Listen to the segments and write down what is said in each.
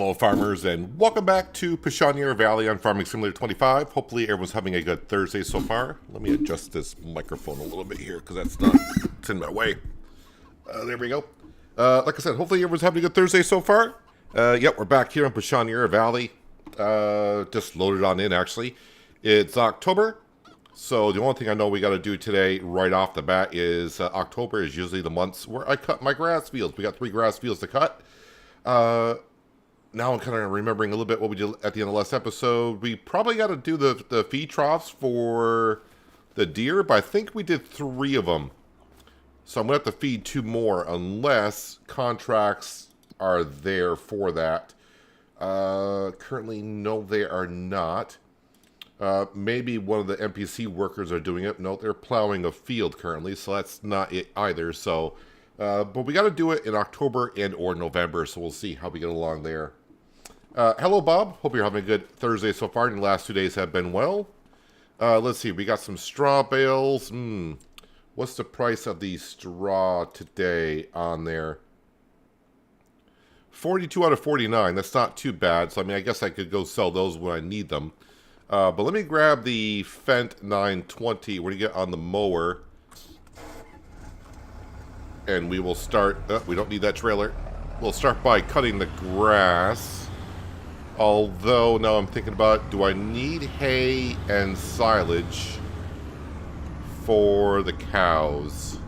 Hello farmers, and welcome back to Pichonniere Valley on Farming Simulator 25. Hopefully everyone's having a good Thursday so far. Let me adjust this microphone a little bit here because it's in my way. There we go. Like I said, hopefully everyone's having a good Thursday so far. Yep, we're back here on Pichonniere Valley. Just loaded on in actually. It's October, so the only thing I know we got to do today right off the bat is October is usually the months where I cut my grass fields. We got 3 grass fields to cut. Now I'm kind of remembering a little bit what we did at the end of the last episode. We probably got to do the feed troughs for the deer, but I think we did 3 of them. So I'm going to have to feed 2 more unless contracts are there for that. Currently, no, they are not. Maybe one of the NPC workers are doing it. No, they're plowing a field currently, so that's not it either. So, but we got to do it in October and or November, so we'll see how we get along there. Hello, Bob. Hope you're having a good Thursday so far, and the last 2 days have been well. Let's see. We got some straw bales. What's the price of the straw today on there? 42 out of 49. That's not too bad. So, I mean, I guess I could go sell those when I need them. But let me grab the Fendt 920. We're going to get on the mower. And we will start... we don't need that trailer. We'll start by cutting the grass. Although, now I'm thinking about, do I need hay and silage for the cows?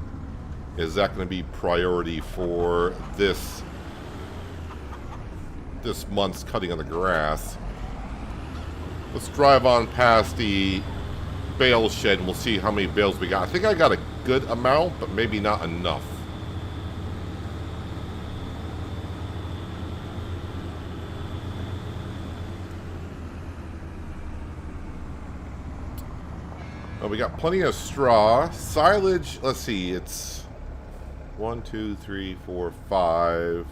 Is that going to be priority for this month's cutting of the grass? Let's drive on past the bale shed and we'll see how many bales we got. I think I got a good amount, but maybe not enough. Well, we got plenty of straw. Silage, let's see, it's 1, 2, 3, 4, 5.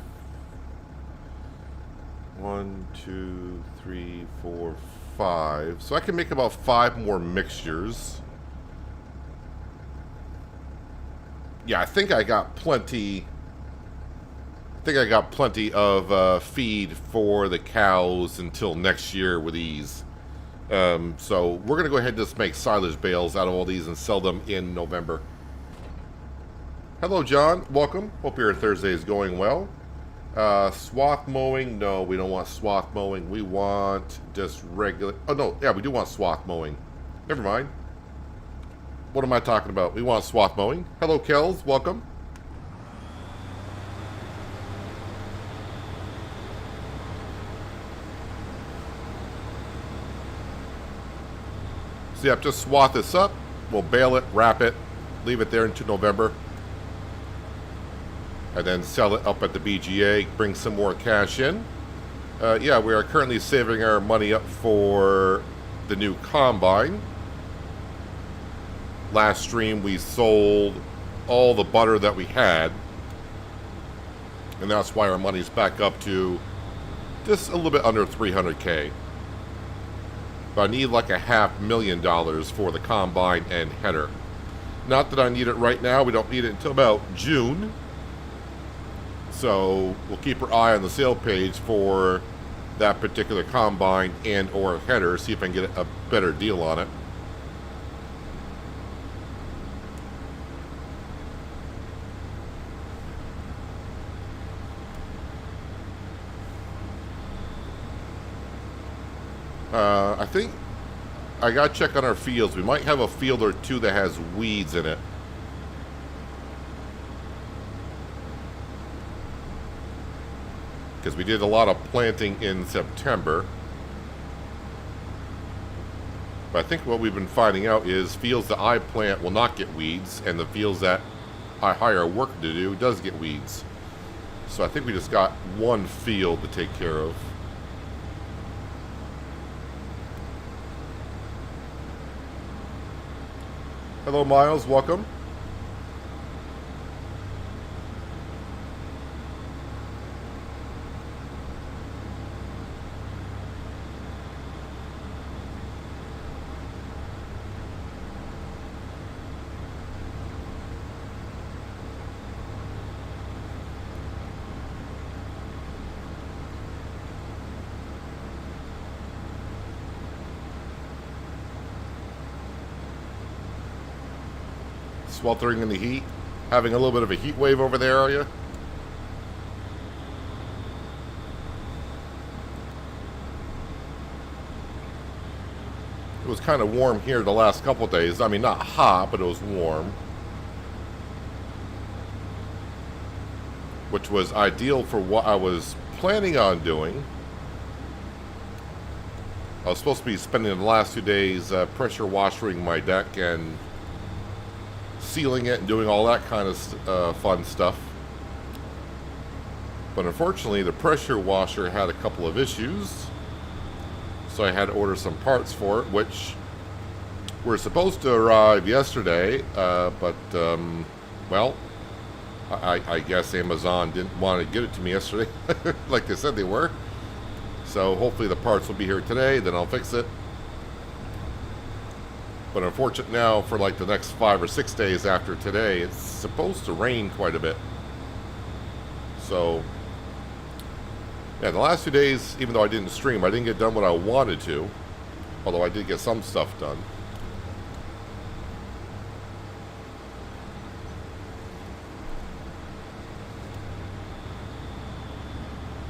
1, 2, 3, 4, 5. So I can make about 5 more mixtures. Yeah, I think I got plenty. I think I got plenty of feed for the cows until next year with these. So we're going to go ahead and just make silage bales out of all these and sell them in November. Hello, John. Welcome. Hope your Thursday is going well. Swath mowing. No, we don't want swath mowing. We want just regular... Oh, no. Yeah, we do want swath mowing. Never mind. What am I talking about? We want swath mowing. Hello, Kells. Welcome. So, yeah, just swath this up. We'll bale it, wrap it, leave it there until November. And then sell it up at the BGA, bring some more cash in. Yeah, we are currently saving our money up for the new combine. Last stream, we sold all the butter that we had. And that's why our money's back up to just a little bit under 300K. But I need like $500,000 for the combine and header. Not that I need it right now. We don't need it until about June. So we'll keep our eye on the sale page for that particular combine and or header. See if I can get a better deal on it. I think I gotta check on our fields. We might have a field or 2 that has weeds in it. Because we did a lot of planting in September. But I think what we've been finding out is fields that I plant will not get weeds, and the fields that I hire work to do does get weeds. So I think we just got 1 field to take care of. Hello, Miles. Welcome. sweltering in the heat, having a little bit of a heat wave over the area. It was kind of warm here the last couple days. I mean, not hot, but it was warm. Which was ideal for what I was planning on doing. I was supposed to be spending the last 2 days pressure washing my deck and sealing it and doing all that kind of fun stuff. But unfortunately, the pressure washer had a couple of issues. So I had to order some parts for it, which were supposed to arrive yesterday. Well, I guess Amazon didn't want to get it to me yesterday, like they said they were. So hopefully the parts will be here today, then I'll fix it. But unfortunately now, for like the next 5 or 6 days after today, it's supposed to rain quite a bit. So, yeah, the last 2 days, even though I didn't stream, I didn't get done what I wanted to. Although I did get some stuff done.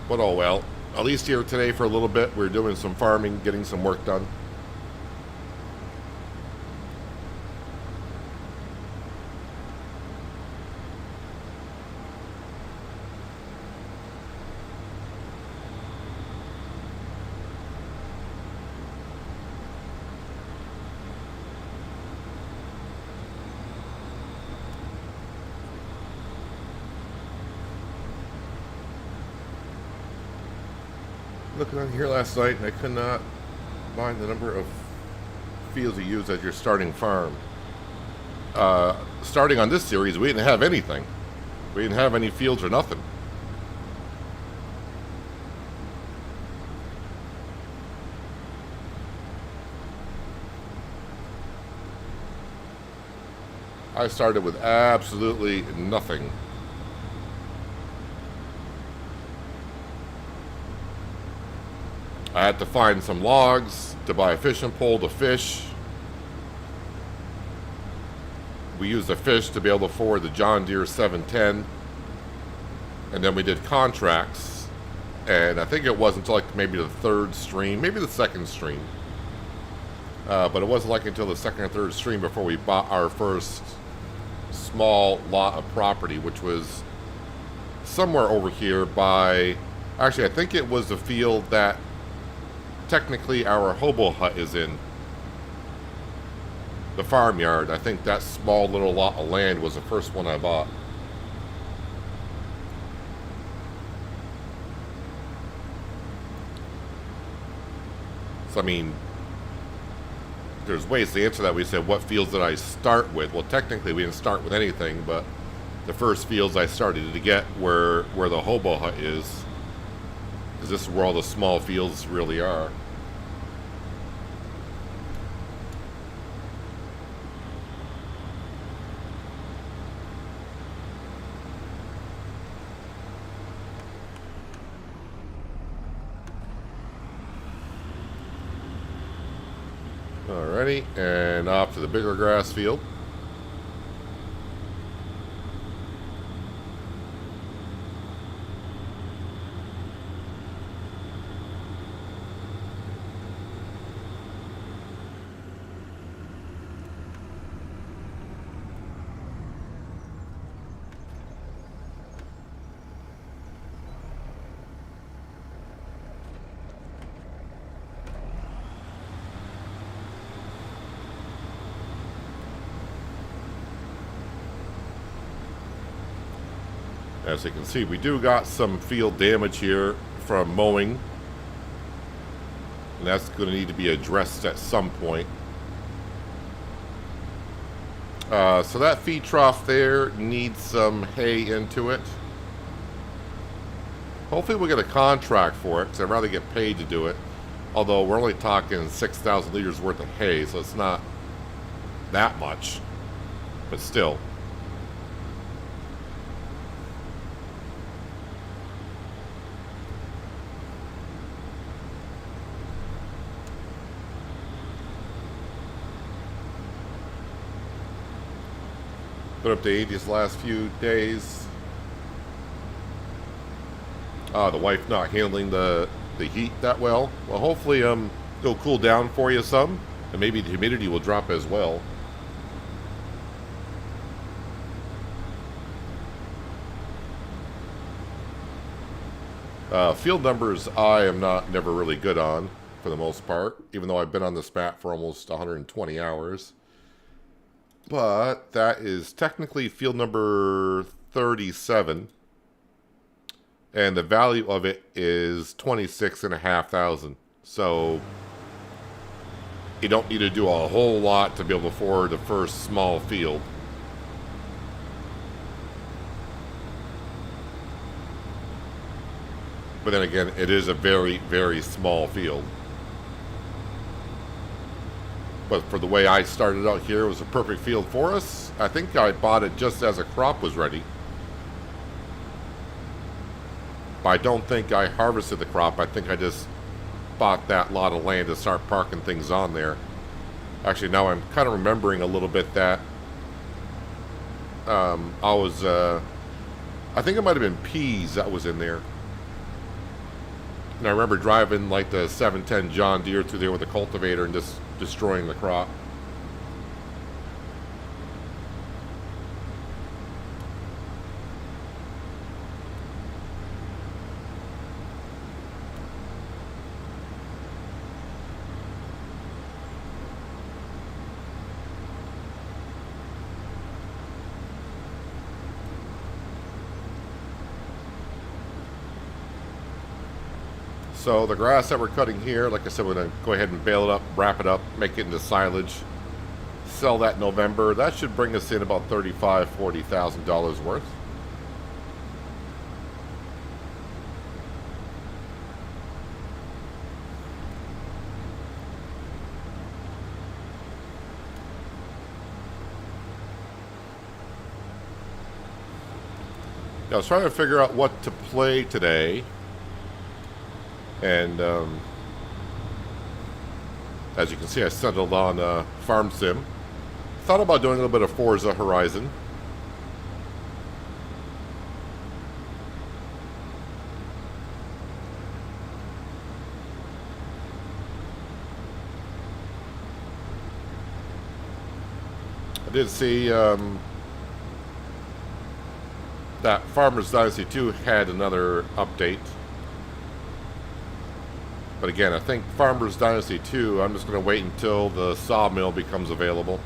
But oh well. At least here today for a little bit, we're doing some farming, getting some work done. Looking on here last night, and I could not find the number of fields you use as your starting farm. Starting on this series, we didn't have anything. We didn't have any fields or nothing. I started with absolutely nothing. I had to find some logs to buy a fishing pole to fish. We used the fish to be able to afford the John Deere 710. And then we did contracts. And I think it wasn't until like maybe the third stream, maybe the second stream. But it wasn't like until the second or third stream before we bought our first small lot of property, which was somewhere over here by... Actually, I think it was the field that technically our hobo hut is in. The farmyard. I think that small little lot of land was the first one I bought. So I mean, there's ways to answer that. We said, what fields did I start with? Well, technically we didn't start with anything, but the first fields I started to get were where the hobo hut is. Because this is where all the small fields really are. Alrighty, and off to the bigger grass field. As you can see, we do got some field damage here from mowing. And that's going to need to be addressed at some point. So that feed trough there needs some hay into it. Hopefully we'll get a contract for it, because I'd rather get paid to do it. Although we're only talking 6,000 liters worth of hay, so it's not that much. But still. Been up to 80 these last few days. The wife not handling the heat that well. Well, hopefully it'll cool down for you some, and maybe the humidity will drop as well. Field numbers I am never really good on for the most part, even though I've been on this map for almost 120 hours. But that is technically field number 37. And the value of it is 26,500. So you don't need to do a whole lot to be able to afford the first small field. But then again, it is a very, very small field. But for the way I started out here, it was a perfect field for us. I think I bought it just as a crop was ready. But I don't think I harvested the crop. I think I just bought that lot of land to start parking things on there. Actually, now I'm kind of remembering a little bit that I think it might have been peas that was in there. And I remember driving like the 710 John Deere through there with a cultivator and just destroying the crop. So the grass that we're cutting here, like I said, we're going to go ahead and bale it up, wrap it up, make it into silage, sell that in November. That should bring us in about $35,000, $40,000 worth. I was trying to figure out what to play today. And as you can see, I settled on Farm Sim. Thought about doing a little bit of Forza Horizon. I did see that Farmers Dynasty 2 had another update. But again, I think Farmers Dynasty 2, I'm just going to wait until the sawmill becomes available.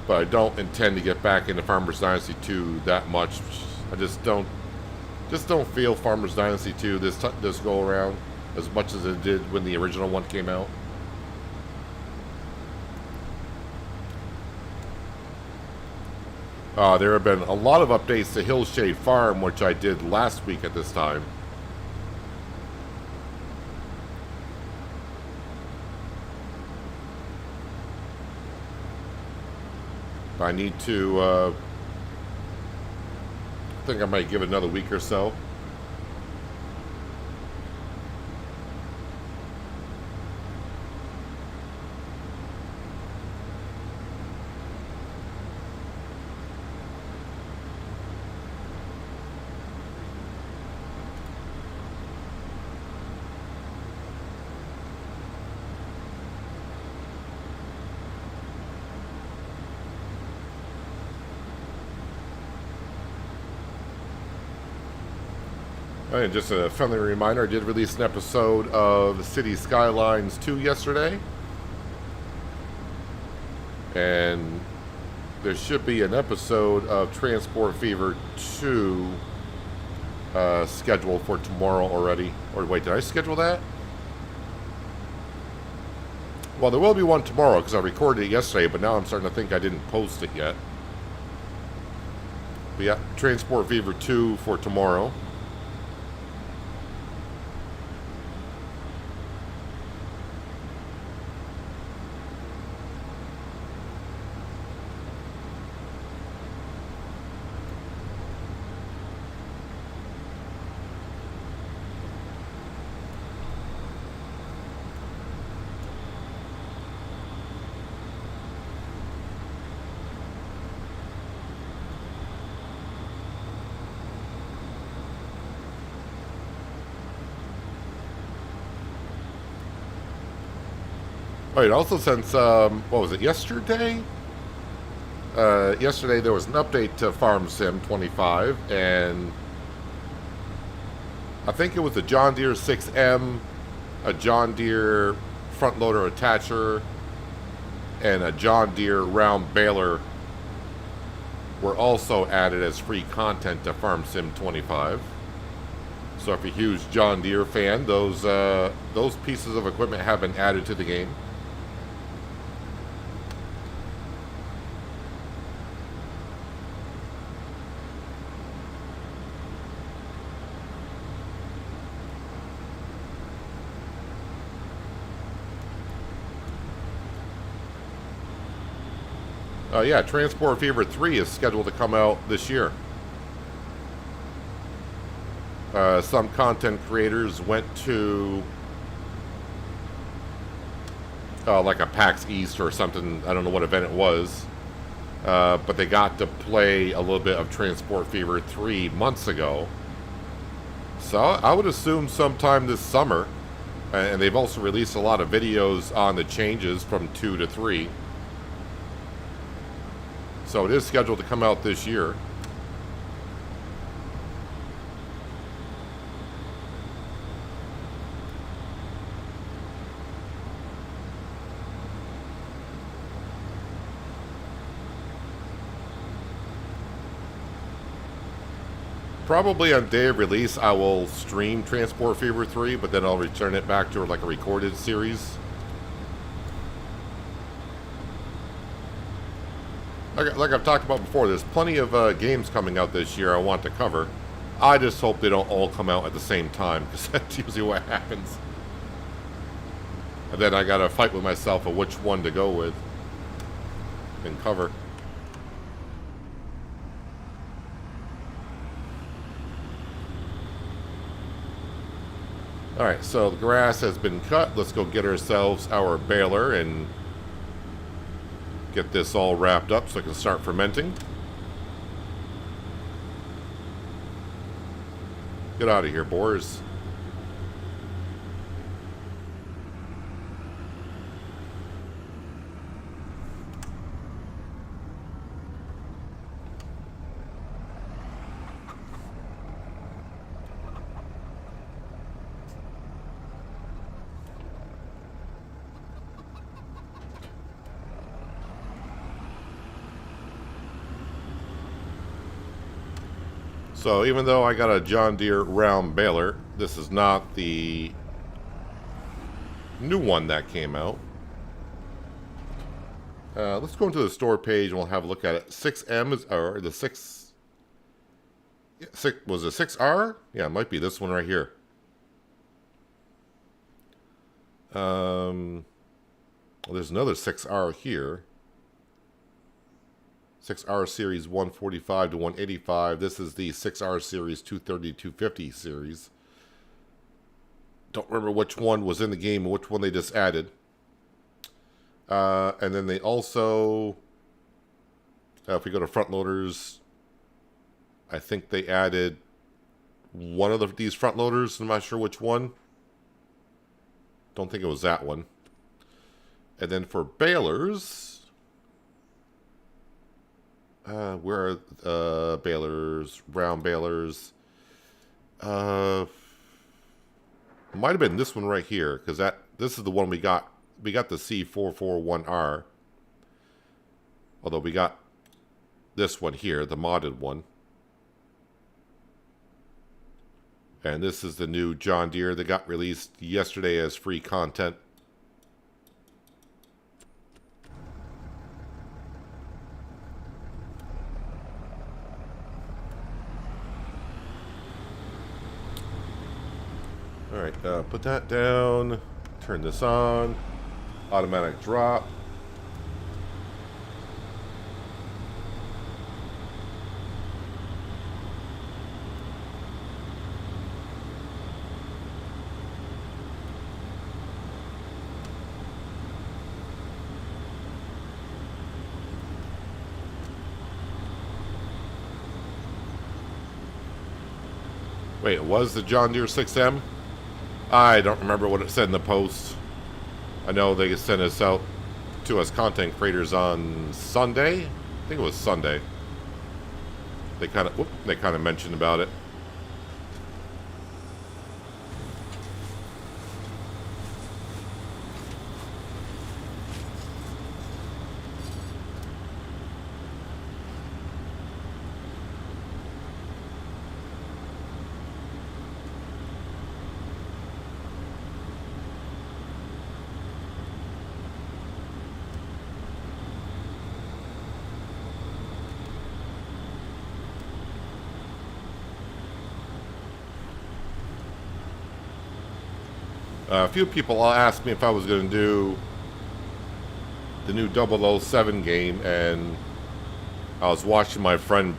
But I don't intend to get back into Farmers Dynasty 2 that much. I just don't feel Farmers Dynasty 2 this go around as much as it did when the original one came out. There have been a lot of updates to Hillshade Farm, which I did last week at this time. I need to, I think I might give it another week or so. And just a friendly reminder, I did release an episode of City Skylines 2 yesterday. And there should be an episode of Transport Fever 2 scheduled for tomorrow already. Or wait, did I schedule that? Well, there will be one tomorrow because I recorded it yesterday, but now I'm starting to think I didn't post it yet. But yeah, Transport Fever 2 for tomorrow. Oh, it also since what was it, yesterday? Yesterday there was an update to Farm Sim 25, and I think it was a John Deere 6M, a John Deere front loader attacher, and a John Deere round baler were also added as free content to Farm Sim 25. So if you're a huge John Deere fan, those pieces of equipment have been added to the game. Yeah, Transport Fever 3 is scheduled to come out this year. Some content creators went to like a PAX East or something. I don't know what event it was. But they got to play a little bit of Transport Fever 3 months ago. So I would assume sometime this summer. And they've also released a lot of videos on the changes from 2 to 3. So it is scheduled to come out this year. Probably on day of release, I will stream Transport Fever 3, but then I'll return it back to like a recorded series. Like I've talked about before, there's plenty of games coming out this year I want to cover. I just hope they don't all come out at the same time, because that's usually what happens. And then I gotta fight with myself of which one to go with and cover. Alright, so the grass has been cut. Let's go get ourselves our baler and get this all wrapped up so I can start fermenting. Get out of here, boars. So even though I got a John Deere round baler, this is not the new one that came out. Let's go into the store page and we'll have a look at it. 6M is, or the 6, was it 6R? Yeah, it might be this one right here. Well, there's another 6R here. 6R series 145 to 185. This is the 6R series 230 250 series. Don't remember which one was in the game and which one they just added. And then they also, if we go to front loaders, I think they added one of these front loaders. I'm not sure which one. Don't think it was that one. And then for balers, where are balers, round balers? Might have been this one right here, because this is the one we got. We got the C441R. Although we got this one here, the modded one. And this is the new John Deere that got released yesterday as free content. Alright, put that down. Turn this on. Automatic drop. Wait, it was the John Deere 6M? I don't remember what it said in the post. I know they sent us out to us content creators on Sunday. I think it was Sunday. They kind of mentioned about it. A few people asked me if I was going to do the new 007 game, and I was watching my friend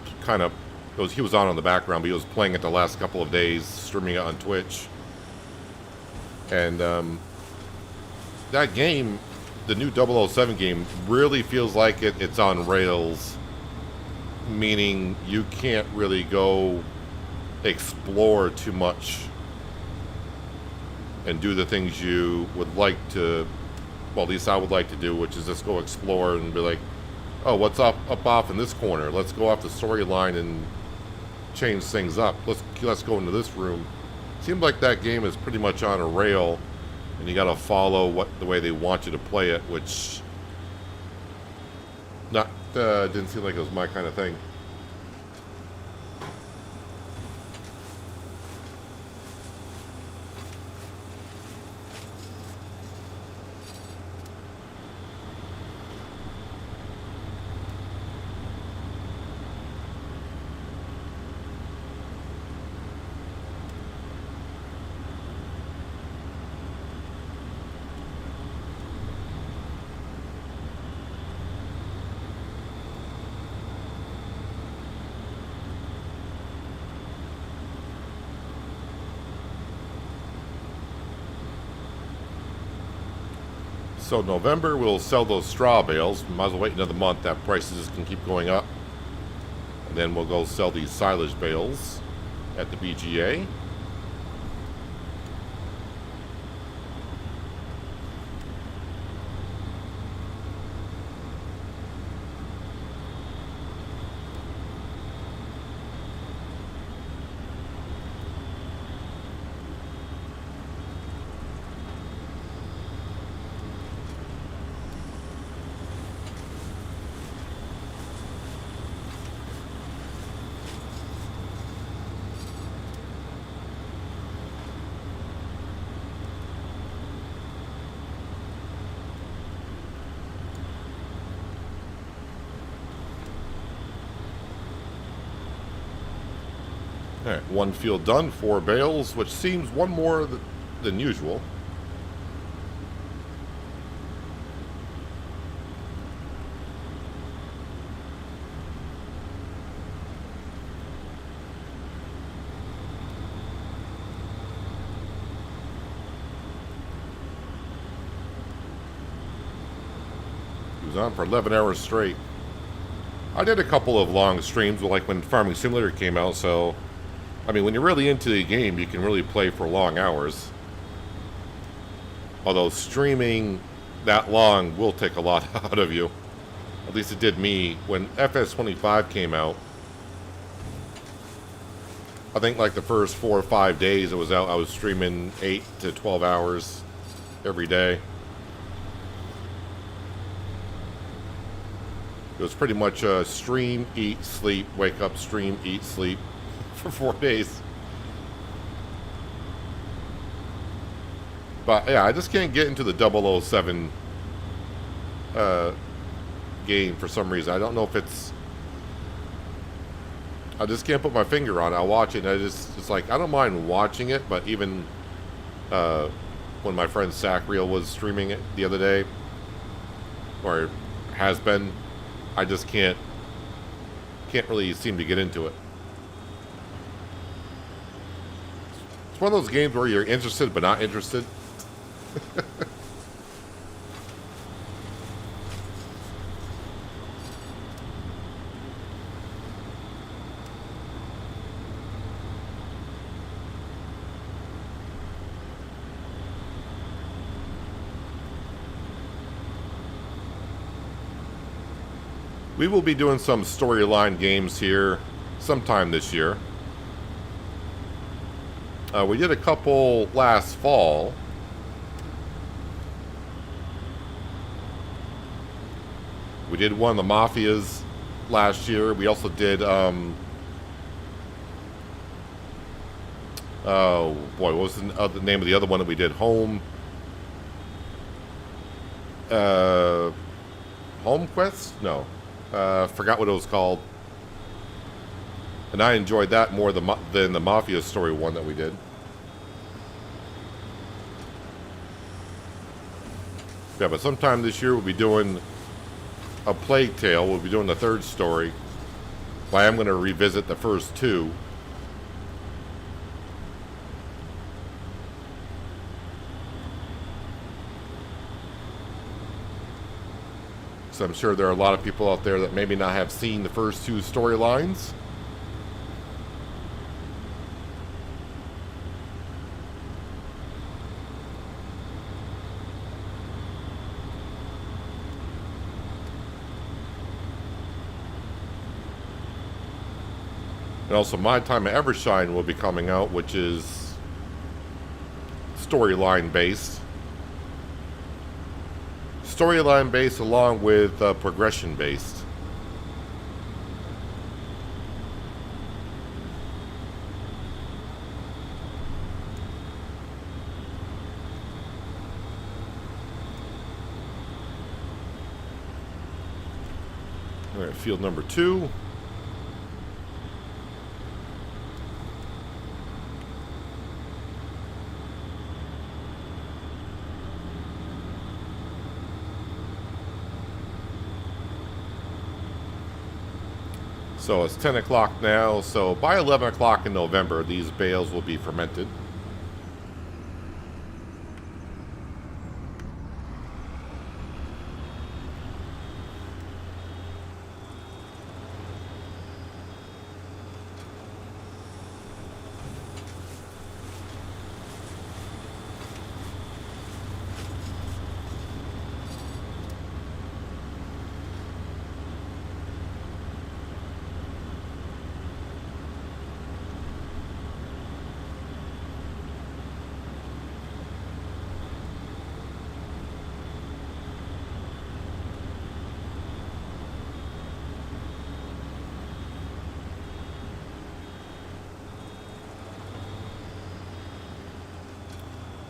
he was on the background, but he was playing it the last couple of days, streaming it on Twitch. And that game, the new 007 game, really feels like it's on rails, meaning you can't really go explore too much and do the things you would like to, well, at least I would like to do, which is just go explore and be like, oh, what's up off in this corner? Let's go off the storyline and change things up. Let's go into this room. Seems like that game is pretty much on a rail, and you got to follow the way they want you to play it, which didn't seem like it was my kind of thing. So November, we'll sell those straw bales. Might as well wait another month. That prices can keep going up. And then we'll go sell these silage bales at the BGA. Alright, one field done, 4 bales, which seems one more than usual. He was on for 11 hours straight. I did a couple of long streams, like when Farming Simulator came out, so I mean, when you're really into the game, you can really play for long hours. Although streaming that long will take a lot out of you. At least it did me. When FS25 came out, I think like the first 4 or 5 days it was out, I was streaming 8 to 12 hours every day. It was pretty much stream, eat, sleep, wake up, stream, eat, sleep. For 4 days. But yeah, I just can't get into the 007 game for some reason. I don't know if it's, I just can't put my finger on it. I'll watch it and it's like, I don't mind watching it, but even when my friend Sacriel was streaming it the other day, or has been, I just can't really seem to get into it. It's one of those games where you're interested but not interested. We will be doing some storyline games here sometime this year. We did a couple last fall. We did one of the Mafias last year. We also did, oh boy, what was the name of the other one that we did? Home Quest? No. Forgot what it was called. And I enjoyed that more than the Mafia story one that we did. Yeah, but sometime this year we'll be doing A Plague Tale. We'll be doing the third story. But I am going to revisit the first two. So I'm sure there are a lot of people out there that maybe not have seen the first two storylines. And also My Time at Evershine will be coming out, which is storyline based. Storyline based along with progression based. All right, field number 2. So it's 10 o'clock now, so by 11 o'clock in November, these bales will be fermented.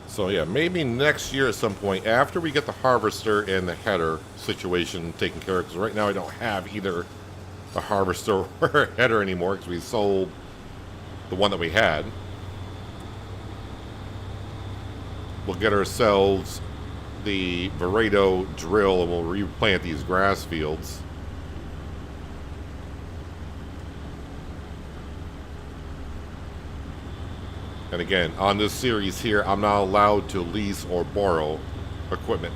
So yeah, maybe next year at some point, after we get the harvester and the header situation taken care of, because right now I don't have either a harvester or a header anymore, because we sold the one that we had. We'll get ourselves the Viredo drill and we'll replant these grass fields. And again, on this series here, I'm not allowed to lease or borrow equipment.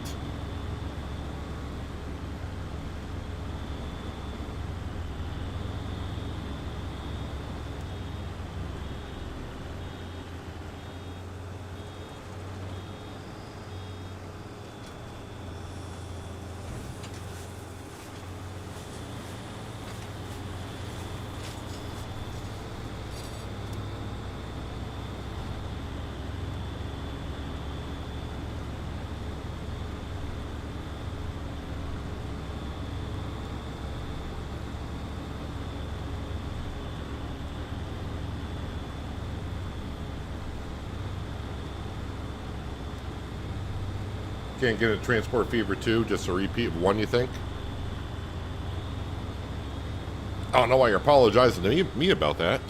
Can't get a Transport Fever 2, just a repeat of 1, you think? I don't know why you're apologizing to me about that.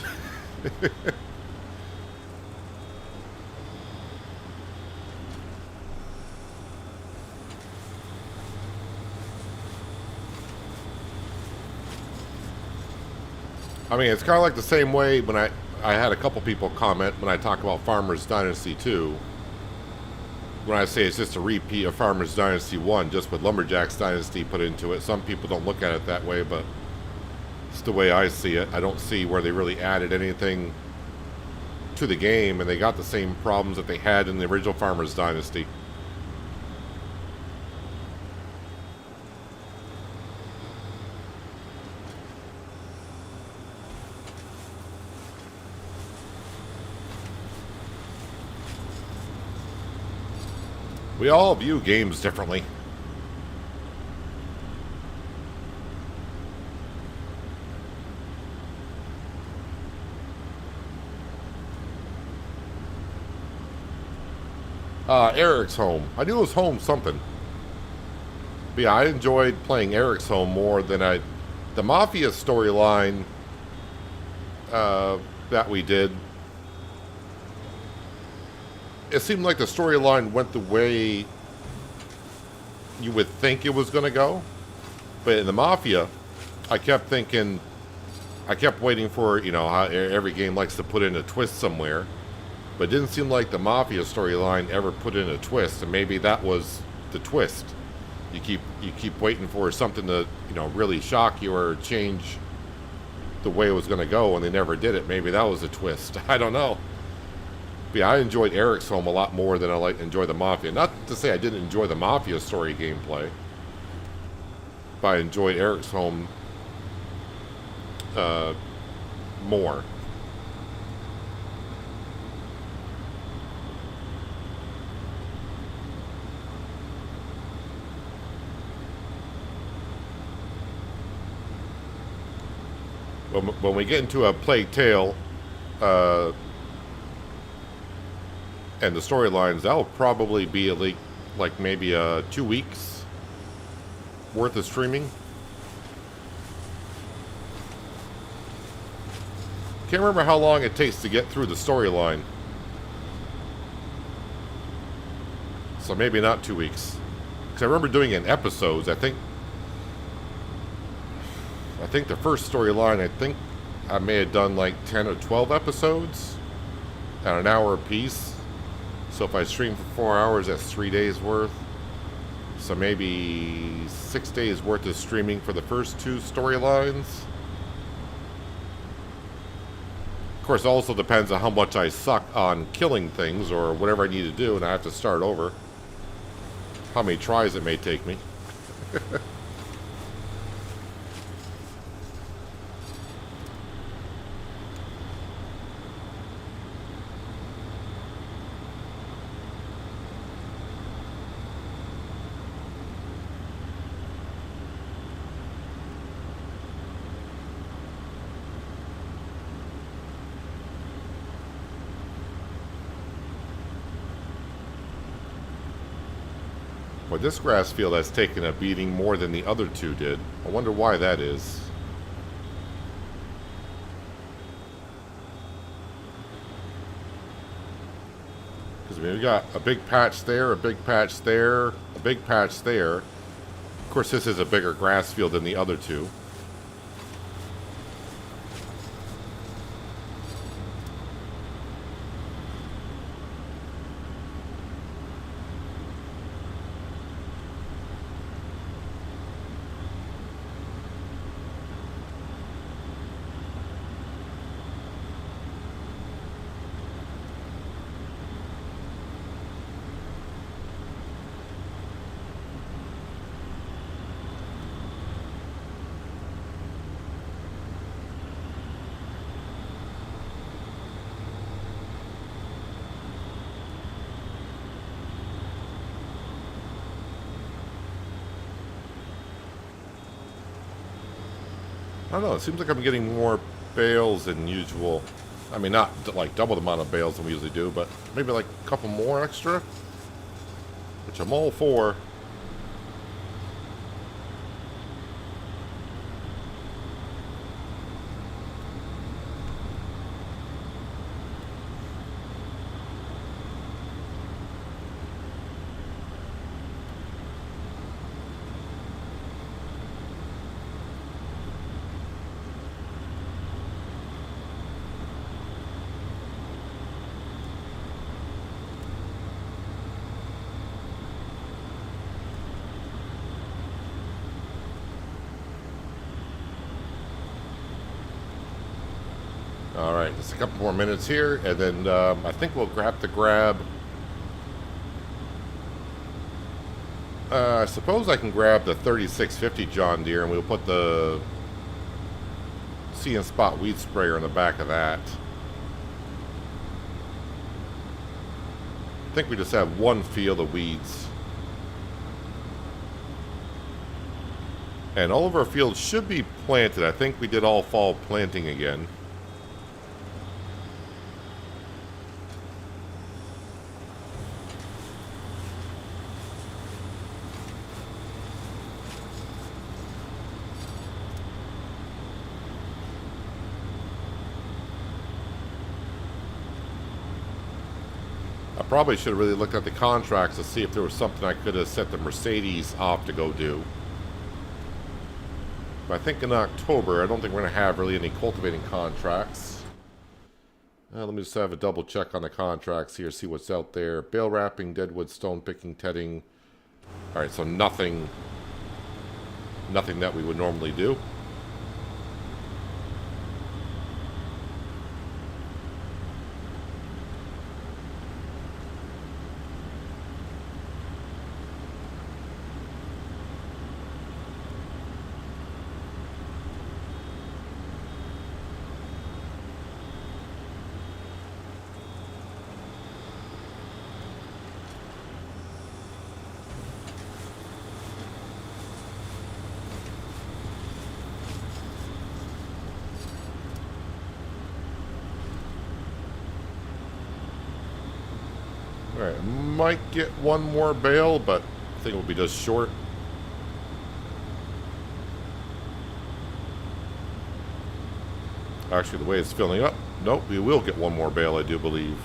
I mean, it's kind of like the same way when I had a couple people comment when I talk about Farmers Dynasty 2. When I say it's just a repeat of Farmers Dynasty 1, just with Lumberjacks Dynasty put into it. Some people don't look at it that way, but it's the way I see it. I don't see where they really added anything to the game, and they got the same problems that they had in the original Farmers Dynasty. We all view games differently. Eric's Home. I knew it was home something. But yeah, I enjoyed playing Eric's Home more than I... The Mafia storyline that we did, it seemed like the storyline went the way you would think it was going to go. But in the Mafia, I kept thinking... I kept waiting for, you know, how every game likes to put in a twist somewhere. But it didn't seem like the Mafia storyline ever put in a twist, and maybe that was the twist. You keep waiting for something to, you know, really shock you or change the way it was going to go, and they never did it. Maybe that was a twist. I don't know. But yeah, I enjoyed Eric's Home a lot more than I enjoy the Mafia. Not to say I didn't enjoy the Mafia story gameplay, but I enjoyed Eric's Home more. When we get into a Plague Tale and the storylines, that'll probably be at least like maybe 2 weeks worth of streaming. Can't remember how long it takes to get through the storyline. So maybe not 2 weeks. Because I remember doing it in episodes. I think the first storyline, I may have done like 10 or 12 episodes at an hour apiece. So if I stream for 4 hours, that's 3 days worth. So maybe 6 days worth of streaming for the first 2 storylines. Of course, it also depends on how much I suck on killing things or whatever I need to do, and I have to start over. How many tries it may take me. But this grass field has taken a beating more than the other 2 did. I wonder why that is. Because we got a big patch there, a big patch there, a big patch there. Of course, this is a bigger grass field than the other 2. I don't know, it seems like I'm getting more bales than usual. I mean, not like double the amount of bales than we usually do, but maybe like a couple more extra, which I'm all for. Alright, just a couple more minutes here, and then I think we'll grab the grab. I suppose I can grab the 3650 John Deere, and we'll put the See and Spot weed sprayer in the back of that. I think we just have one field of weeds. And all of our fields should be planted. I think we did all fall planting again. I probably should have really looked at the contracts to see if there was something I could have set the Mercedes off to go do. But I think in October, I don't think we're going to have really any cultivating contracts. Let me just have a double check on the contracts here, see what's out there. Bale wrapping, deadwood, stone picking, tedding. Alright, so nothing that we would normally do. Alright, might get one more bale, but I think it'll be just short. Actually, the way it's filling up, nope, we will get one more bale, I do believe.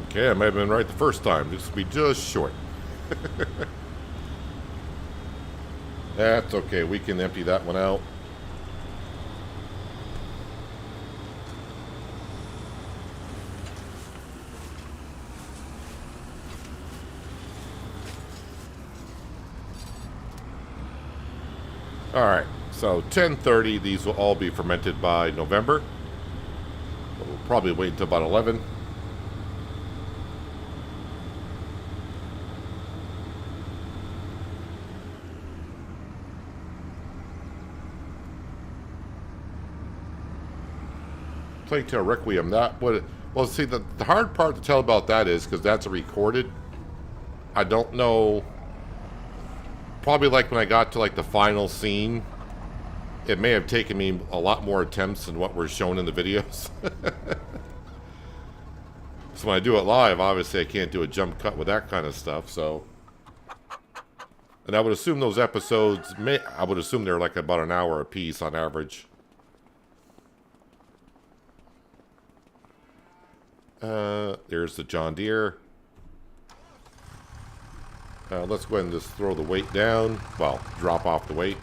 Okay, I might have been right the first time. This will be just short. That's okay. We can empty that one out. Alright, so 10:30, these will all be fermented by November. We'll probably wait until about 11. Playtail Requiem, that would... Well, see, the hard part to tell about that is, because that's a recorded, I don't know... Probably like when I got to like the final scene, it may have taken me a lot more attempts than what were shown in the videos. So when I do it live, obviously I can't do a jump cut with that kind of stuff, so... And I would assume those episodes, I would assume they're like about an hour a piece on average. There's the John Deere. Let's go ahead and just throw the weight down. Well, drop off the weight.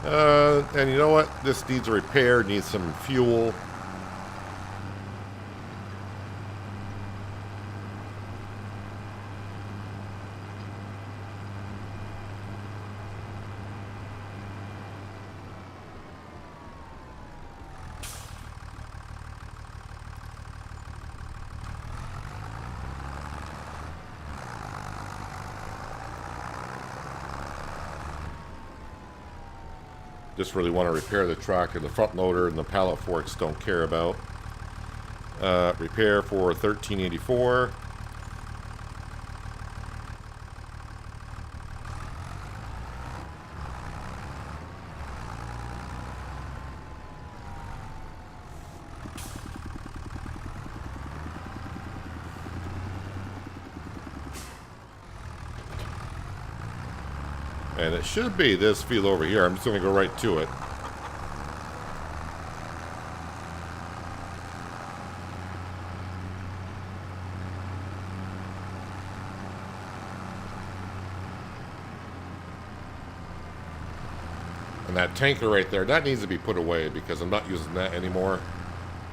And you know what? This needs a repair, needs some fuel. Just really want to repair the tractor. The front loader and the pallet forks don't care about. Repair for $13.84. And it should be this field over here. I'm just going to go right to it. And that tanker right there, that needs to be put away because I'm not using that anymore.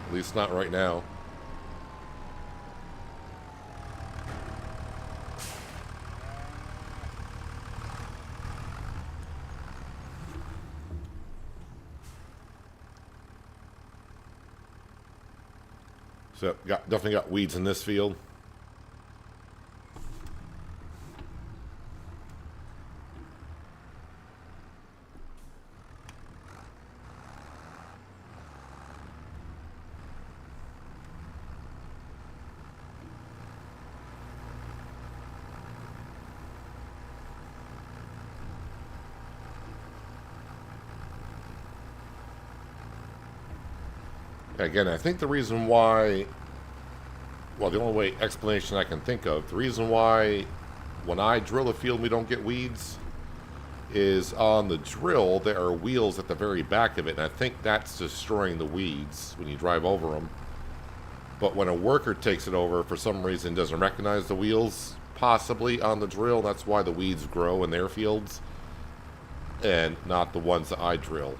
At least not right now. So definitely got weeds in this field. Again, I think the reason why, well, the only way explanation I can think of, the reason why when I drill a field we don't get weeds is on the drill there are wheels at the very back of it, and I think that's destroying the weeds when you drive over them. But when a worker takes it over, for some reason doesn't recognize the wheels possibly on the drill, that's why the weeds grow in their fields and not the ones that I drill.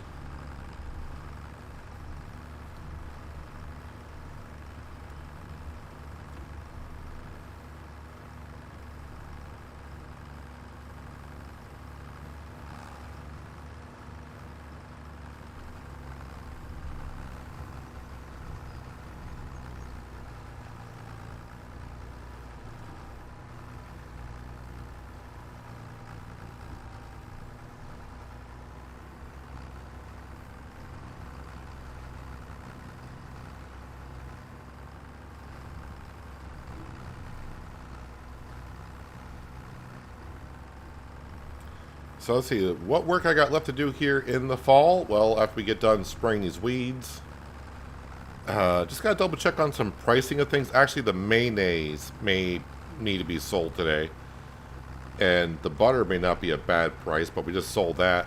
So let's see, what work I got left to do here in the fall? Well, after we get done spraying these weeds, just got to double check on some pricing of things. Actually, the mayonnaise may need to be sold today. And the butter may not be a bad price, but we just sold that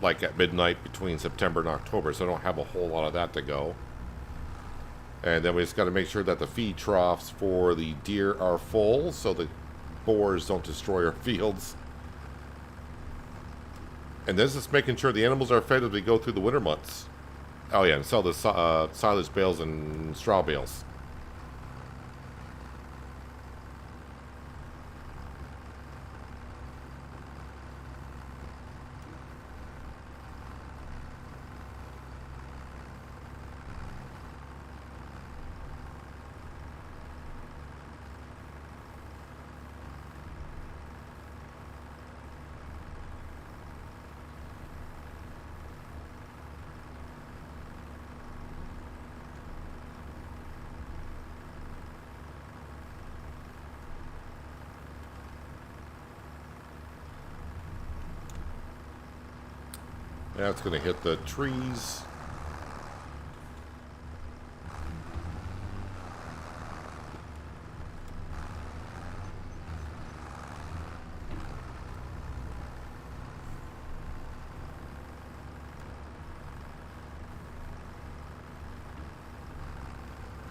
like at midnight between September and October, so I don't have a whole lot of that to go. And then we just got to make sure that the feed troughs for the deer are full so the boars don't destroy our fields. And this is making sure the animals are fed as we go through the winter months. Oh yeah, and sell the silage bales and straw bales. That's going to hit the trees.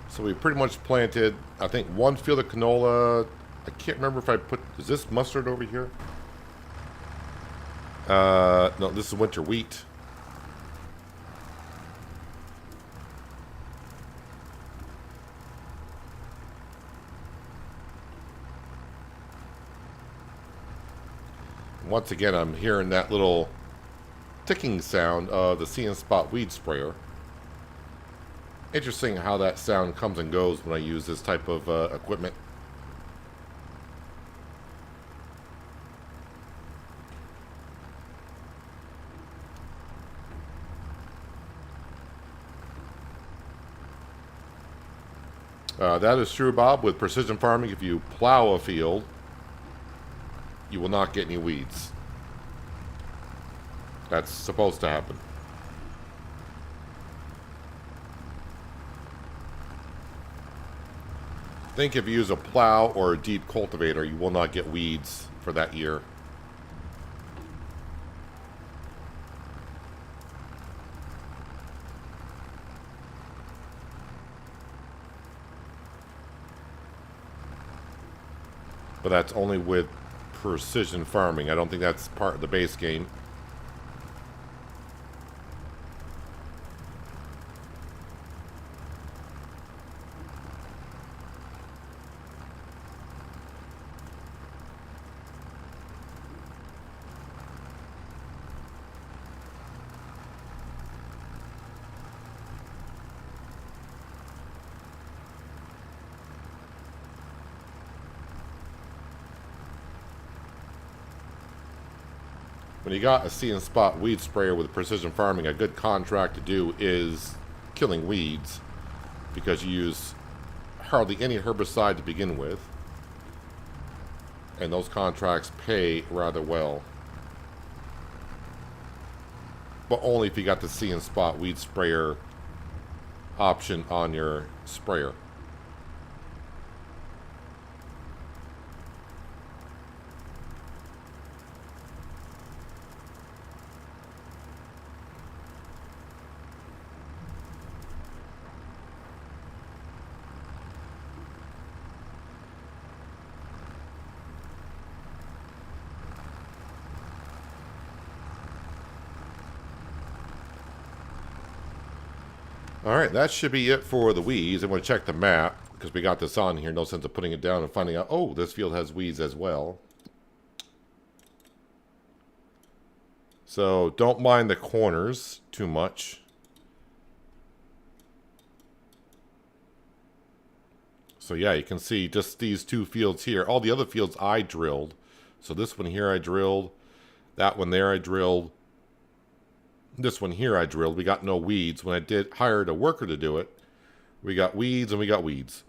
So we pretty much planted, I think, one field of canola. I can't remember if I put, is this mustard over here? No, this is winter wheat. Once again, I'm hearing that little ticking sound of the See and Spot weed sprayer. Interesting how that sound comes and goes when I use this type of equipment. That is true, Bob. With precision farming, if you plow a field, you will not get any weeds. That's supposed to happen. I think if you use a plow or a deep cultivator, you will not get weeds for that year. But that's only with precision farming. I don't think that's part of the base game. when you got a see and spot weed sprayer with precision farming, a good contract to do is killing weeds, because you use hardly any herbicide to begin with, and those contracts pay rather well. But only if you got the see and spot weed sprayer option on your sprayer. Alright, that should be it for the weeds. I'm going to check the map, because we got this on here. No sense of putting it down and finding out, oh, this field has weeds as well. So, don't mind the corners too much. So yeah, you can see just these two fields here. All the other fields I drilled. So this one here I drilled. That one there I drilled. This one here I drilled. We got no weeds. When I hired a worker to do it, we got weeds and we got weeds.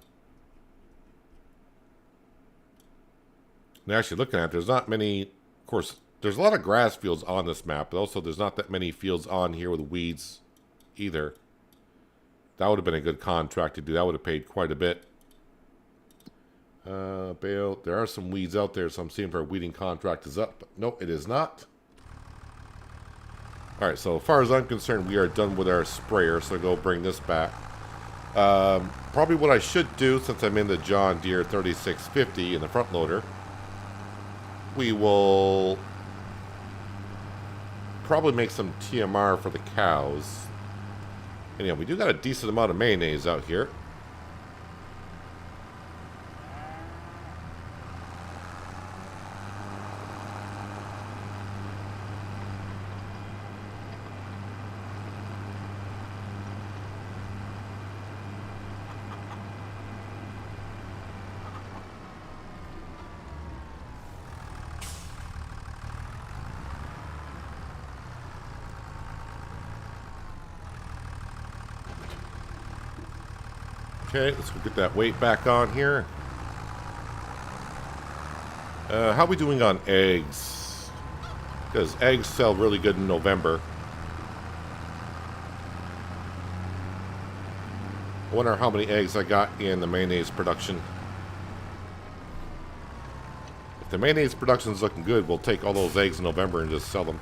And actually looking at it, there's not many, of course, there's a lot of grass fields on this map, but also there's not that many fields on here with weeds either. That would have been a good contract to do. That would have paid quite a bit. Bale, there are some weeds out there, so I'm seeing if our weeding contract is up. But nope, it is not. Alright, so as far as I'm concerned, we are done with our sprayer, so go bring this back. Probably what I should do, since I'm in the John Deere 3650 in the front loader, we will probably make some TMR for the cows. And yeah, we do got a decent amount of mayonnaise out here. Okay, let's go get that weight back on here. How are we doing on eggs? Because eggs sell really good in November. I wonder how many eggs I got in the mayonnaise production. If the mayonnaise production is looking good, we'll take all those eggs in November and just sell them.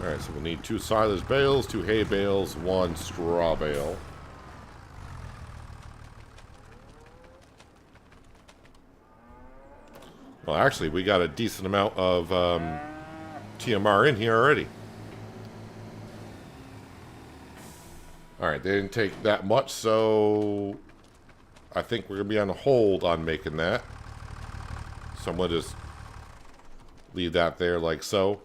Alright, so we'll need 2 silage bales, 2 hay bales, 1 straw bale. Well, actually, we got a decent amount of TMR in here already. Alright, they didn't take that much, so I think we're going to be on hold on making that. So I'm going to just leave that there like so.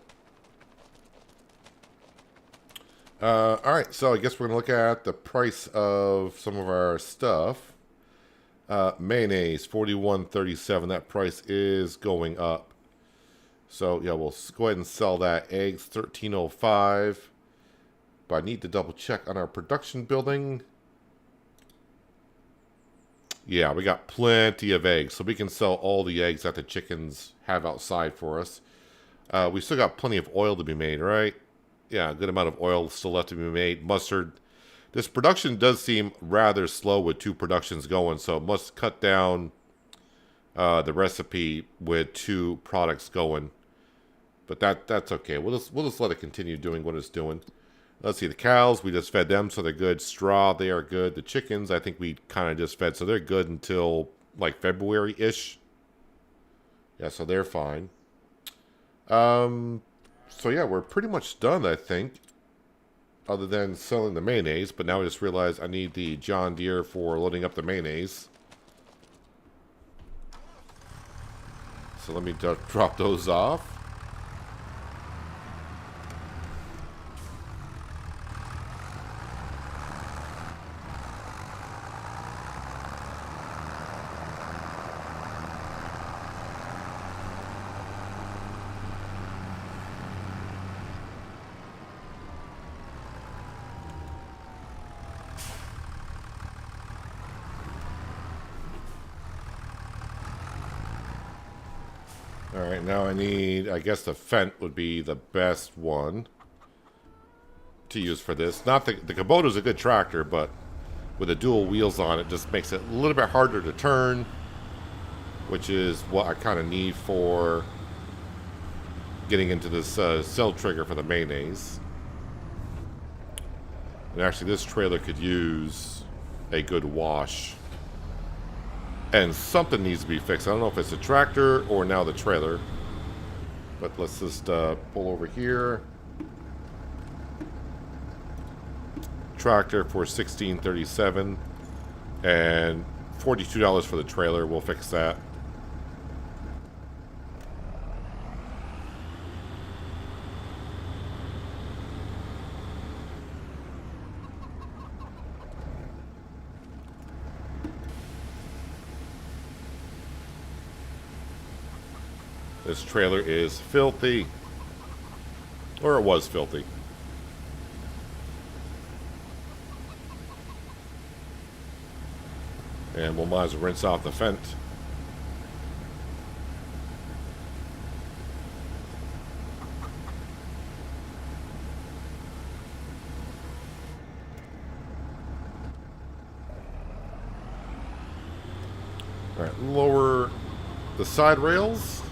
Alright, so I guess we're going to look at the price of some of our stuff. Mayonnaise, $41.37. That price is going up. So, yeah, we'll go ahead and sell that. Eggs, $13.05. But I need to double check on our production building. Yeah, we got plenty of eggs. So we can sell all the eggs that the chickens have outside for us. We still got plenty of oil to be made, right? Yeah, a good amount of oil still left to be made. Mustard. This production does seem rather slow with 2 productions going, so it must cut down the recipe with 2 products going. But that's okay. We'll just let it continue doing what it's doing. Let's see, the cows, we just fed them, so they're good. Straw, they are good. The chickens, I think we kind of just fed, so they're good until like February-ish. Yeah, so they're fine. So yeah, we're pretty much done, I think. other than selling the mayonnaise, but now I just realized I need the John Deere for loading up the mayonnaise. So let me drop those off. Alright, now I need, I guess the Fent would be the best one to use for this. Not the Kubota's a good tractor, but with the dual wheels on it just makes it a little bit harder to turn, which is what I kind of need for getting into this cell trigger for the mayonnaise. And actually this trailer could use a good wash. And something needs to be fixed. I don't know if it's the tractor or now the trailer. But let's just pull over here. Tractor for $16.37 and $42 for the trailer. We'll fix that. This trailer is filthy. Or it was filthy. And we'll might as well rinse off the Fent. Alright, lower the side rails.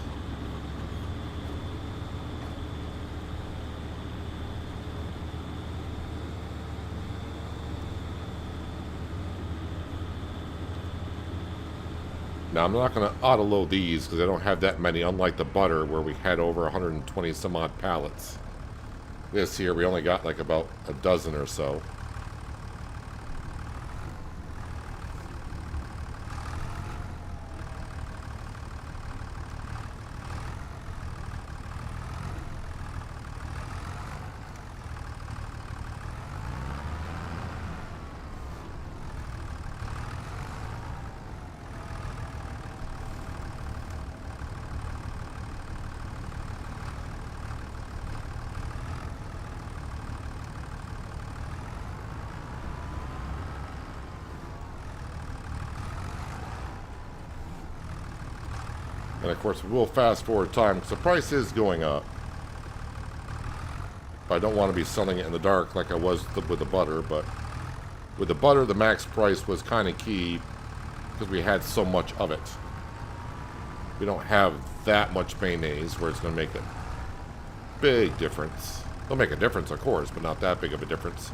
Now, I'm not going to auto-load these because I don't have that many, unlike the butter where we had over 120 some odd pallets. This here, we only got like about a dozen or so. And of course, we'll fast forward time because the price is going up. I don't want to be selling it in the dark like I was with the butter, but with the butter, the max price was kind of key because we had so much of it. We don't have that much mayonnaise where it's going to make a big difference. It'll make a difference, of course, but not that big of a difference.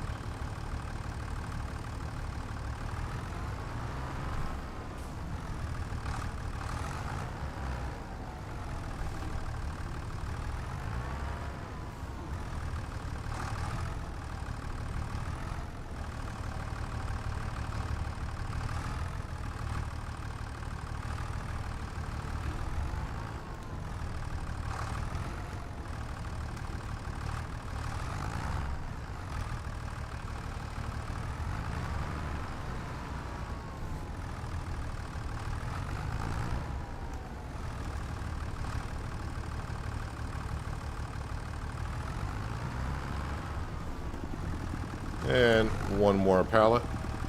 And one more pallet,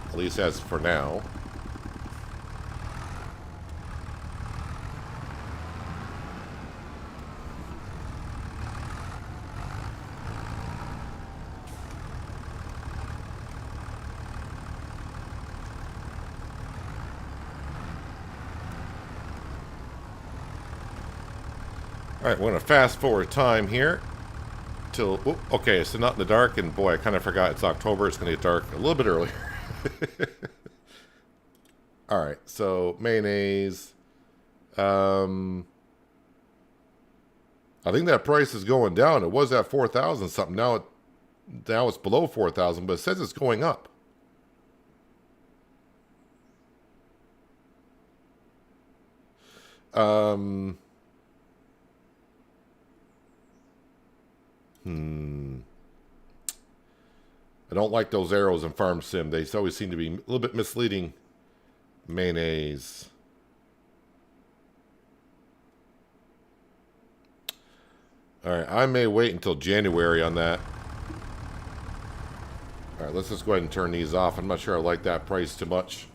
at least as for now. Alright, we're going to fast forward time here. Till, okay, so not in the dark, and boy, I kind of forgot it's October. It's going to get dark a little bit earlier. Alright, so mayonnaise. I think that price is going down. It was at 4,000 something. Now Now it's below 4,000, but it says it's going up. I don't like those arrows in Farm Sim. They always seem to be a little bit misleading. Mayonnaise. Alright, I may wait until January on that. Alright, let's just go ahead and turn these off. I'm not sure I like that price too much.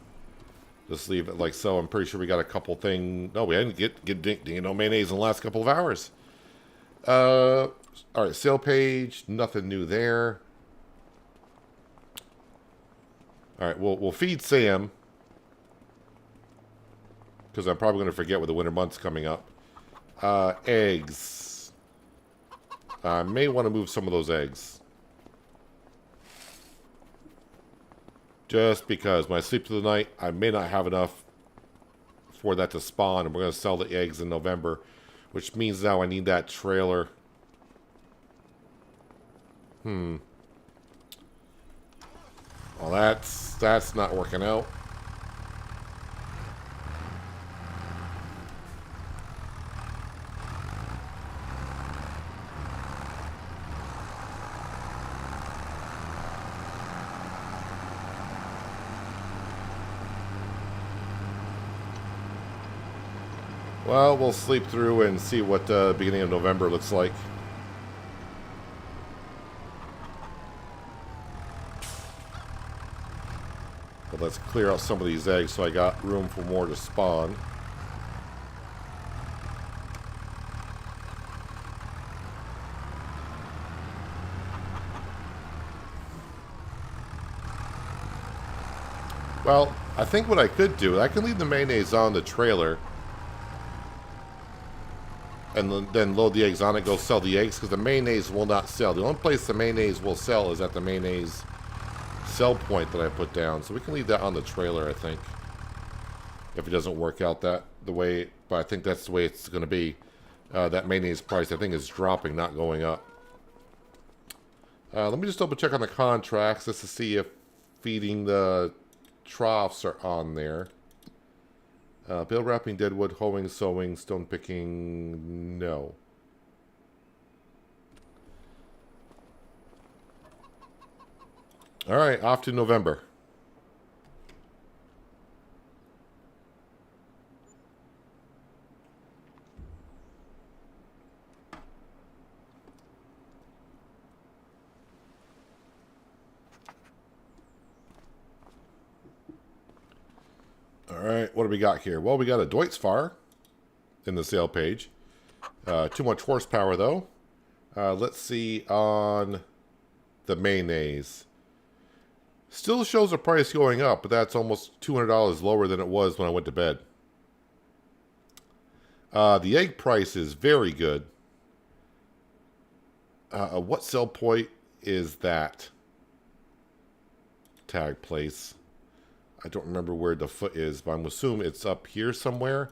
Just leave it like so. I'm pretty sure we got a couple things. No, we didn't get mayonnaise in the last couple of hours. Alright, sale page. Nothing new there. Alright, we'll feed Sam. Because I'm probably going to forget with the winter months coming up. Eggs. I may want to move some of those eggs. Just because when I sleep through the night, I may not have enough for that to spawn. And we're going to sell the eggs in November. Which means now I need that trailer. Well, that's not working out. Well, we'll sleep through and see what the beginning of November looks like. But let's clear out some of these eggs so I got room for more to spawn. Well, I think what I could do, I can leave the mayonnaise on the trailer and then load the eggs on it, go sell the eggs, because the mayonnaise will not sell. The only place the mayonnaise will sell is at the mayonnaise sell point that I put down. So we can leave that on the trailer, I think. If it doesn't work out the way, but I think that's the way it's going to be. That mayonnaise price, I think, is dropping, not going up. Let me just double check on the contracts just to see if feeding the troughs are on there. Bale wrapping, deadwood, hoeing, sowing, stone picking, no. Alright, off to November. Alright, what do we got here? Well, we got a Deutz-Fahr in the sale page. Too much horsepower, though. Let's see on the mayonnaise. Still shows the price going up, but that's almost $200 lower than it was when I went to bed. The egg price is very good. What sell point is that? Tag place. I don't remember where the foot is, but I'm assuming it's up here somewhere.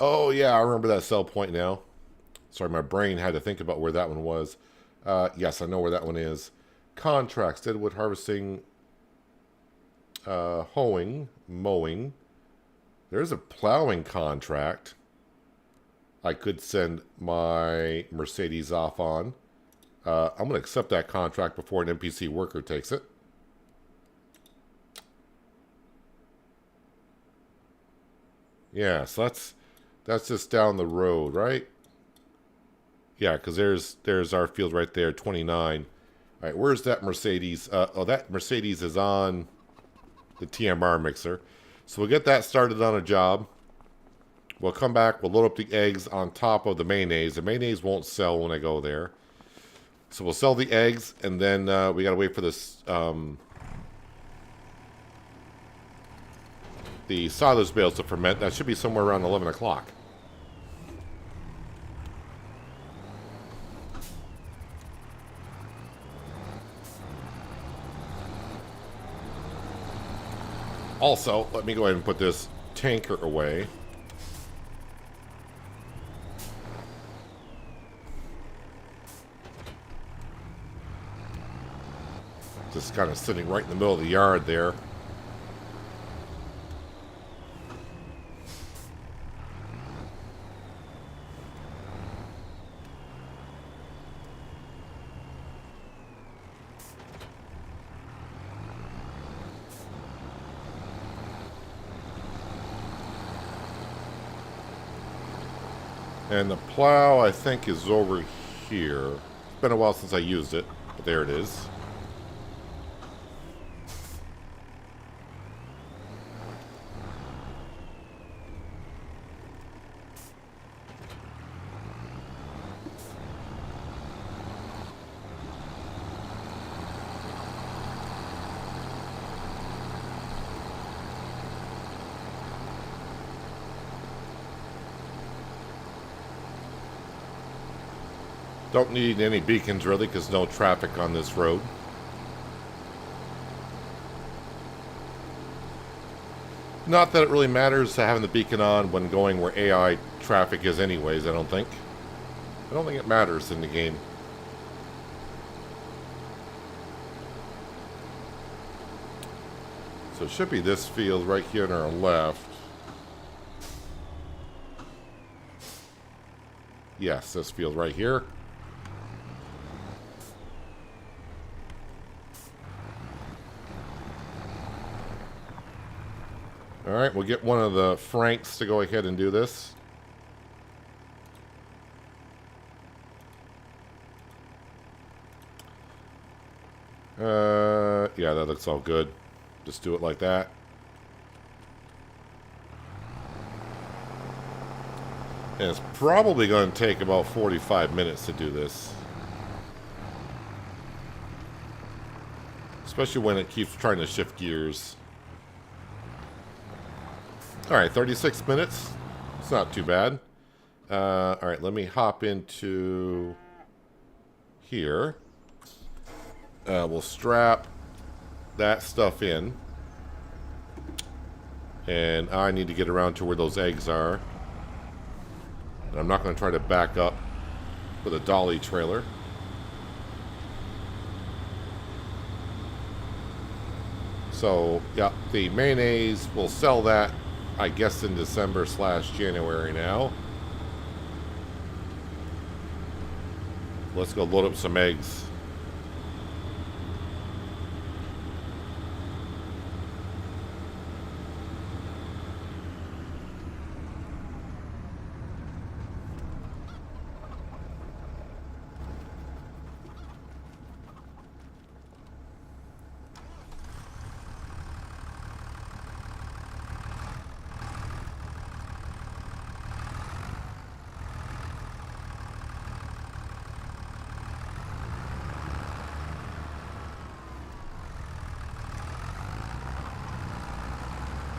Oh, yeah, I remember that sell point now. Sorry, my brain had to think about where that one was. Yes, I know where that one is. Contracts, deadwood harvesting, hoeing, mowing. There's a plowing contract I could send my Mercedes off on. I'm going to accept that contract before an NPC worker takes it. Yeah, so that's just down the road, right? Yeah, because there's our field right there, 29. All right, where's that Mercedes? Oh, that Mercedes is on the TMR mixer. So we'll get that started on a job. We'll come back, we'll load up the eggs on top of the mayonnaise. The mayonnaise won't sell when I go there. So we'll sell the eggs, and then we gotta wait for this, the silage bales to ferment. That should be somewhere around 11 o'clock. Also, let me go ahead and put this tanker away. Just kind of sitting right in the middle of the yard there. And the plow, I think, is over here. It's been a while since I used it, but there it is. Don't need any beacons really, because no traffic on this road. Not that it really matters having the beacon on when going where AI traffic is anyways, I don't think. I don't think it matters in the game. So it should be this field right here on our left. Yes, this field right here. Alright, we'll get one of the Franks to go ahead and do this. Yeah, that looks all good. Just do it like that. And it's probably going to take about 45 minutes to do this. Especially when it keeps trying to shift gears. Alright, 36 minutes. It's not too bad. Alright, let me hop into here. We'll strap that stuff in. And I need to get around to where those eggs are. And I'm not going to try to back up with a dolly trailer. So, yeah, the mayonnaise, we'll sell that, I guess, in December/January now. Let's go load up some eggs.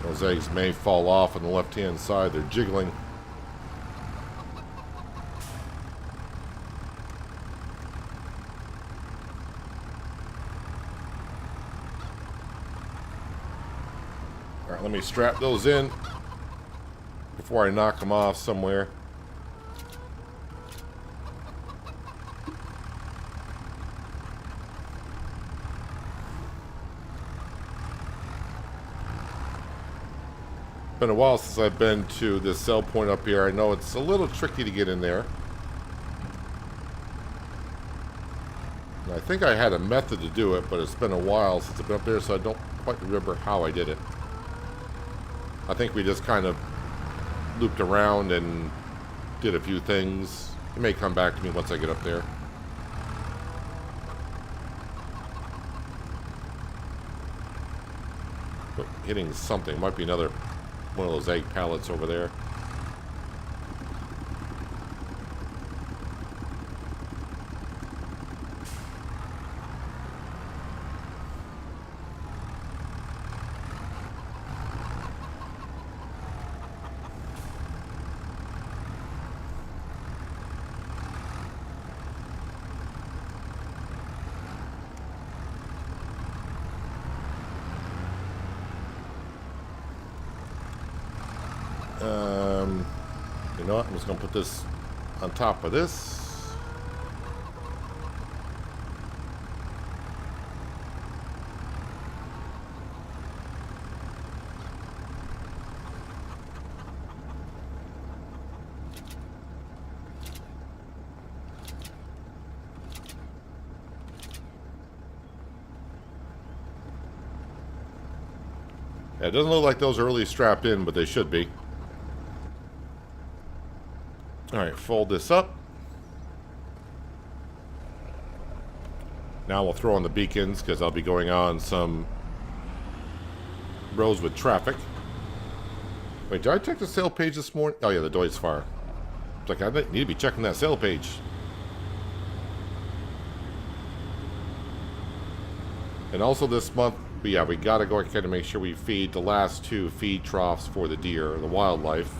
Those eggs may fall off on the left-hand side. They're jiggling. All right, let me strap those in before I knock them off somewhere. Been a while since I've been to this sell point up here. I know it's a little tricky to get in there. And I think I had a method to do it, but it's been a while since I've been up there, so I don't quite remember how I did it. I think we just kind of looped around and did a few things. It may come back to me once I get up there. But hitting something might be another one of those egg pallets over there. You know what? I'm just going to put this on top of this. Yeah, it doesn't look like those are really strapped in, but they should be. Alright, fold this up. Now we'll throw on the beacons, because I'll be going on some roads with traffic. Wait, did I check the sale page this morning? Oh yeah, the Deutz Fire. It's like, I need to be checking that sale page. And also this month, yeah, we gotta go ahead and make sure we feed the last 2 feed troughs for the deer, the wildlife.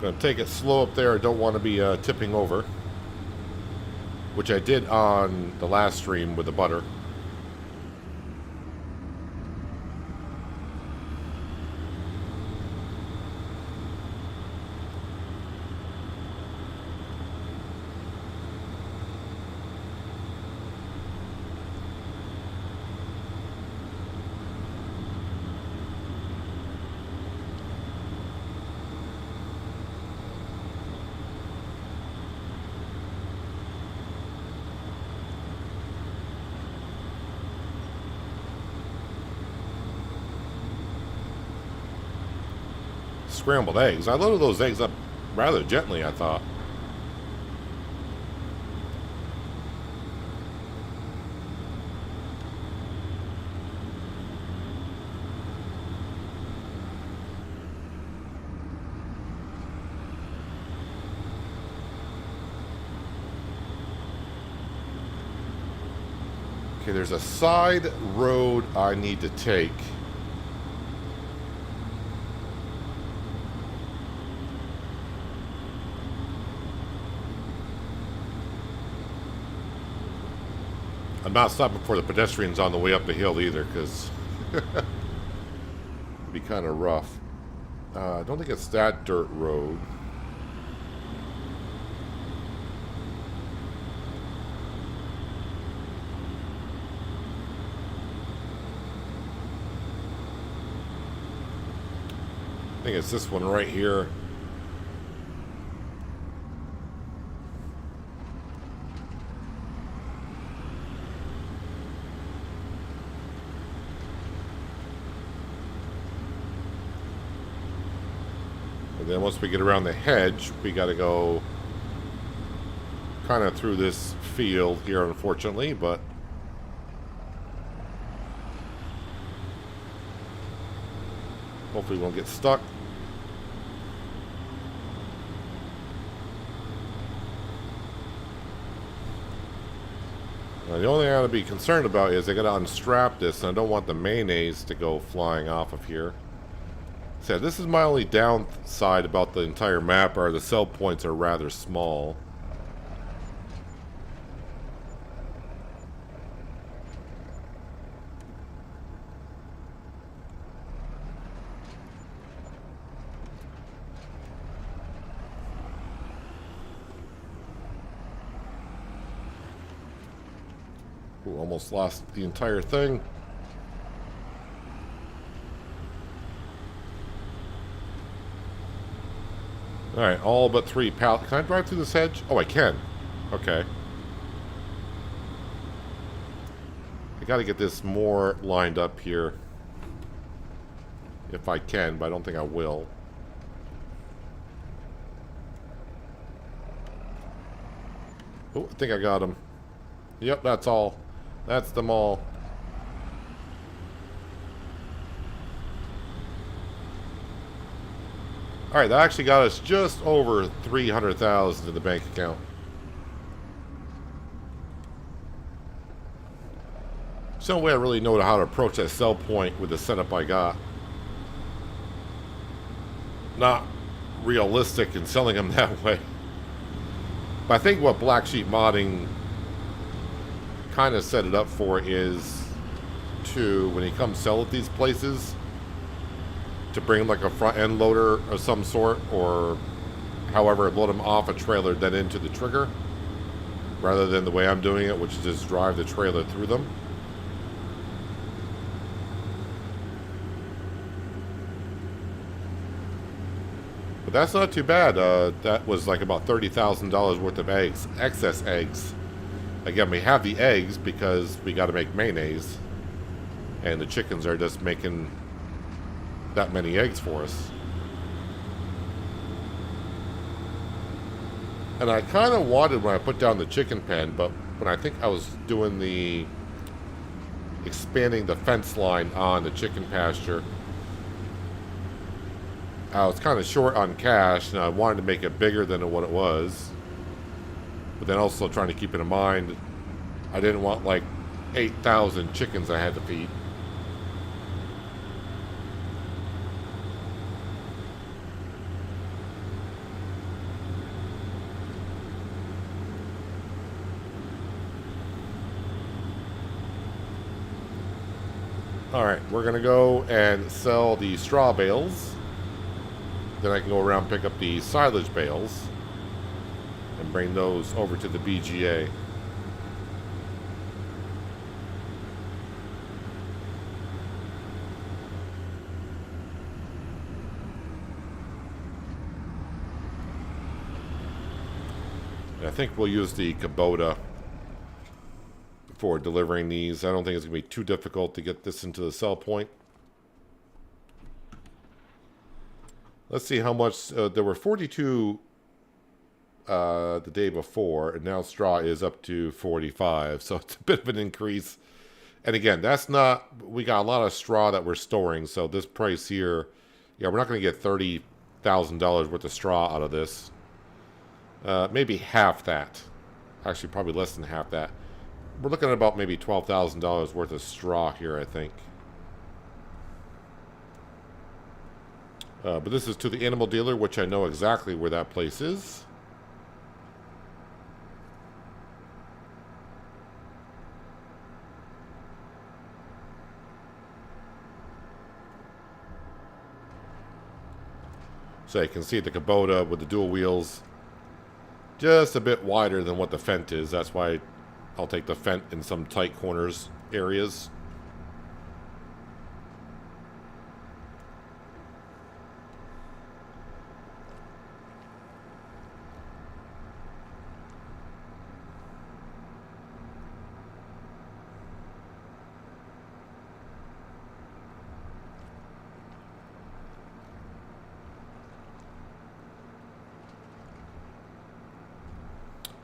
Gonna take it slow up there. I don't want to be tipping over, which I did on the last stream with the butter. Scrambled eggs. I loaded those eggs up rather gently, I thought. Okay, there's a side road I need to take. I'm not stopping for the pedestrians on the way up the hill either, because it'd be kind of rough. I don't think it's that dirt road. I think it's this one right here. And then once we get around the hedge, we got to go kind of through this field here, unfortunately, but hopefully we won't get stuck. Now, the only thing I gotta be concerned about is I gotta unstrap this, and I don't want the mayonnaise to go flying off of here. So this is my only downside about the entire map, are the sell points are rather small. Ooh, almost lost the entire thing. Alright, all but 3 pallets. Can I drive through this hedge? Oh, I can. Okay. I gotta get this more lined up here. If I can, but I don't think I will. Oh, I think I got him. Yep, that's all. That's them all. Alright, that actually got us just over 300,000 in the bank account. There's no way I really know how to approach that sell point with the setup I got. Not realistic in selling them that way. But I think what Black Sheep Modding kind of set it up for is to, when he comes sell at these places, to bring like a front end loader of some sort, or However, load them off a trailer, then into the trigger, rather than the way I'm doing it, which is just drive the trailer through them. But that's not too bad. That was like about $30,000 worth of eggs, excess eggs. Again, we have the eggs because we got to make mayonnaise, and the chickens are just making that many eggs for us. And I kind of wanted when I put down the chicken pen, but when I think I was doing the expanding the fence line on the chicken pasture, I was kind of short on cash, and I wanted to make it bigger than what it was. But then also trying to keep it in mind, I didn't want like 8,000 chickens I had to feed. Alright, we're going to go and sell the straw bales. Then I can go around and pick up the silage bales and bring those over to the BGA. And I think we'll use the Kubota for delivering these. I don't think it's going to be too difficult to get this into the sell point. Let's see how much. There were 42 the day before, and now straw is up to 45. So it's a bit of an increase. And again, that's not. We got a lot of straw that we're storing. So this price here, yeah, we're not going to get $30,000 worth of straw out of this. Maybe half that. Actually, probably less than half that. We're looking at about maybe $12,000 worth of straw here, I think. But this is to the animal dealer, which I know exactly where that place is. So you can see the Kubota with the dual wheels just a bit wider than what the Fendt is. That's why I'll take the Fendt in some tight corners areas.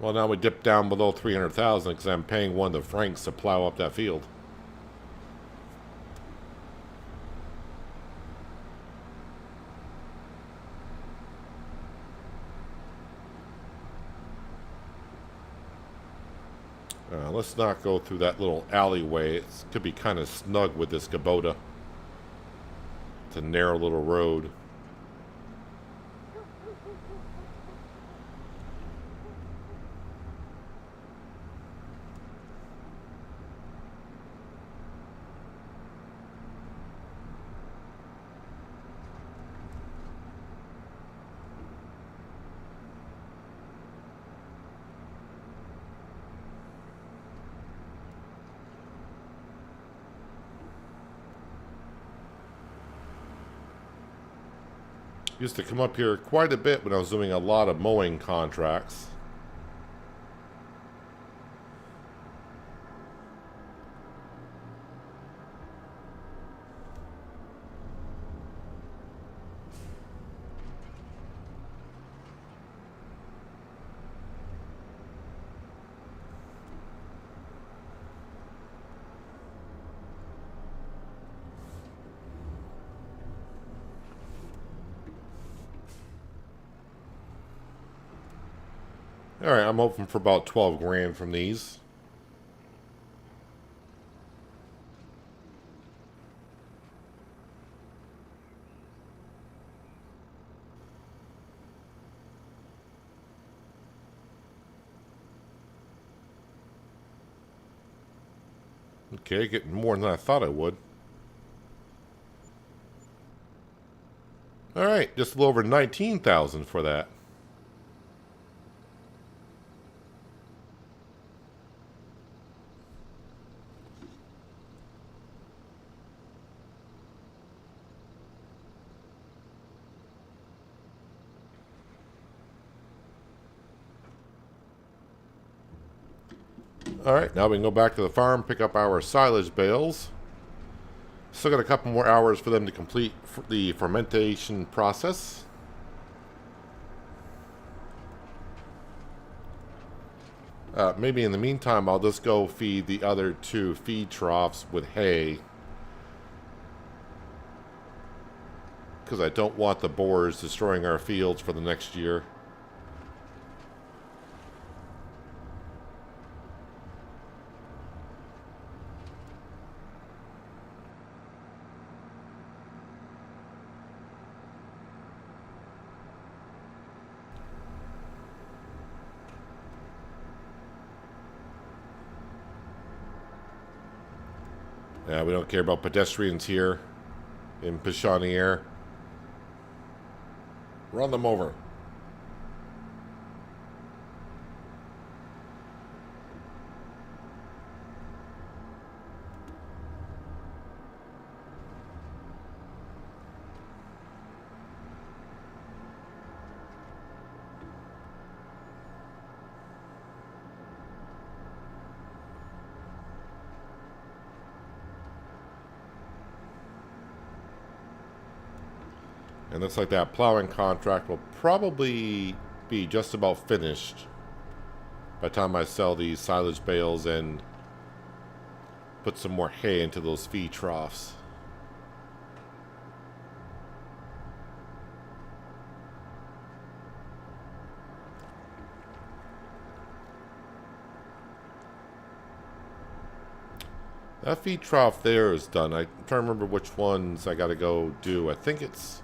Well, now we dip down below 300,000 because I'm paying one of the Franks to plow up that field. Let's not go through that little alleyway. It could be kind of snug with this Kubota. It's a narrow little road. Used to come up here quite a bit when I was doing a lot of mowing contracts. Alright, I'm hoping for about 12 grand from these. Okay, getting more than I thought I would. Alright, just a little over 19,000 for that. Alright, now we can go back to the farm, pick up our silage bales. Still got a couple more hours for them to complete the fermentation process. Maybe in the meantime, I'll just go feed the other 2 feed troughs with hay. Because I don't want the boars destroying our fields for the next year. Yeah, we don't care about pedestrians here in Pichonniere. Run them over. And looks like that plowing contract will probably be just about finished by the time I sell these silage bales and put some more hay into those feed troughs. That feed trough there is done. I'm trying to remember which ones I gotta go do. I think it's...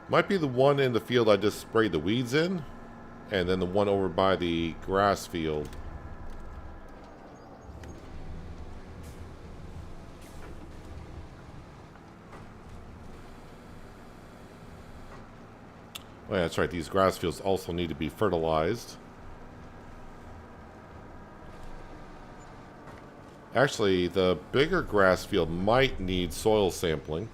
might be the one in the field I just sprayed the weeds in. And then the one over by the grass field. Oh yeah, that's right. These grass fields also need to be fertilized. Actually, the bigger grass field might need soil sampling.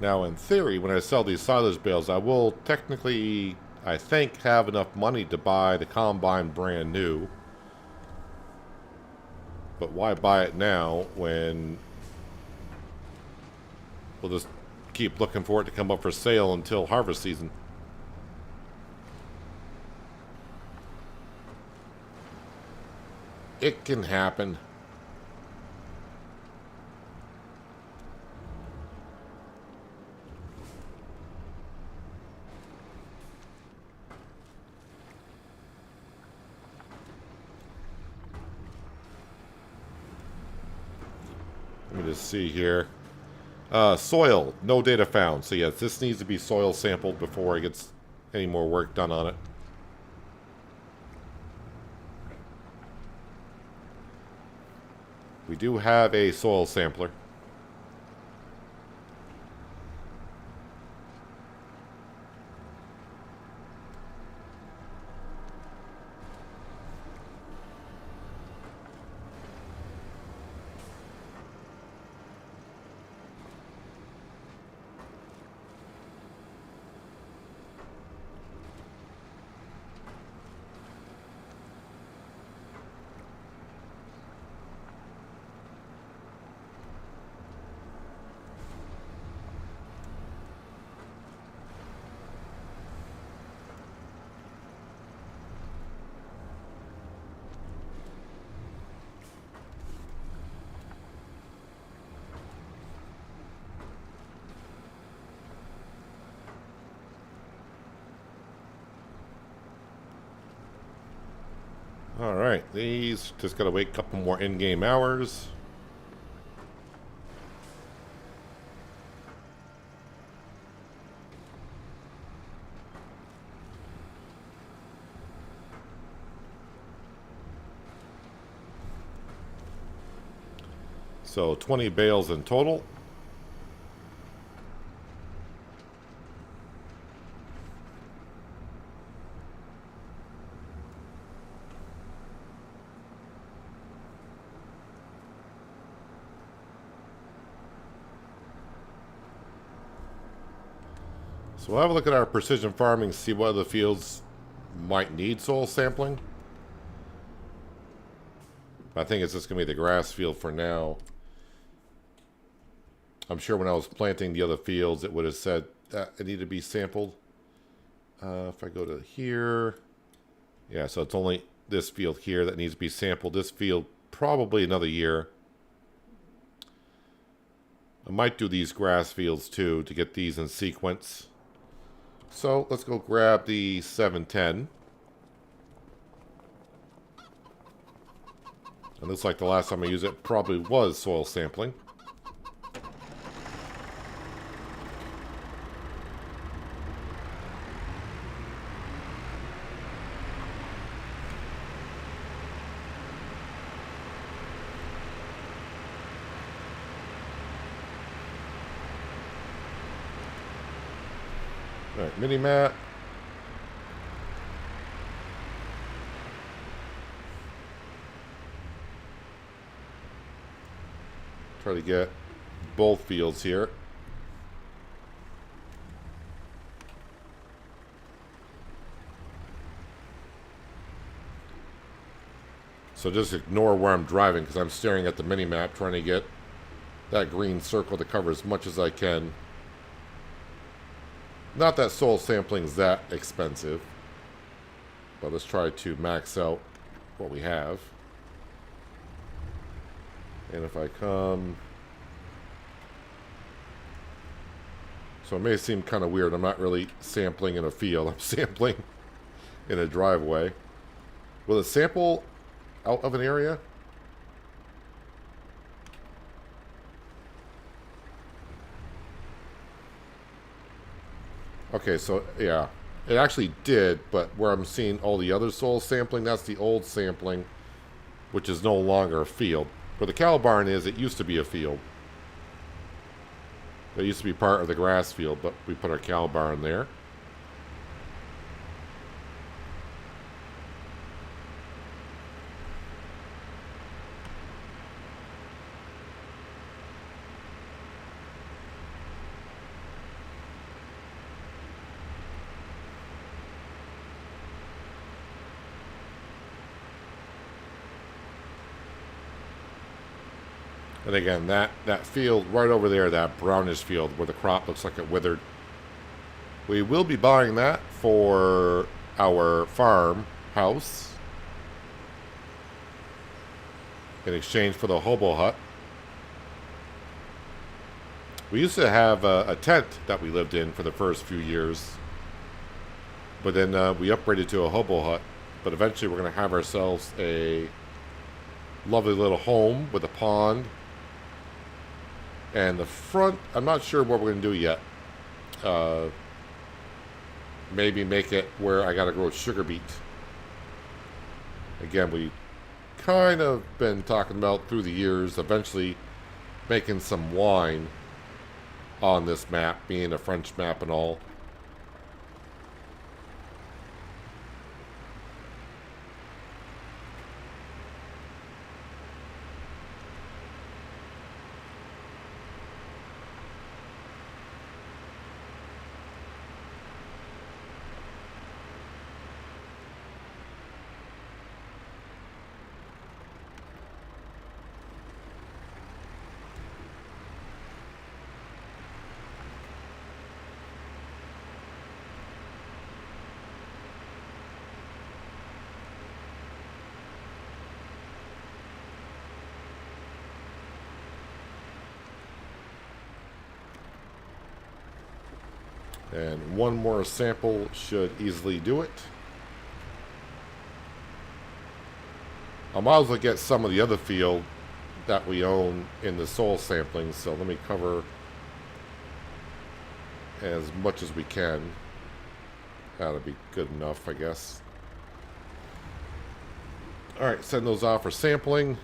Now, in theory, when I sell these silage bales, I will technically, I think, have enough money to buy the combine brand new. But why buy it now when we'll just keep looking for it to come up for sale until harvest season? It can happen. Let me just see here. Soil, no data found. So yes, this needs to be soil sampled before it gets any more work done on it. We do have a soil sampler. Alright, these just gotta wait a couple more in-game hours. So 20 bales in total. So we'll have a look at our precision farming, see what other fields might need soil sampling. I think it's just going to be the grass field for now. I'm sure when I was planting the other fields, it would have said that it needed to be sampled. If I go to here, yeah, so it's only this field here that needs to be sampled. This field, probably another year. I might do these grass fields too to get these in sequence. So let's go grab the 710. It looks like the last time I used it probably was soil sampling. Alright, mini map. Try to get both fields here. So just ignore where I'm driving because I'm staring at the mini map trying to get that green circle to cover as much as I can. Not that soil sampling is that expensive, but let's try to max out what we have. And if I come... So it may seem kind of weird. I'm not really sampling in a field. I'm sampling in a driveway. Will it sample out of an area? Okay, so yeah. It actually did, but where I'm seeing all the other soil sampling, that's the old sampling, which is no longer a field. Where the cow barn is, it used to be a field. It used to be part of the grass field, but we put our cow barn there. And again, that field right over there, that brownish field where the crop looks like it withered, we will be buying that for our farm house in exchange for the hobo hut. We used to have a tent that we lived in for the first few years, but then we upgraded to a hobo hut. But eventually we're going to have ourselves a lovely little home with a pond. And the front, I'm not sure what we're going to do yet. Maybe make it where I got to grow sugar beet. Again, we kind of been talking about through the years, eventually making some wine on this map, being a French map and all. And one more sample should easily do it. I might as well get some of the other field that we own in the soil sampling, so let me cover as much as we can. That'll be good enough, I guess. Alright, send those off for sampling.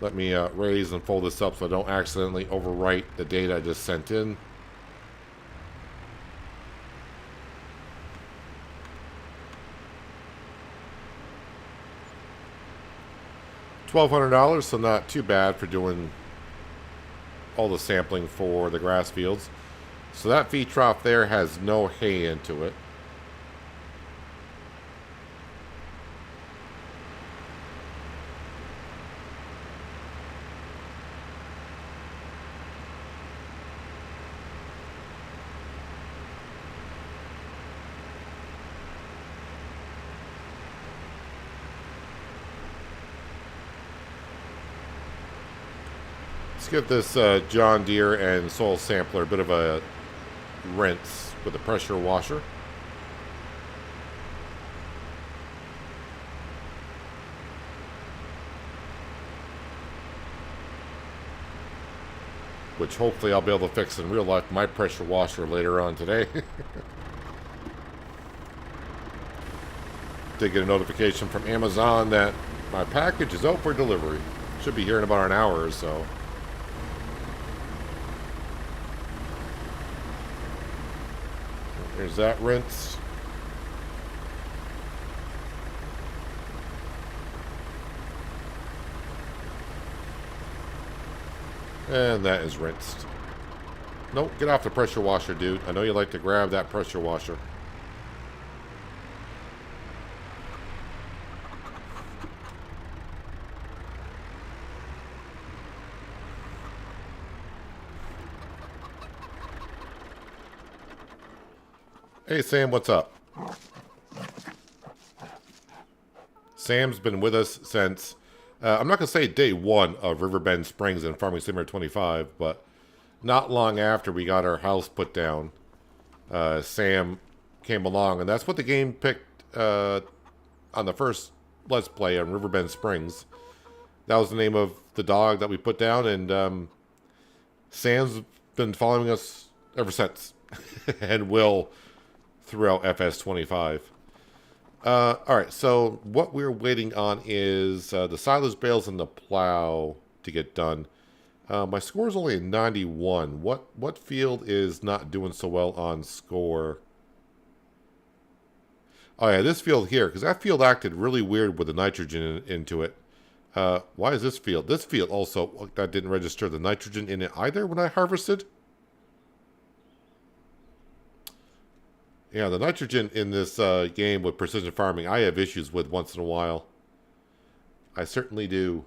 Let me raise and fold this up so I don't accidentally overwrite the data I just sent in. $1,200, so not too bad for doing all the sampling for the grass fields. So that feed trough there has no hay into it. Let's give this John Deere and soil sampler a bit of a rinse with a pressure washer. Which hopefully I'll be able to fix in real life my pressure washer later on today. Did get a notification from Amazon that my package is out for delivery. Should be here in about an hour or so. There's that rinse. And that is rinsed. Nope, get off the pressure washer, dude. I know you like to grab that pressure washer. Hey, Sam, what's up? Sam's been with us since, I'm not going to say day one of Riverbend Springs and Farming Simulator 25, but not long after we got our house put down, Sam came along, and that's what the game picked on the first Let's Play on Riverbend Springs. That was the name of the dog that we put down, and Sam's been following us ever since, and will throughout FS25. Alright, so what we're waiting on is the silage bales and the plow to get done. My score is only a 91. What field is not doing so well on score? Oh yeah, this field here, because that field acted really weird with the nitrogen into it. Why is this field? This field also, that didn't register the nitrogen in it either when I harvested. Yeah, the nitrogen in this game with precision farming, I have issues with once in a while. I certainly do.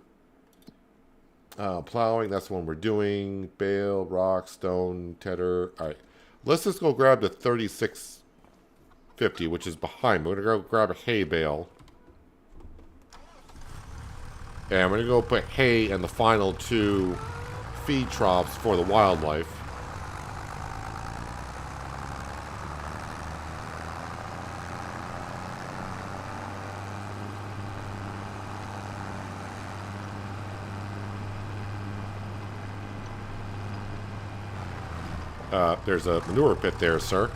Plowing, that's the one we're doing. Bale, rock, stone, tedder. All right, let's just go grab the 3650, which is behind me. We're going to go grab a hay bale. And we're going to go put hay in the final two feed troughs for the wildlife. There's a manure pit there, sir.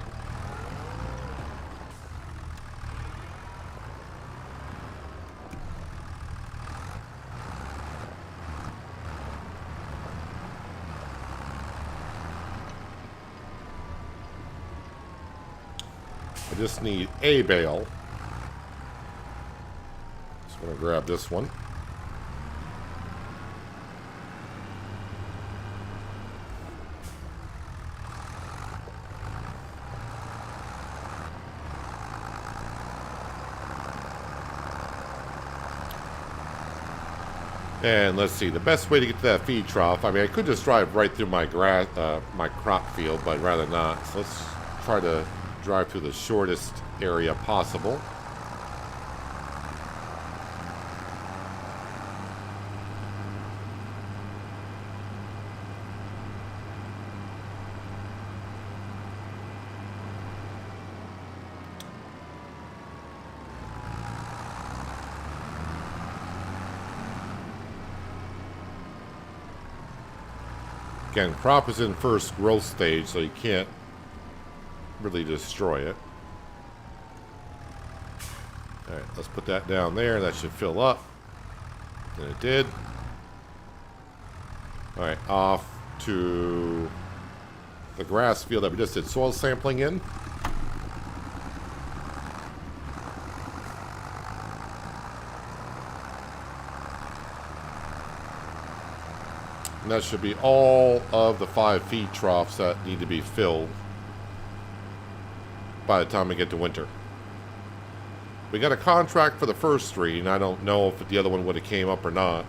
I just need a bale. Just want to grab this one. And let's see, the best way to get to that feed trough, I mean, I could just drive right through my grass, my crop field, but I'd rather not. So let's try to drive through the shortest area possible. Again, crop is in first growth stage, so you can't really destroy it. Alright, let's put that down there. That should fill up. And it did. Alright, off to the grass field that we just did soil sampling in. And that should be all of the 5 feed troughs that need to be filled by the time we get to winter. We got a contract for the first 3, and I don't know if the other one would have came up or not.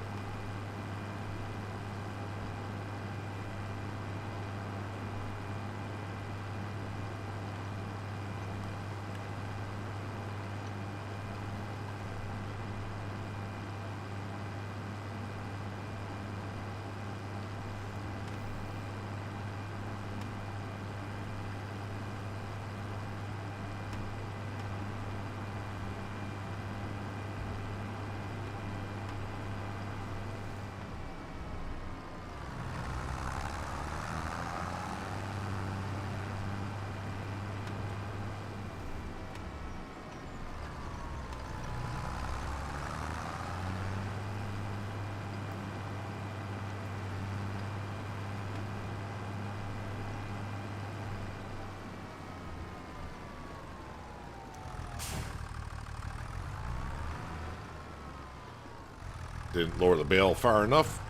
Didn't lower the bale far enough.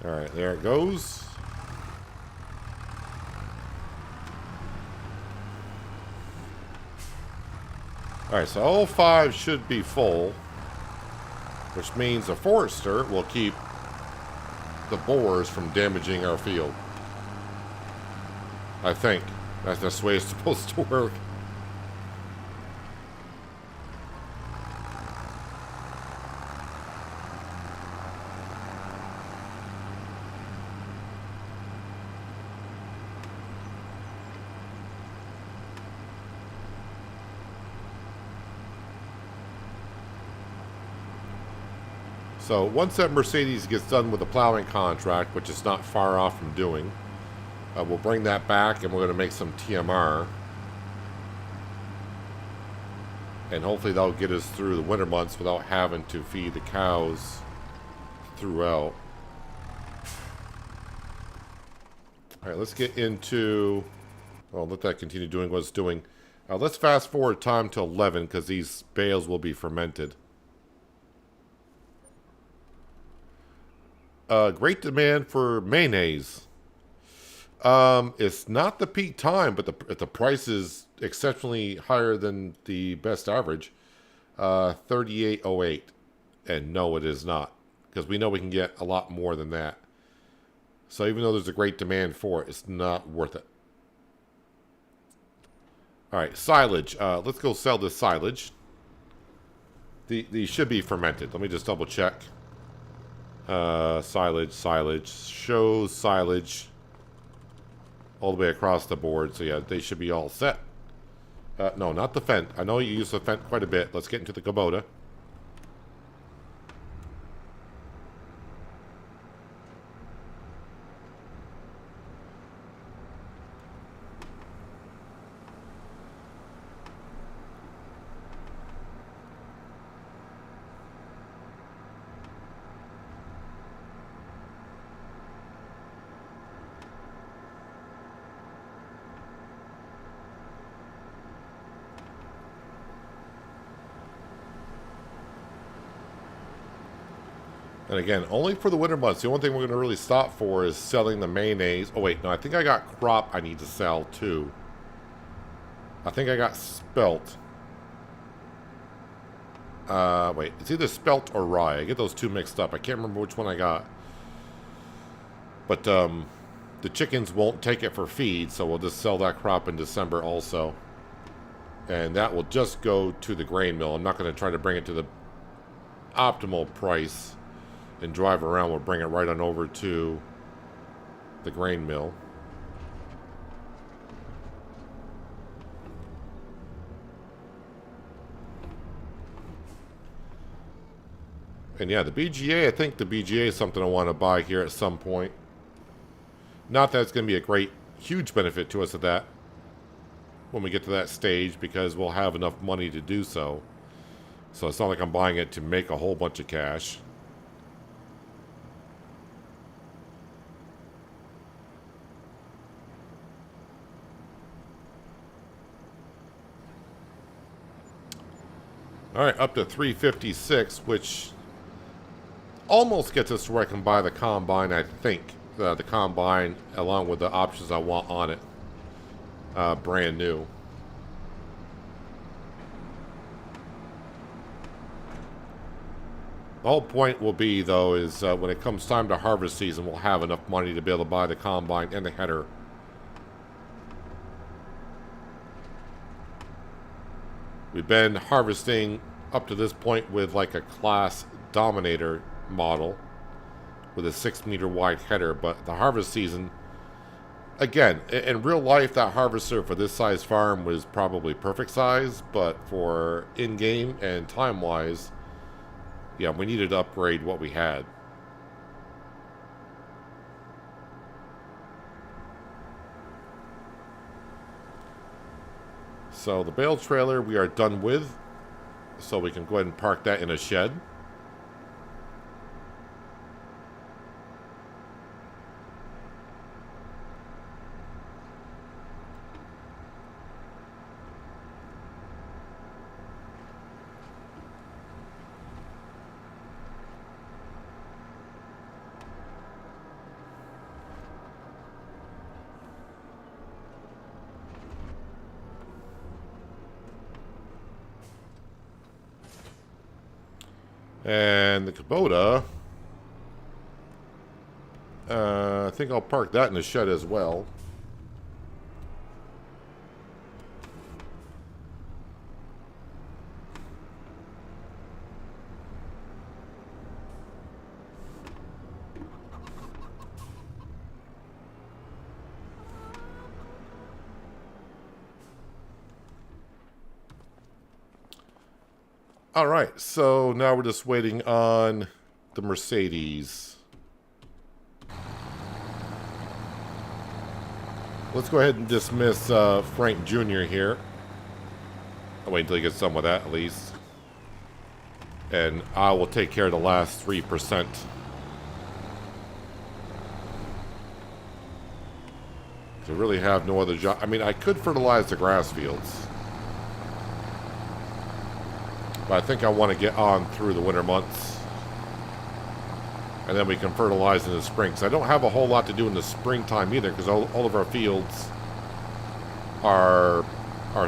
Alright, there it goes. Alright, so all 5 should be full, which means the forester will keep the boars from damaging our field. I think. That's the way it's supposed to work. So once that Mercedes gets done with the plowing contract, which is not far off from doing, we'll bring that back and we're going to make some TMR. And hopefully that'll get us through the winter months without having to feed the cows throughout. Alright, let's get into... Well, let that continue doing what it's doing. Let's fast forward time to 11 because these bales will be fermented. Great demand for mayonnaise. It's not the peak time, but the price is exceptionally higher than the best average. 38.08, and no, it is not, because we know we can get a lot more than that. So even though there's a great demand for it, it's not worth it. All right, silage. Let's go sell this silage. These should be fermented. Let me just double check. Silage, shows silage all the way across the board. So yeah, they should be all set. No, not the Fent. I know you use the Fent quite a bit. Let's get into the Kubota. And again, only for the winter months. The only thing we're going to really stop for is selling the mayonnaise. Oh, wait. No, I think I got crop I need to sell, too. I think I got spelt. Wait. It's either spelt or rye. I get those two mixed up. I can't remember which one I got. But, the chickens won't take it for feed, so we'll just sell that crop in December also. And that will just go to the grain mill. I'm not going to try to bring it to the optimal price and drive around. We'll bring it right on over to the grain mill. And yeah, the BGA, I think the BGA is something I want to buy here at some point. Not that it's going to be a great, huge benefit to us at that when we get to that stage, because we'll have enough money to do so. So it's not like I'm buying it to make a whole bunch of cash. Alright, up to 356, which almost gets us to where I can buy the Combine, I think. The Combine, along with the options I want on it. Brand new. The whole point will be, though, is when it comes time to harvest season, we'll have enough money to be able to buy the Combine and the header. We've been harvesting up to this point with like a Class Dominator model with a 6-meter wide header, but the harvest season, again, in real life, that harvester for this size farm was probably perfect size, but for in-game and time-wise, yeah, we needed to upgrade what we had. So the bale trailer we are done with, so we can go ahead and park that in a shed. And the Kubota, I think I'll park that in the shed as well. All right, so now we're just waiting on the Mercedes. Let's go ahead and dismiss Frank Jr. here. I'll wait until he gets done with that, at least. And I will take care of the last 3%. I really have no other job. I mean, I could fertilize the grass fields. But I think I want to get on through the winter months. And then we can fertilize in the spring. Because I don't have a whole lot to do in the springtime either. Because all of our fields are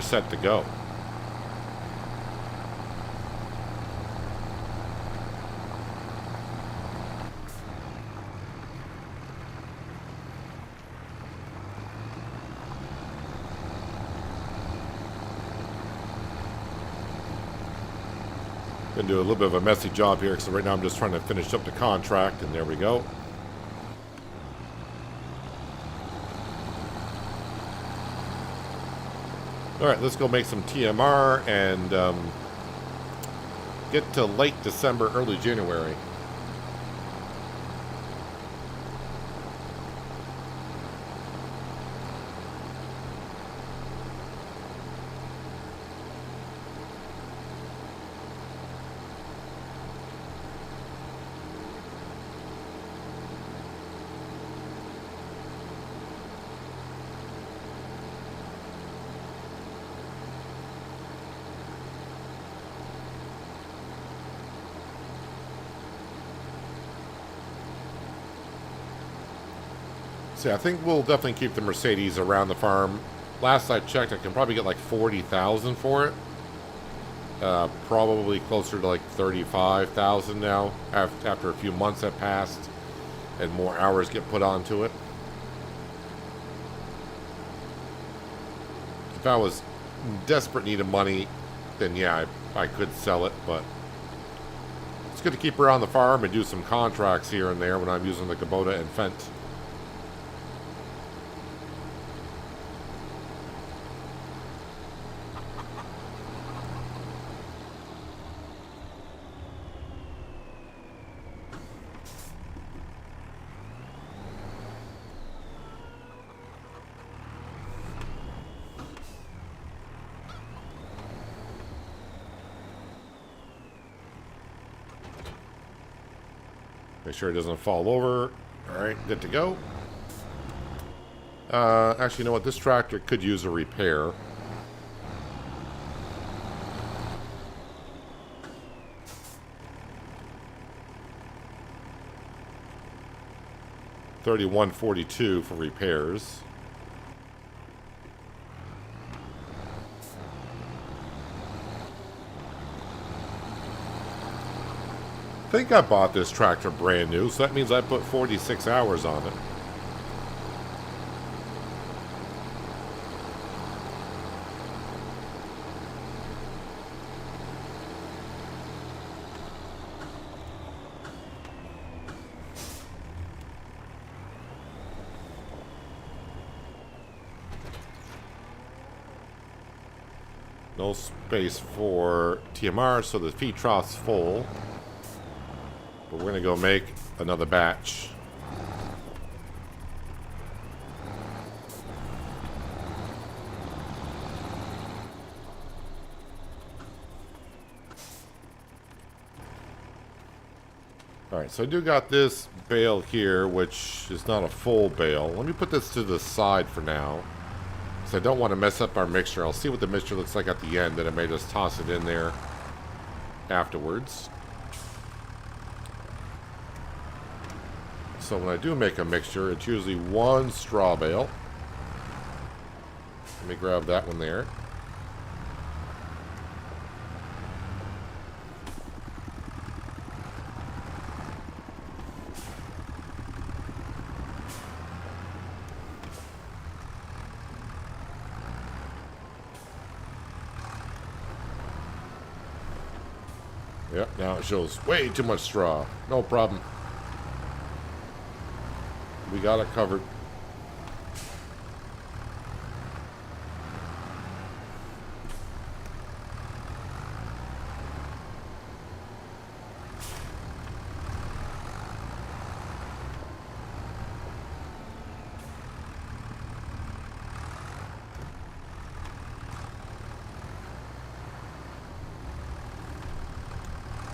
set to go. Gonna do a little bit of a messy job here, because right now I'm just trying to finish up the contract, and there we go. Alright, let's go make some TMR and get to late December, early January. See, I think we'll definitely keep the Mercedes around the farm. Last I checked, I can probably get like 40,000 for it. Probably closer to like 35,000 now, after a few months have passed and more hours get put onto it. If I was in desperate need of money, then yeah, I could sell it, but it's good to keep her on the farm and do some contracts here and there when I'm using the Kubota and Fendt. Make sure it doesn't fall over. Alright, good to go. Actually, you know what? This tractor could use a repair. $31.42 for repairs. I think I bought this tractor brand new, so that means I put 46 hours on it. No space for TMR, so the feed trough's full. But we're going to go make another batch. Alright, so I do got this bale here, which is not a full bale. Let me put this to the side for now. So I don't want to mess up our mixture. I'll see what the mixture looks like at the end, and I may just toss it in there afterwards. So when I do make a mixture, it's usually one straw bale. Let me grab that one there. Yep, now it shows way too much straw. No problem. We got it covered.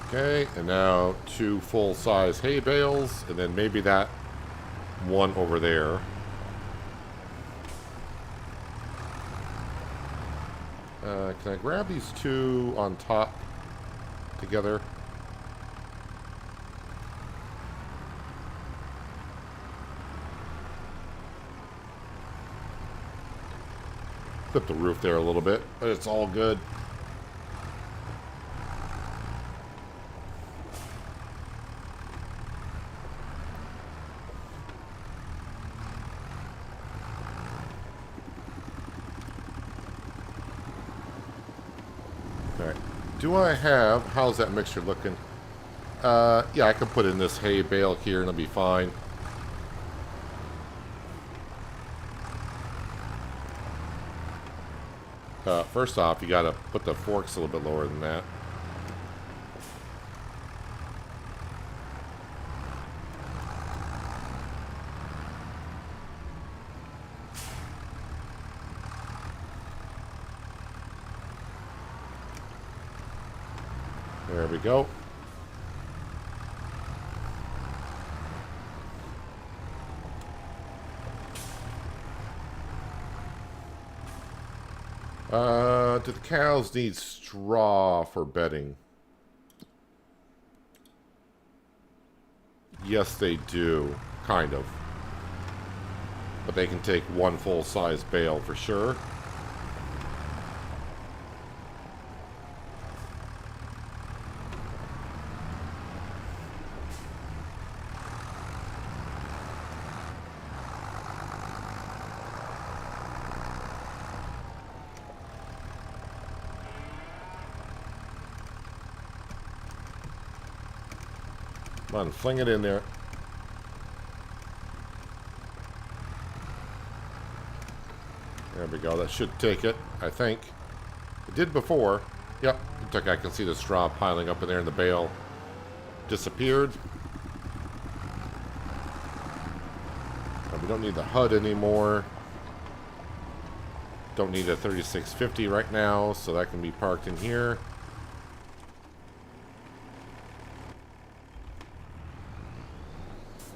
Okay, and now 2 full-size hay bales, and then maybe that one over there. Can I grab these 2 on top together? Flip the roof there a little bit, but it's all good. Do I have... How's that mixture looking? Yeah, I can put in this hay bale here and it'll be fine. First off, you gotta put the forks a little bit lower than that. There we go. Do the cows need straw for bedding? Yes, they do. Kind of. But they can take 1 full-size bale for sure. Come on, fling it in there. There we go. That should take it, I think. It did before. Yep. Looks like I can see the straw piling up in there and the bale disappeared. We don't need the HUD anymore. Don't need a 3650 right now, so that can be parked in here.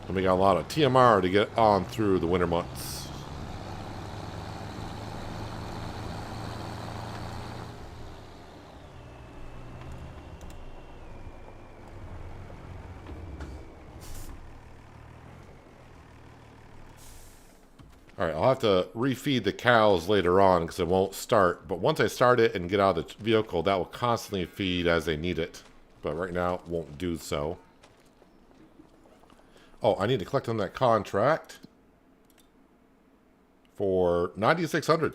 And we got a lot of TMR to get on through the winter months. Alright, I'll have to refeed the cows later on because it won't start. But once I start it and get out of the vehicle, that will constantly feed as they need it. But right now, it won't do so. Oh, I need to collect on that contract for 9,600.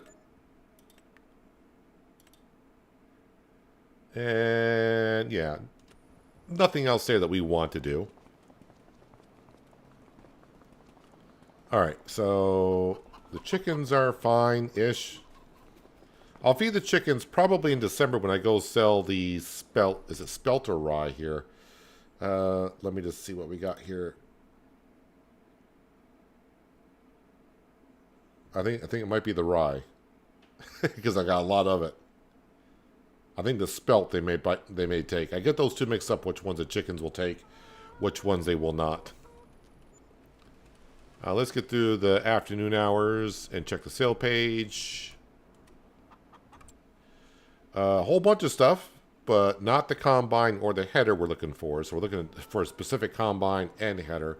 And yeah, nothing else there that we want to do. Alright, so the chickens are fine-ish. I'll feed the chickens probably in December when I go sell the spelt. Is it spelt or rye here? Let me just see what we got here. I think it might be the rye because I got a lot of it. I think the spelt they may take. I get those two mixed up. Which ones the chickens will take, which ones they will not. Let's get through the afternoon hours and check the sale page. A whole bunch of stuff, but not the combine or the header we're looking for. So we're looking for a specific combine and header.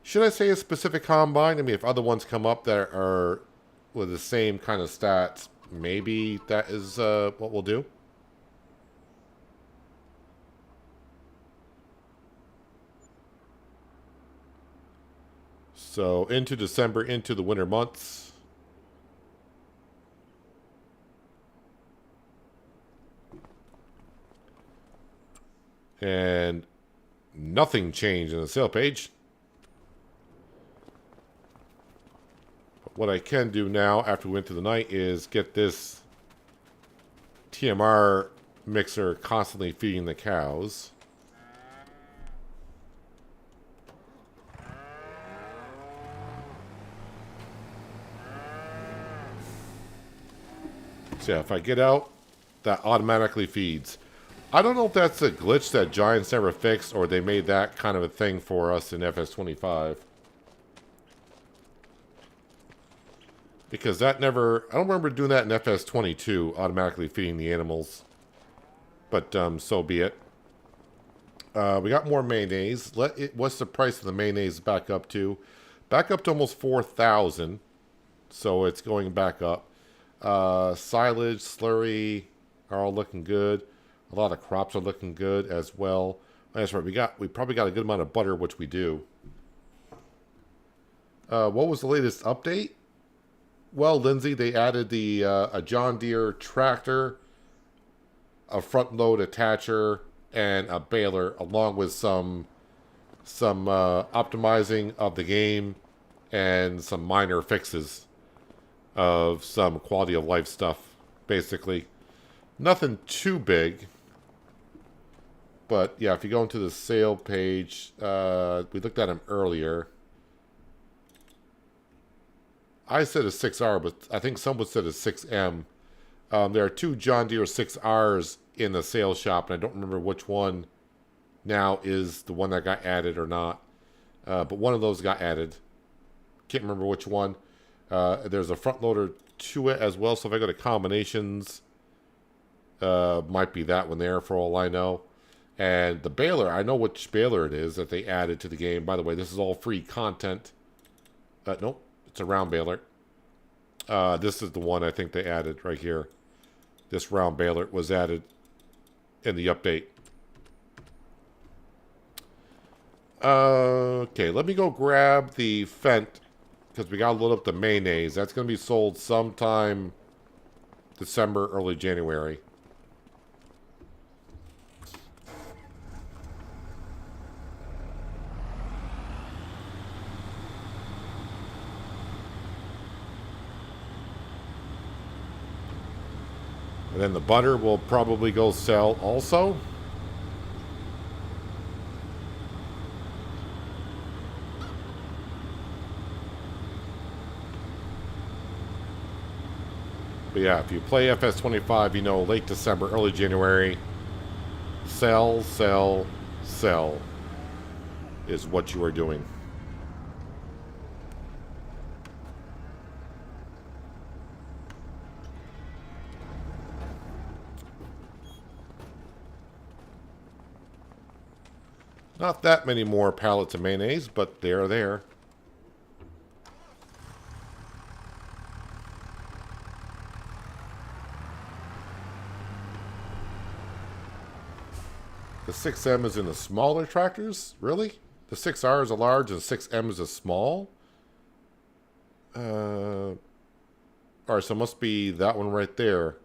Should I say a specific combine? I mean, if other ones come up that are with the same kind of stats, maybe that is what we'll do. So into December, into the winter months. And nothing changed in the sale page. But what I can do now after we went through the night is get this TMR mixer constantly feeding the cows. So yeah, if I get out, that automatically feeds. I don't know if that's a glitch that Giants never fixed or they made that kind of a thing for us in FS25. Because that never... I don't remember doing that in FS22, automatically feeding the animals. But so be it. We got more mayonnaise. What's the price of the mayonnaise back up to? Back up to almost 4,000. So it's going back up. Silage, slurry are all looking good. A lot of crops are looking good as well. That's right. We probably got a good amount of butter, which we do. What was the latest update? Well, Lindsay, they added a John Deere tractor, a front load attacher, and a baler, along with some optimizing of the game and some minor fixes of some quality of life stuff, basically. Nothing too big. But yeah, if you go into the sale page, we looked at them earlier. I said a 6R, but I think someone said a 6M. There are two John Deere 6Rs in the sales shop, and I don't remember which one now is the one that got added or not. But one of those got added. Can't remember which one. There's a front loader to it as well, so if I go to combinations, might be that one there for all I know. And the baler, I know which baler it is that they added to the game. By the way, this is all free content. Nope, it's a round baler. This is the one I think they added right here. This round baler was added in the update. Okay, let me go grab the Fent, because we got to load up the mayonnaise. That's going to be sold sometime December, early January. And then the butter will probably go sell also. But yeah, if you play FS25, you know, late December, early January, sell, sell, sell is what you are doing. Not that many more pallets of mayonnaise, but they're there. The 6M is in the smaller tractors? Really? The 6R is a large and 6M is a small? Alright, so it must be that one right there.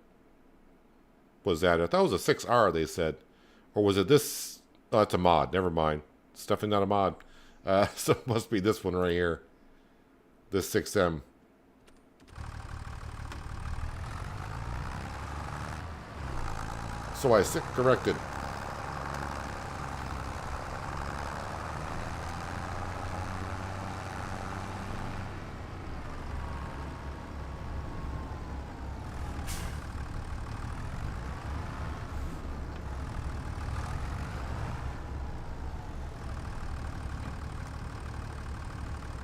Was that? I thought it was a 6R, they said. Or was it this? Oh, it's a mod. Never mind. It's definitely not a mod. So it must be this one right here. This 6M. So I sit corrected.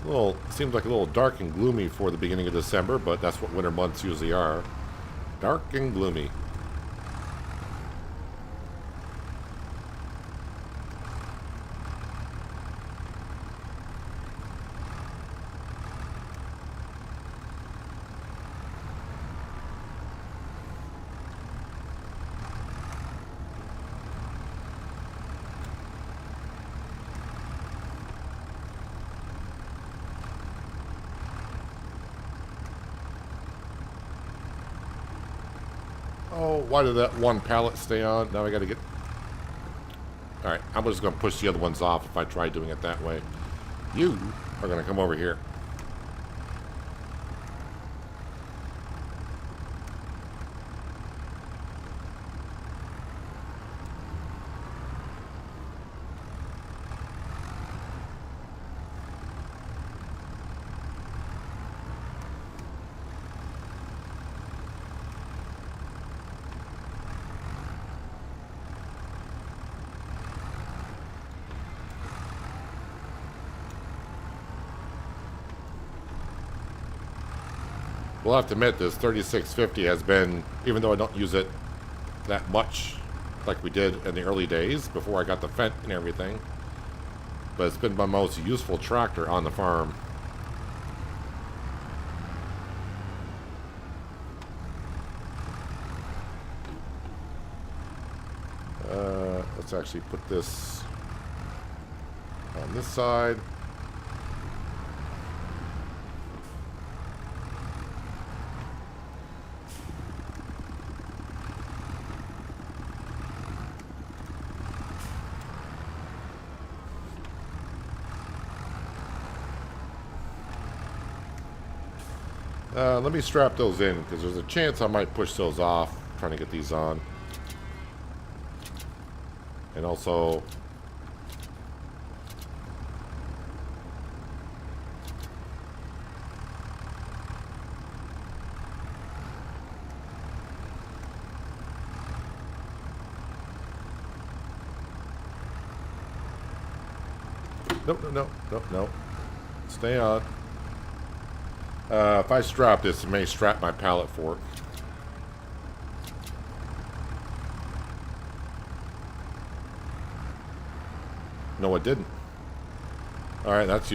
Well, seems like a little dark and gloomy for the beginning of December, but that's what winter months usually are. Dark and gloomy. Oh, why did that one pallet stay on? Now I gotta get... Alright, I'm just gonna push the other ones off if I try doing it that way. You are gonna come over here. We'll have to admit this 3650 has been, even though I don't use it that much like we did in the early days before I got the Fent and everything, but it's been my most useful tractor on the farm. Let's actually put this on this side. Let me strap those in, because there's a chance I might push those off trying to get these on. And also... No. Stay on. If I strap this, it may strap my pallet fork. No, it didn't. Alright, that's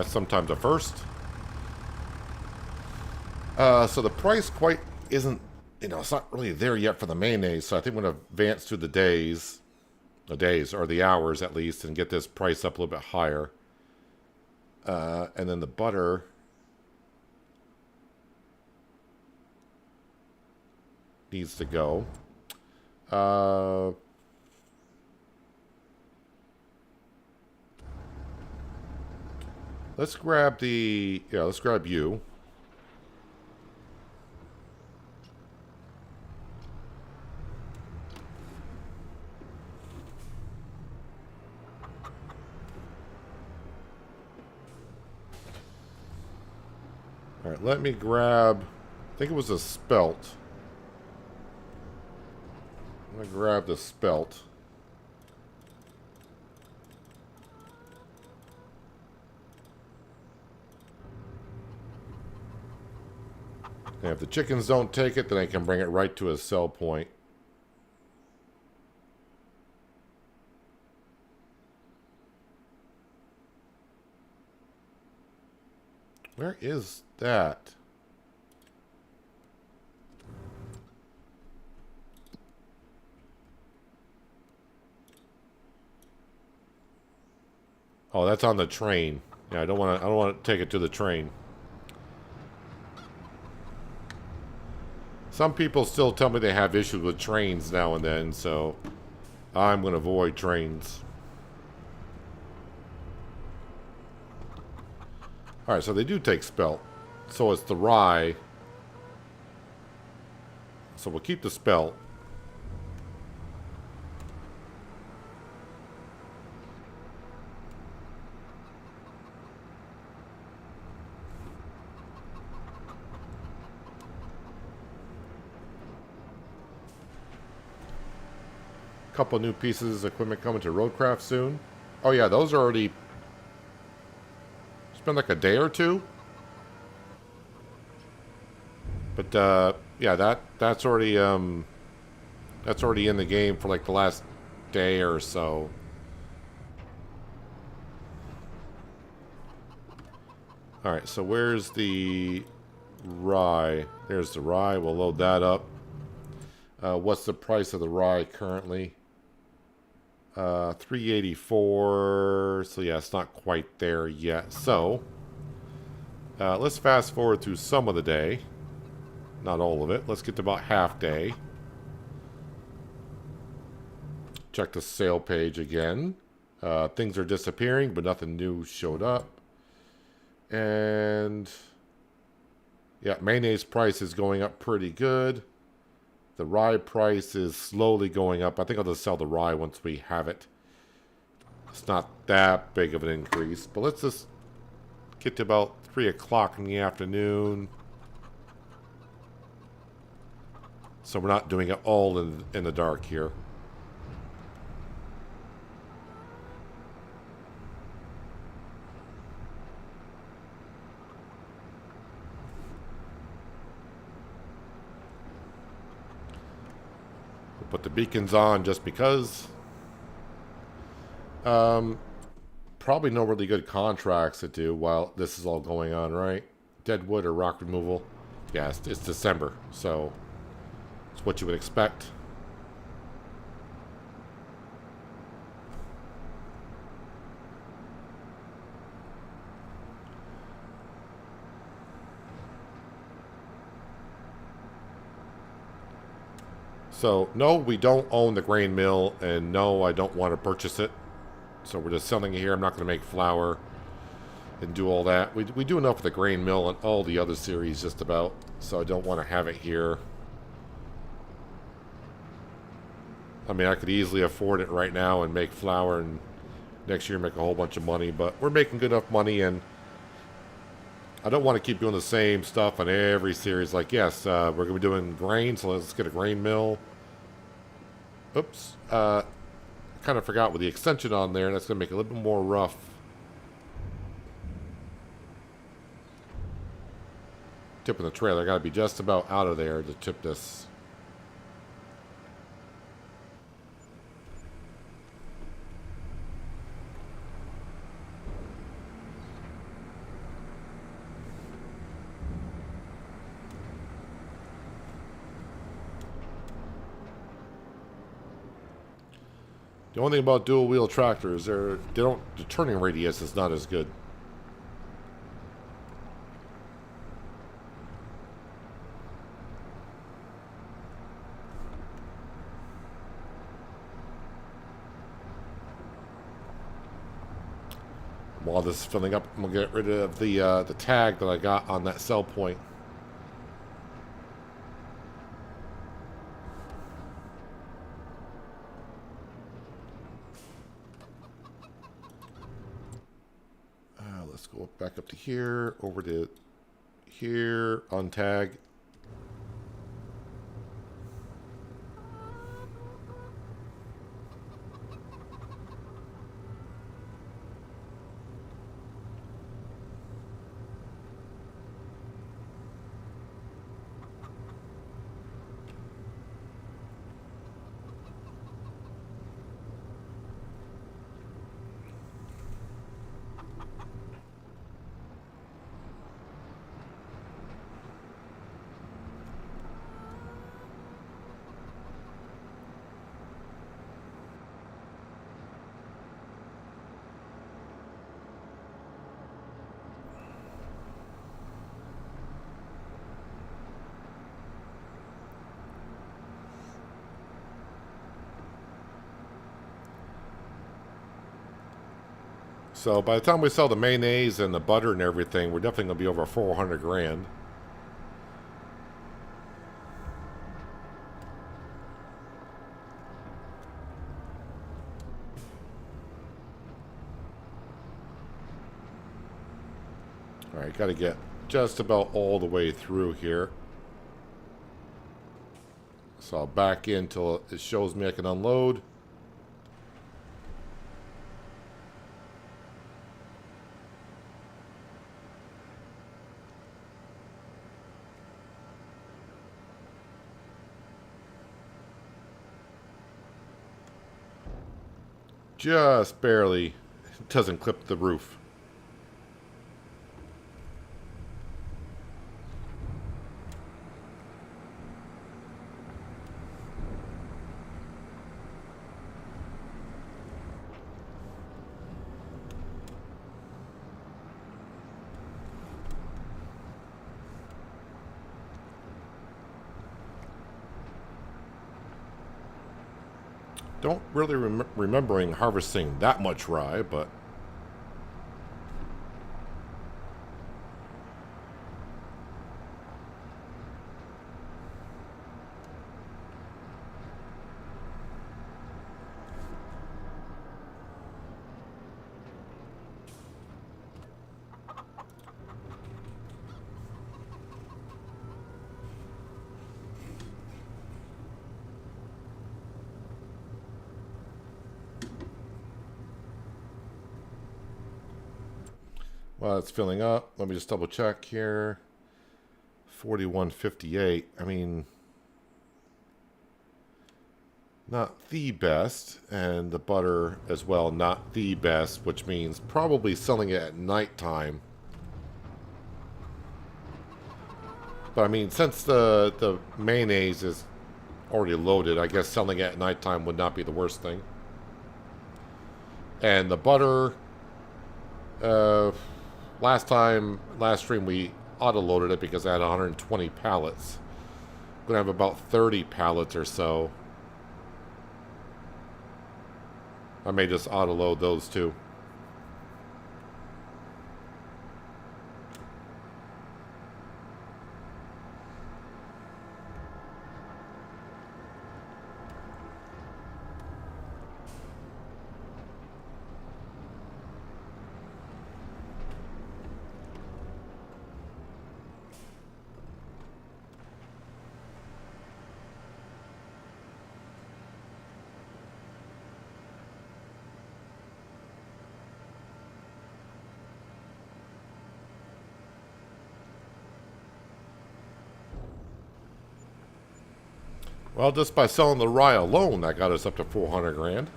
sometimes a first. So the price quite isn't, it's not really there yet for the mayonnaise, so I think I'm going to advance through the days, or the hours at least, and get this price up a little bit higher. And then the butter... needs to go. Let's grab let's grab you. All right, let me grab, I think it was a spelt. I'm going to grab the spelt. And if the chickens don't take it, then I can bring it right to a sell point. Where is that? Oh, that's on the train. Yeah, I don't want to take it to the train. Some people still tell me they have issues with trains now and then, so I'm going to avoid trains. Alright, so they do take spelt. So it's the rye. So we'll keep the spelt. Couple new pieces of equipment coming to Roadcraft soon. Oh yeah, those are already... It's been like a day or two. But yeah, that's already in the game for like the last day or so. Alright, so where's the rye? There's the rye. We'll load that up. What's the price of the rye currently? 384. So yeah, it's not quite there yet. So let's fast forward through some of the day. Not all of it. Let's get to about half day. Check the sale page again. Things are disappearing, but nothing new showed up. And yeah, mayonnaise price is going up pretty good. The rye price is slowly going up. I think I'll just sell the rye once we have it. It's not that big of an increase. But let's just get to about 3 o'clock in the afternoon. So we're not doing it all in the dark here. We'll put the beacons on just because. Probably no really good contracts to do while this is all going on, right? Deadwood or rock removal. Yeah, it's December, so it's what you would expect. So, no, we don't own the grain mill, and no, I don't want to purchase it. So we're just selling it here. I'm not going to make flour and do all that. We do enough with the grain mill and all the other series just about, so I don't want to have it here. I mean, I could easily afford it right now and make flour and next year make a whole bunch of money, but we're making good enough money, and I don't want to keep doing the same stuff on every series. Like, yes, we're going to be doing grain, so let's get a grain mill. Oops. Kind of forgot with the extension on there, and that's going to make it a little bit more rough. Tipping the trailer. Got to be just about out of there to tip this. The only thing about dual wheel tractors, the turning radius is not as good. While this is filling up, I'm gonna get rid of the tag that I got on that sell point. Let's go back up to here, over to here, untag. So by the time we sell the mayonnaise and the butter and everything, we're definitely going to be over 400 grand. Alright, got to get just about all the way through here. So I'll back in until it shows me I can unload. Just barely. It doesn't clip the roof. Don't really remembering harvesting that much rye, but well, it's filling up. Let me just double check here. 41.58. I mean, not the best, and the butter as well, not the best, which means probably selling it at nighttime. But I mean, since the mayonnaise is already loaded, I guess selling it at nighttime would not be the worst thing. And the butter, last stream we auto-loaded it because I had 120 pallets. I'm gonna have about 30 pallets or so. I may just auto-load those too. Well, just by selling the rye alone, that got us up to 400 grand.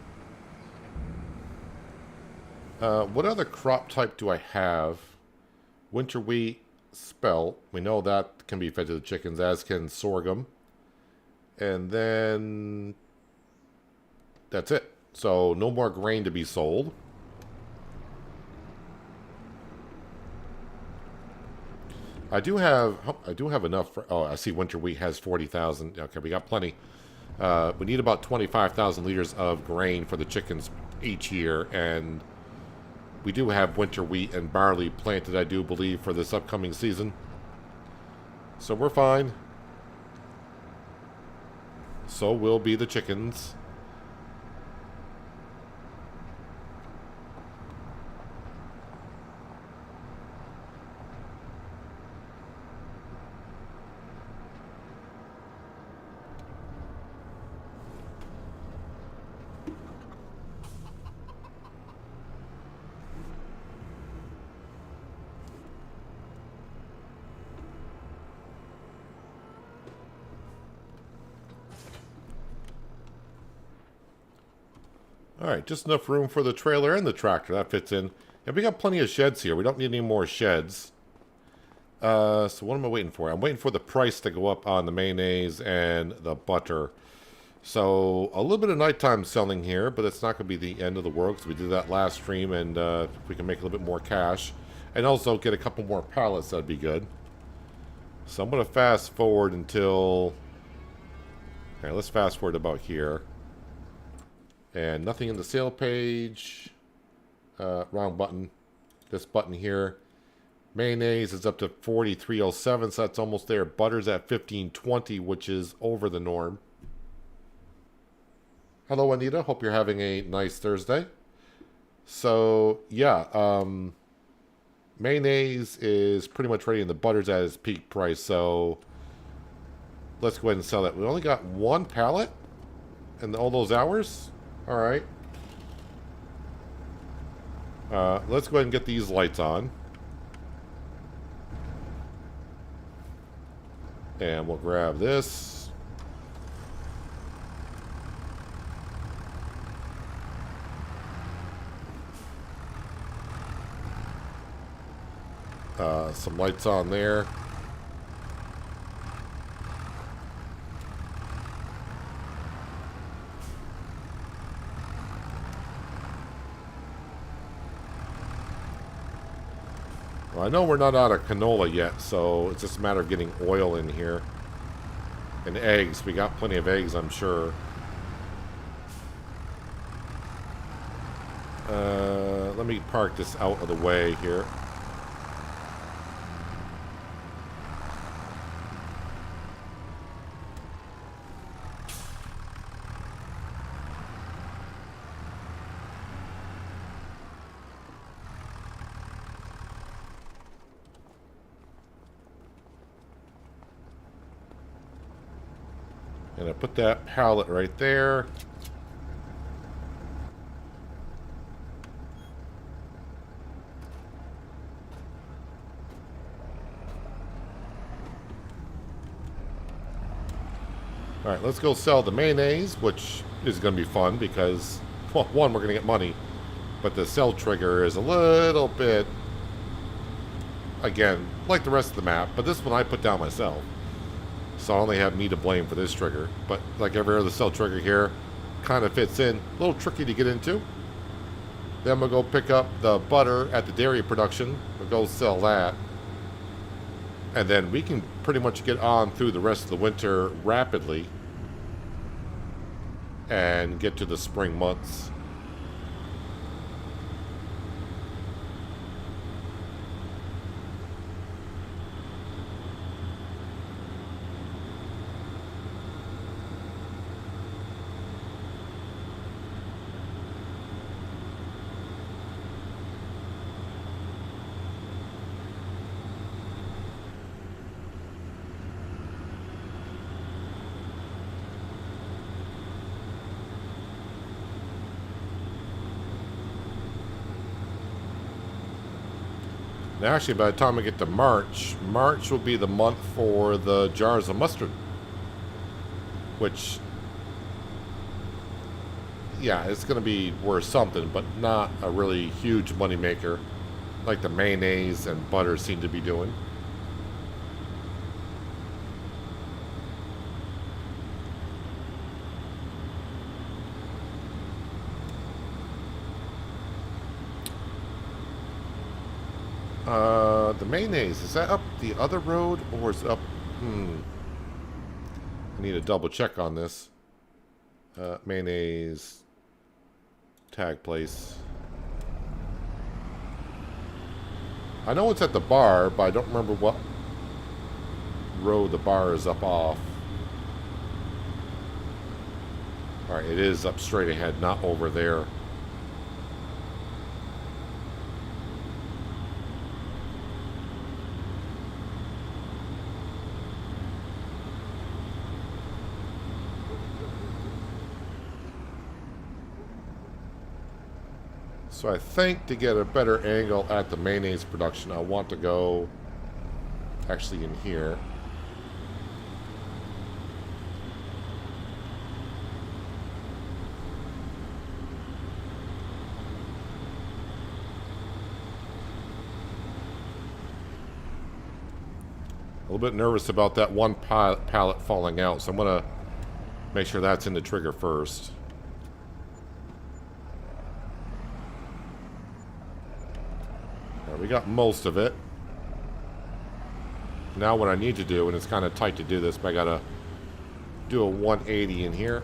What other crop type do I have? Winter wheat, spelt. We know that can be fed to the chickens, as can sorghum. And then that's it. So no more grain to be sold. I do have enough for, oh, I see winter wheat has 40,000. Okay, we got plenty. We need about 25,000 liters of grain for the chickens each year, and we do have winter wheat and barley planted, I do believe, for this upcoming season. So we're fine. So will be the chickens. Alright, just enough room for the trailer and the tractor. That fits in. And we got plenty of sheds here. We don't need any more sheds. So what am I waiting for? I'm waiting for the price to go up on the mayonnaise and the butter. So a little bit of nighttime selling here, but it's not going to be the end of the world because we did that last stream, and if we can make a little bit more cash. And also get a couple more pallets, that'd be good. So I'm going to fast forward until... Okay, let's fast forward about here. And nothing in the sale page. Wrong button. This button here. Mayonnaise is up to 43.07, so that's almost there. Butter's at 15.20, which is over the norm. Hello, Anita. Hope you're having a nice Thursday. So, yeah, mayonnaise is pretty much ready, and the butter's at its peak price, so let's go ahead and sell that. We only got one pallet in all those hours? All right. Let's go ahead and get these lights on. And we'll grab this. Some lights on there. Well, I know we're not out of canola yet, so it's just a matter of getting oil in here. And eggs. We got plenty of eggs, I'm sure. Let me park this out of the way here. And I put that pallet right there. Alright, let's go sell the mayonnaise, which is going to be fun because, well, one, we're going to get money. But the sell trigger is a little bit, again, like the rest of the map. But this one I put down myself. So I only have me to blame for this trigger. But like every other sell trigger here, kind of fits in. A little tricky to get into. Then we'll go pick up the butter at the dairy production. We'll go sell that. And then we can pretty much get on through the rest of the winter rapidly. And get to the spring months. Actually, by the time we get to March, March will be the month for the jars of mustard. Which, yeah, it's going to be worth something, but not a really huge moneymaker like the mayonnaise and butter seem to be doing. The mayonnaise, is that up the other road or is it up? I need a double check on this. Mayonnaise tag place. I know it's at the bar, but I don't remember what road the bar is up off. Alright, it is up straight ahead, not over there. So I think to get a better angle at the mayonnaise production, I want to go actually in here. A little bit nervous about that one pallet falling out, so I'm going to make sure that's in the trigger first. We got most of it. Now what I need to do, and it's kind of tight to do this, but I gotta do a 180 in here.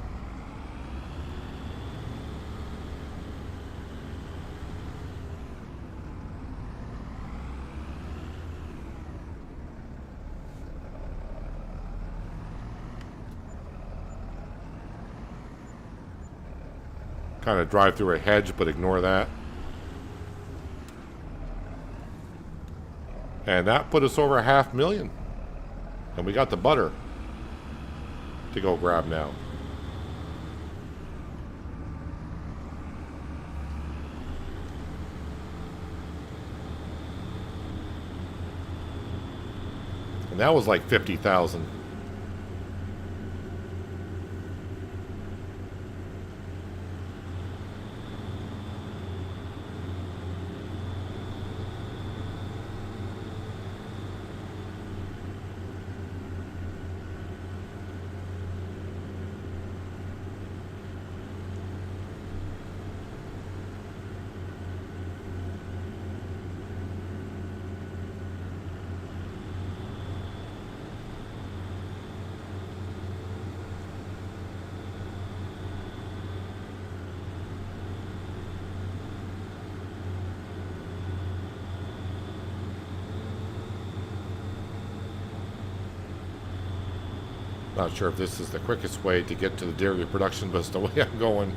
Kind of drive through a hedge, but ignore that. And that put us over $500,000. And we got the butter to go grab now. And that was like 50,000. Not sure if this is the quickest way to get to the dairy production, but it's the way I'm going.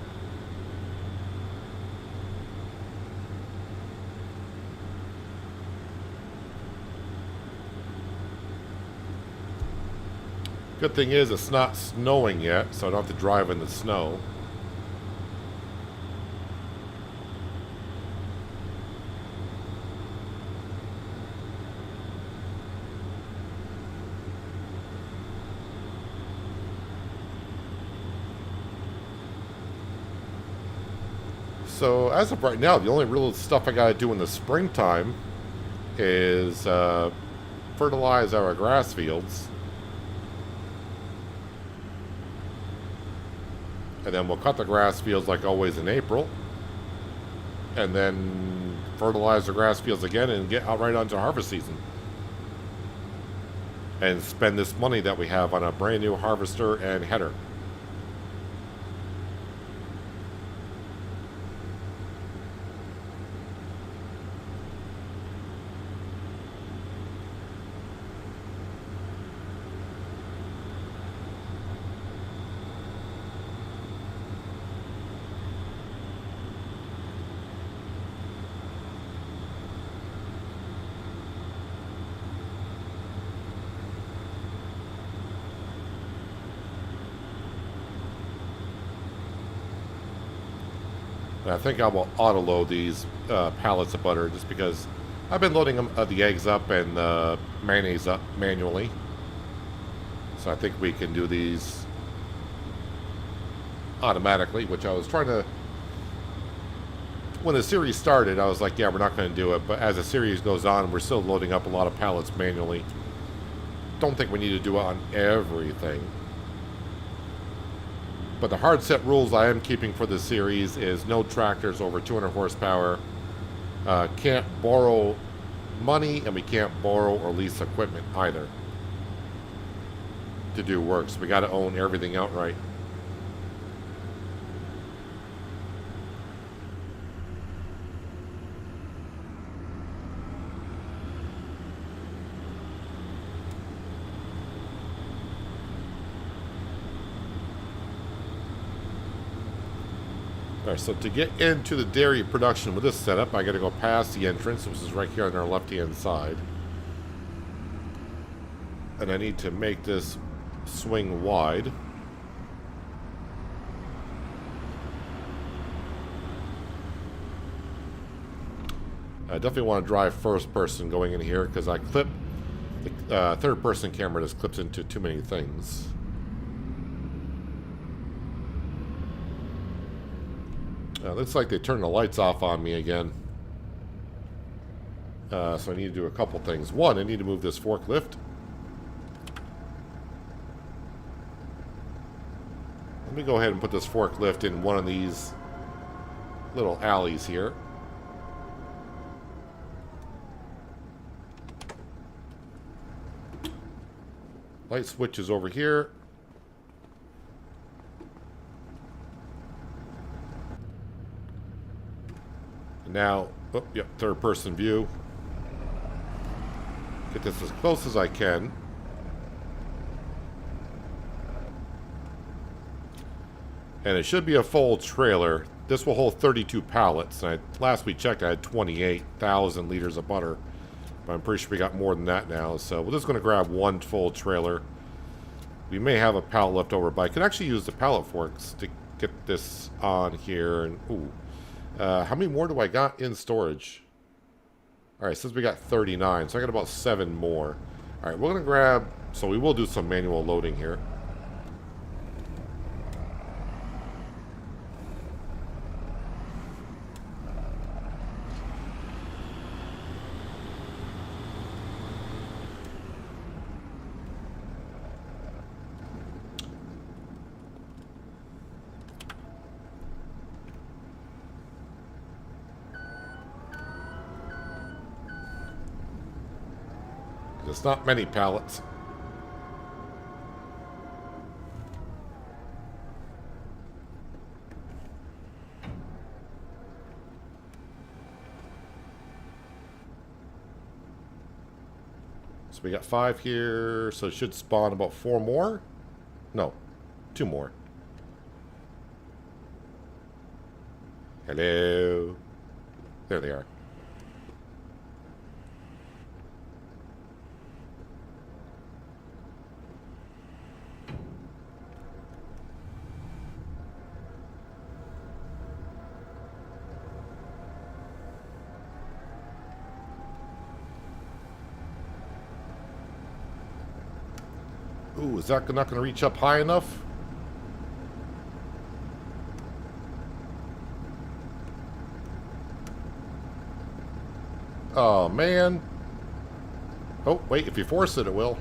Good thing is it's not snowing yet, so I don't have to drive in the snow. So as of right now, the only real stuff I gotta do in the springtime is fertilize our grass fields. And then we'll cut the grass fields like always in April. And then fertilize the grass fields again and get out right onto harvest season. And spend this money that we have on a brand new harvester and header. And I think I will auto-load these pallets of butter just because I've been loading them, the eggs up and the mayonnaise up manually. So I think we can do these automatically, which I was trying to... When the series started, I was like, yeah, we're not going to do it. But as the series goes on, we're still loading up a lot of pallets manually. Don't think we need to do it on everything. But the hard set rules I am keeping for this series is no tractors over 200 horsepower. Can't borrow money, and we can't borrow or lease equipment either to do work. So we got to own everything outright. Alright, so to get into the dairy production with this setup, I got to go past the entrance, which is right here on our left-hand side. And I need to make this swing wide. I definitely want to drive first person going in here because I clip the third person camera just clips into too many things. Looks like they turned the lights off on me again. So I need to do a couple things. One, I need to move this forklift. Let me go ahead and put this forklift in one of these little alleys here. Light switch is over here. Now, oh, yep, third person view. Get this as close as I can. And it should be a full trailer. this will hold 32 pallets. And last we checked, I had 28,000 liters of butter. But I'm pretty sure we got more than that now. So we're just going to grab one full trailer. We may have a pallet left over, but I could actually use the pallet forks to get this on here. And ooh, how many more do I got in storage? All right, since we got 39, so I got about 7 more. All right, we're going to grab, so we will do some manual loading here. There's not many pallets. So we got 5 here, so it should spawn about 4 more? No, 2 more. Hello. There they are. Ooh, is that not going to reach up high enough? Oh, man. Oh, wait, if you force it, it will.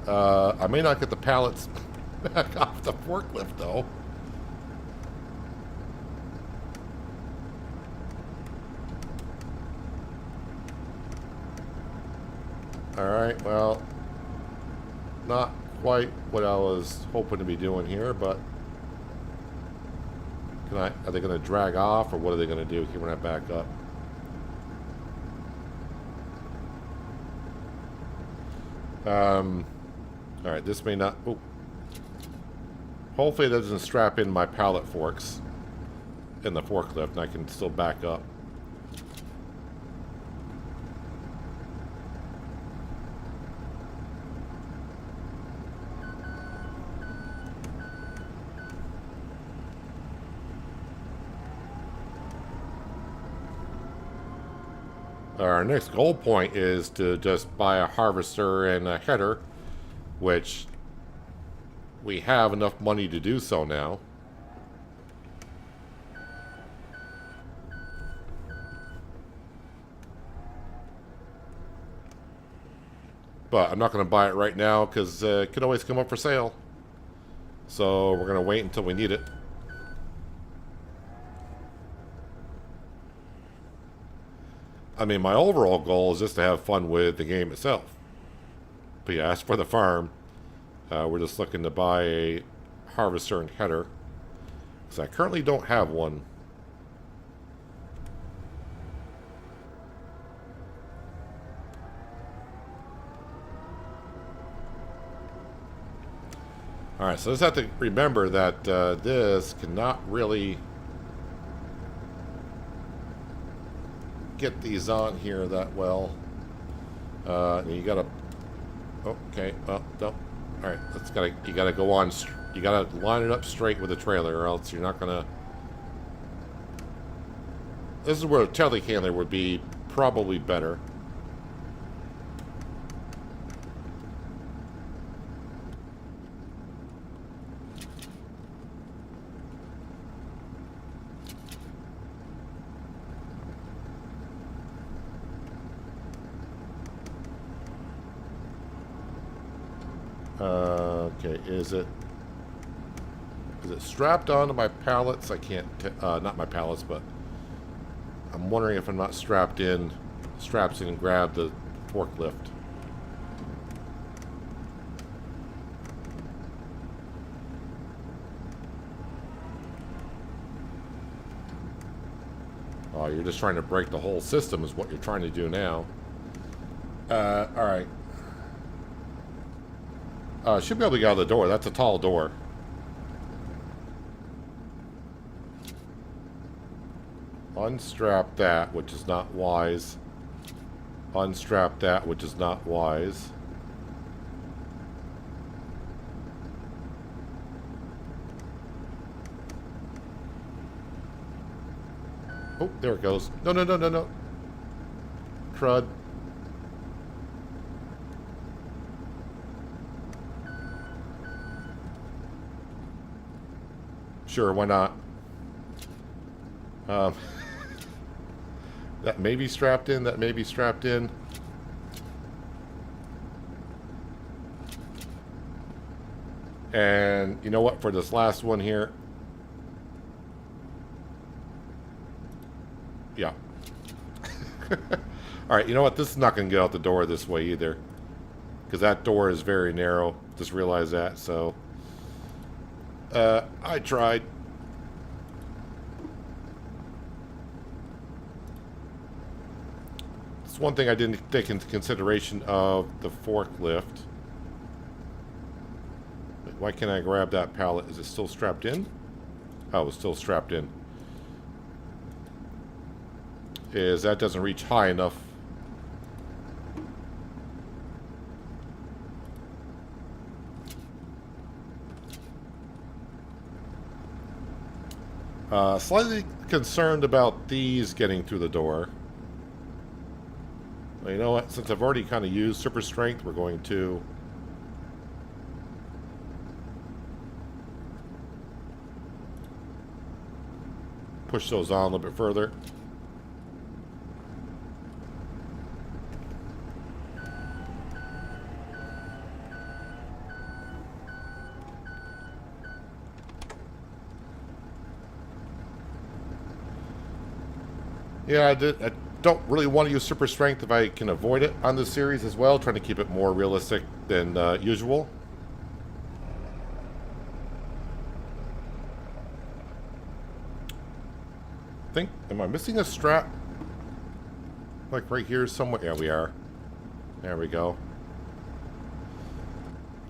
I may not get the pallets back off the forklift, though. Alright, well... Not quite what I was hoping to be doing here, but are they going to drag off, or what are they going to do? Keep that back up. All right, this may not. Oh, hopefully it doesn't strap in my pallet forks in the forklift, and I can still back up. Our next goal point is to just buy a harvester and a header, which we have enough money to do so now. But I'm not going to buy it right now because it could always come up for sale. So we're going to wait until we need it. I mean, my overall goal is just to have fun with the game itself. But yeah, as for the farm, we're just looking to buy a harvester and header. Because I currently don't have one. Alright, so let's have to remember that this cannot really get these on here that well. You gotta... Okay, well, don't... Alright, you gotta go on... You gotta line it up straight with the trailer, or else you're not gonna... This is where a telehandler would be probably better. Okay, is it strapped onto my pallets? I can't, not my pallets, but I'm wondering if I'm not straps in and grab the forklift. Oh, you're just trying to break the whole system is what you're trying to do now. Alright. Should be able to get out of the door. That's a tall door. Unstrap that, which is not wise. Unstrap that, which is not wise. Oh, there it goes. No, no, no, no, no. Crud. Sure, why not? That may be strapped in, that may be strapped in. And you know what, for this last one here. Yeah. Alright, you know what, this is not going to get out the door this way either. Because that door is very narrow. Just realized that, so... I tried. It's one thing I didn't take into consideration of the forklift. Why can't I grab that pallet? Is it still strapped in? Oh, it's still strapped in. Is that doesn't reach high enough. Slightly concerned about these getting through the door. Well, you know what? Since I've already kind of used super strength, we're going to push those on a little bit further. Yeah, I don't really want to use super strength if I can avoid it on this series as well, trying to keep it more realistic than usual. Am I missing a strap? Like right here somewhere? Yeah, we are. There we go.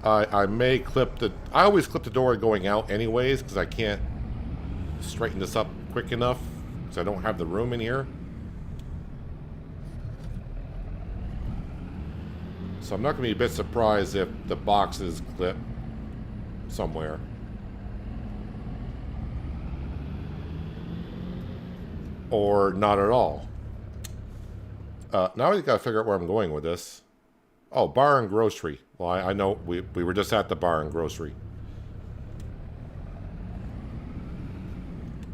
I may clip the... I always clip the door going out anyways, because I can't straighten this up quick enough. I don't have the room in here. So I'm not going to be a bit surprised if the boxes clip somewhere. Or not at all. Now we got to figure out where I'm going with this. Oh, bar and grocery. Well, I know we were just at the bar and grocery.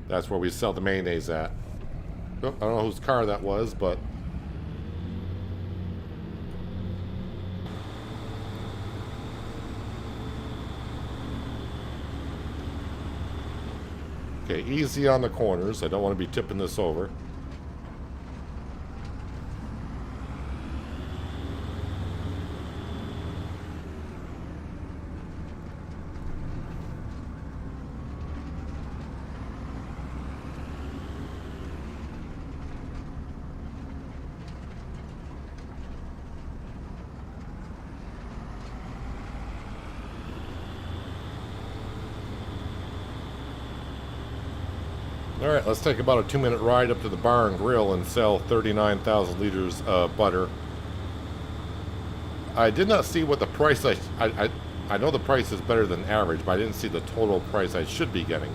That's where we sell the mayonnaise at. Oh, I don't know whose car that was, but... Okay, easy on the corners. I don't want to be tipping this over. Alright, let's take about a 2-minute ride up to the bar and grill and sell 39,000 liters of butter. I did not see what the price I know the price is better than average, but I didn't see the total price I should be getting.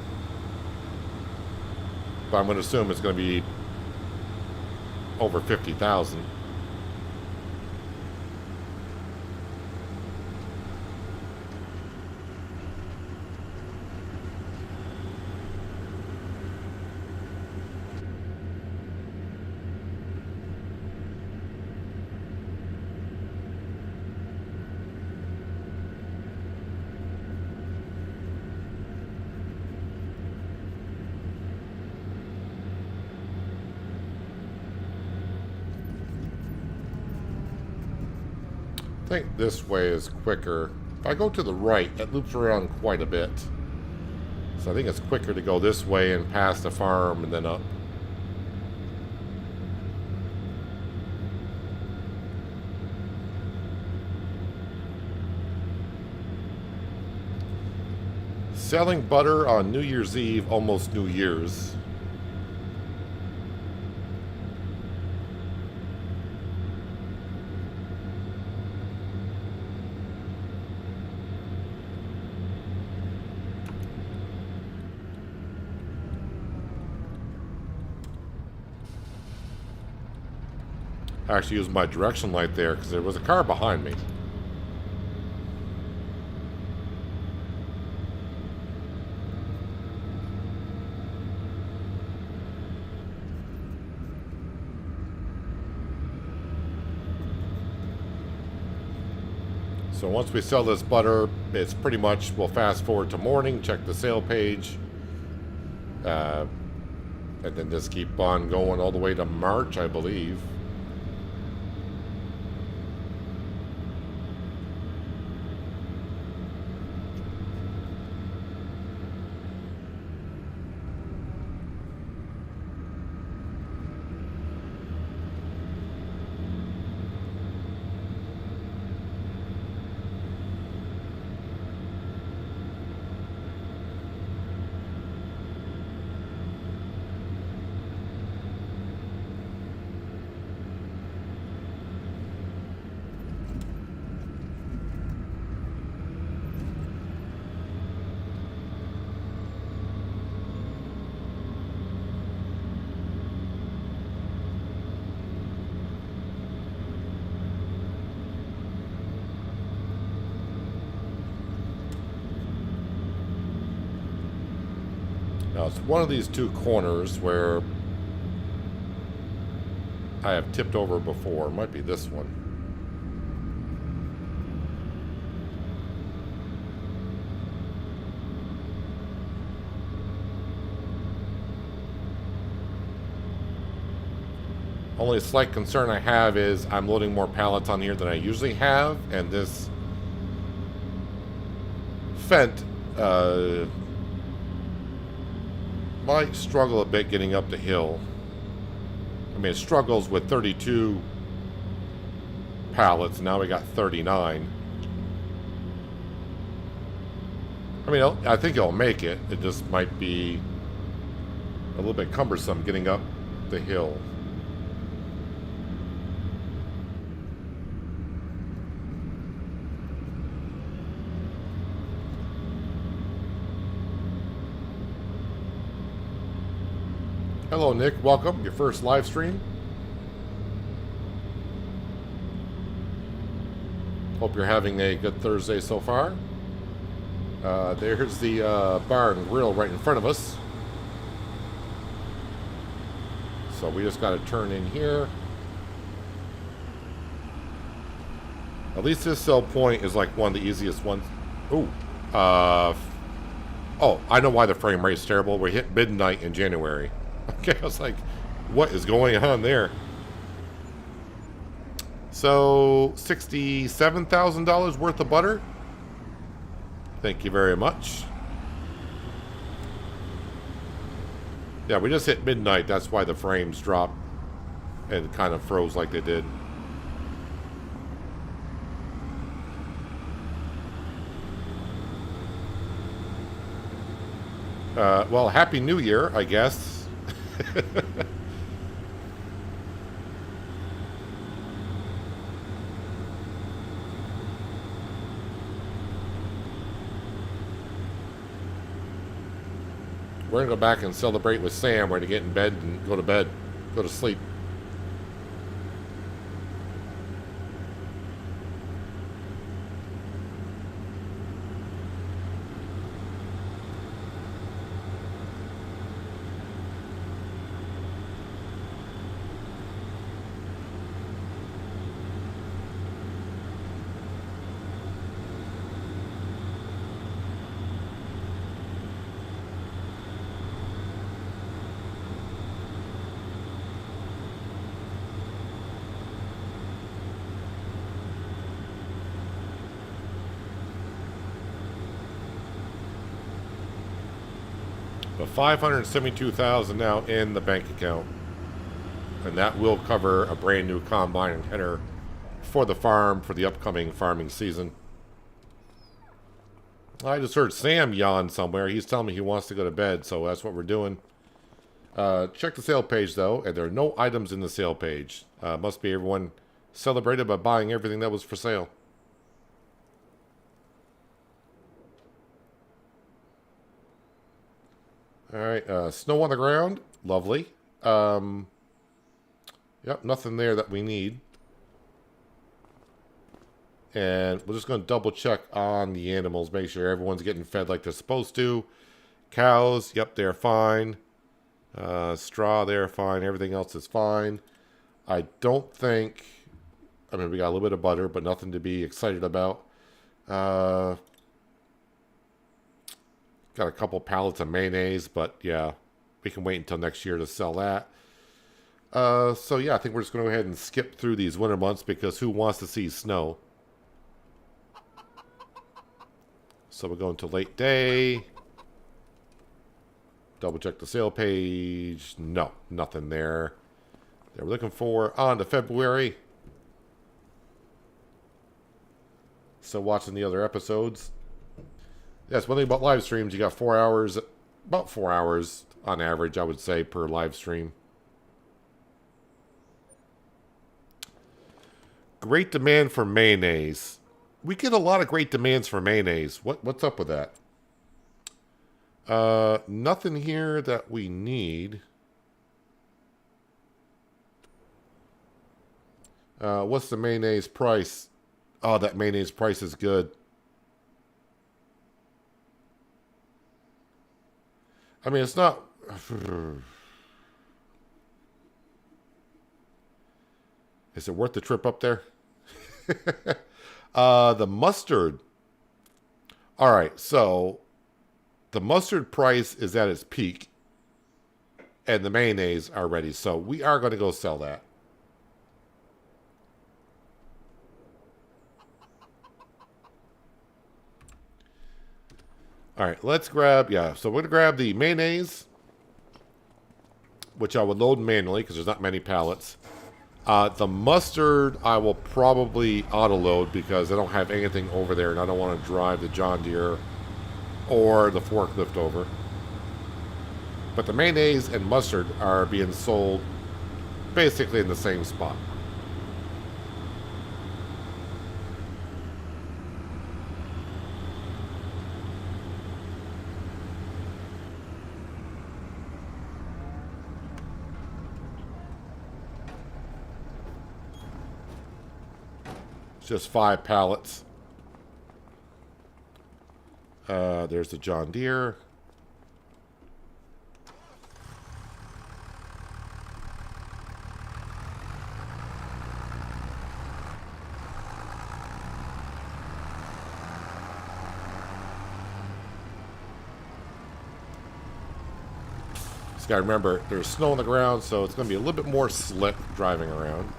But I'm going to assume it's going to be over 50,000. I think this way is quicker. If I go to the right, it loops around quite a bit. So I think it's quicker to go this way and past the farm and then up. Selling butter on New Year's Eve, almost New Year's. I actually used my direction light there because there was a car behind me. So once we sell this butter, it's pretty much, we'll fast forward to morning, check the sale page, and then just keep on going all the way to March, I believe. Now, it's one of these two corners where I have tipped over before. It might be this one. Only slight concern I have is I'm loading more pallets on here than I usually have, and this Fent might struggle a bit getting up the hill. I mean, it struggles with 32 pallets. Now we got 39. I mean, I think it'll make it. It just might be a little bit cumbersome getting up the hill. Hello, Nick. Welcome. Your first live stream. Hope you're having a good Thursday so far. There's the bar and grill right in front of us. So we just got to turn in here. At least this sell point is like one of the easiest ones. Ooh. Oh, I know why the frame rate's terrible. We hit midnight in January. Okay, I was like, what is going on there? So, $67,000 worth of butter. Thank you very much. Yeah, we just hit midnight. That's why the frames dropped and kind of froze like they did. Well, Happy New Year, I guess. We're going to go back and celebrate with Sam. We're going to get in bed and go to bed. Go to sleep. But $572,000 now in the bank account. And that will cover a brand new combine and header for the farm for the upcoming farming season. I just heard Sam yawn somewhere. He's telling me he wants to go to bed, so that's what we're doing. Check the sale page, though, and there are no items in the sale page. Must be everyone celebrated by buying everything that was for sale. All right, snow on the ground, lovely. Yep, nothing there that we need. And we're just going to double check on the animals, make sure everyone's getting fed like they're supposed to. Cows, yep, they're fine. Straw, they're fine. Everything else is fine. I don't think... I mean, we got a little bit of butter, but nothing to be excited about. Got a couple pallets of mayonnaise, but yeah, we can wait until next year to sell that. So yeah, I think we're just going to go ahead and skip through these winter months because who wants to see snow? So we're going to late day. Double check the sale page. No, nothing there. They were looking for on to February. Still watching the other episodes. Yes, one thing about live streams, you got 4 hours, about 4 hours on average, I would say, per live stream. Great demand for mayonnaise. We get a lot of great demands for mayonnaise. What's up with that? Nothing here that we need. What's the mayonnaise price? Oh, that mayonnaise price is good. I mean, it's not... Is it worth the trip up there? The mustard. All right, so the mustard price is at its peak, and the mayonnaise are ready. So we are going to go sell that. All right, let's grab, yeah, so we're going to grab the mayonnaise, which I would load manually because there's not many pallets. The mustard, I will probably auto-load because I don't have anything over there and I don't want to drive the John Deere or the forklift over. But the mayonnaise and mustard are being sold basically in the same spot. Just 5 pallets. There's the John Deere. Just gotta remember, there's snow on the ground, so it's gonna be a little bit more slick driving around.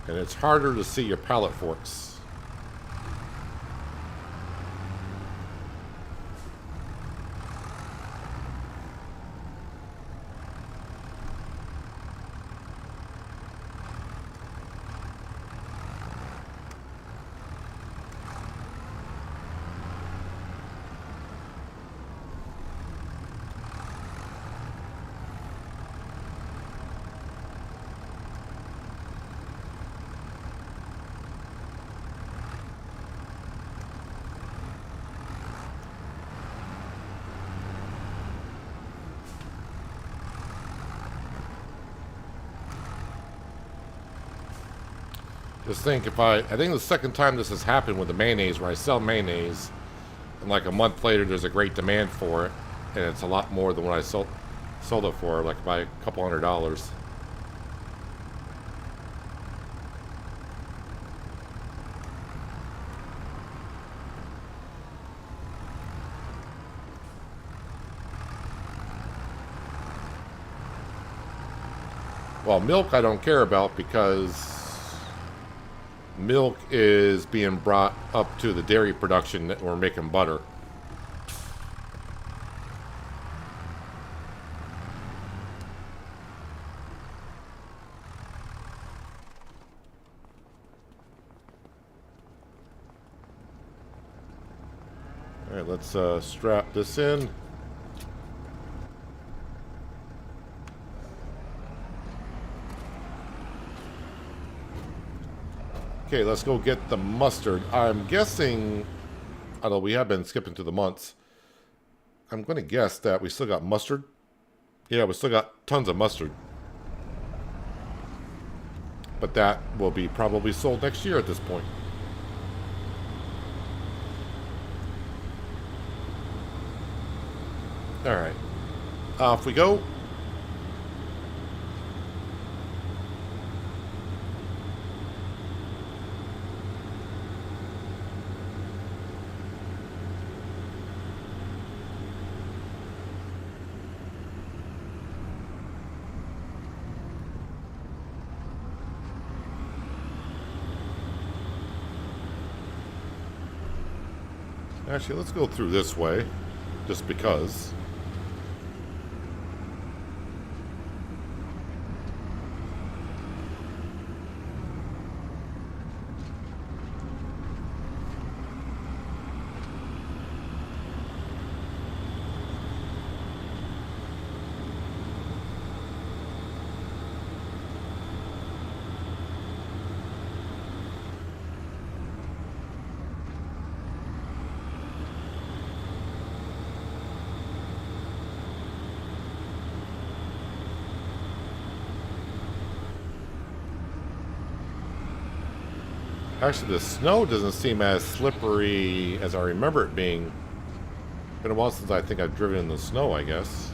And it's harder to see your pallet forks. Just think, I think the second time this has happened with the mayonnaise, where I sell mayonnaise, and like a month later there's a great demand for it, and it's a lot more than what I sold it for, like by a couple $100. Well, milk I don't care about because milk is being brought up to the dairy production that we're making butter. All right, let's strap this in. Okay, let's go get the mustard. I'm guessing, although we have been skipping to the months, I'm going to guess that we still got mustard. Yeah, we still got tons of mustard. But that will be probably sold next year at this point. Alright. Off we go. Actually, let's go through this way, just because. Actually, the snow doesn't seem as slippery as I remember it being. Been a while since I think I've driven in the snow, I guess.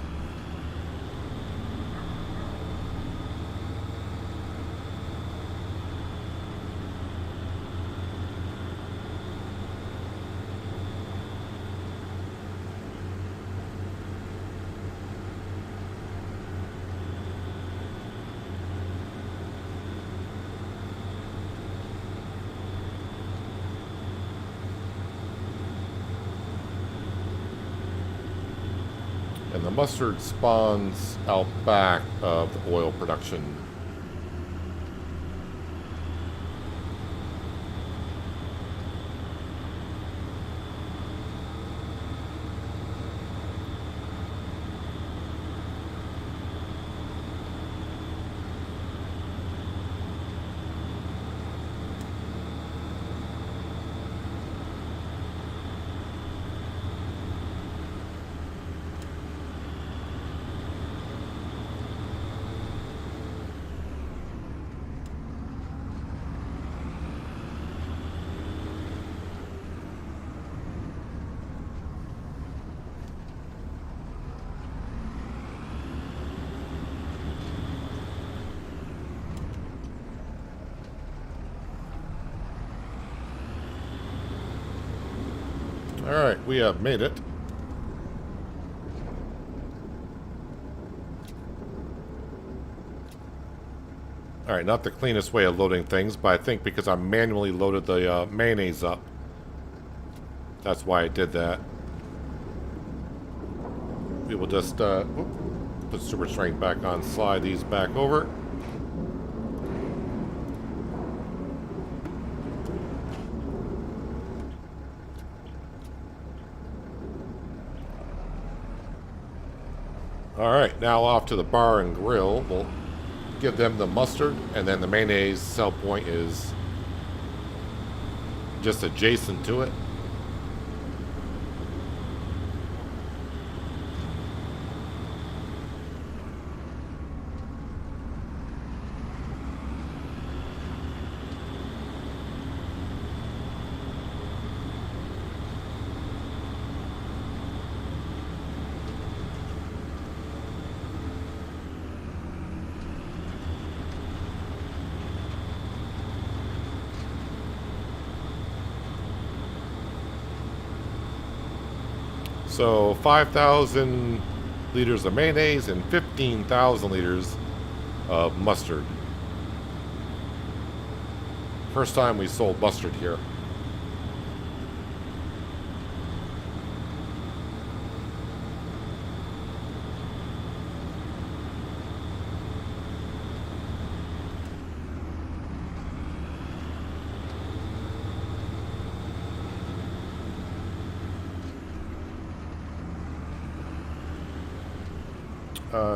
And the mustard spawns out back of the oil production. Alright, we have made it. Alright, not the cleanest way of loading things, but I think because I manually loaded the mayonnaise up. That's why I did that. We will just put super strength back on, slide these back over. Alright, now off to the bar and grill. We'll give them the mustard, and then the mayonnaise sell point is just adjacent to it. So 5,000 liters of mayonnaise and 15,000 liters of mustard. First time we sold mustard here.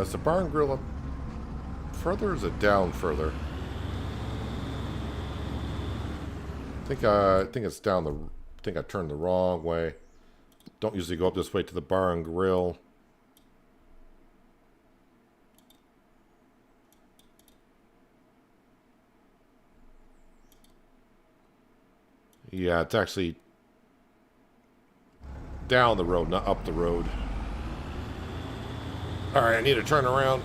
Is the bar and grill up further or is it down further? I think it's down the... I think I turned the wrong way. Don't usually go up this way to the bar and grill. Yeah, it's actually down the road, not up the road. Alright, I need to turn around.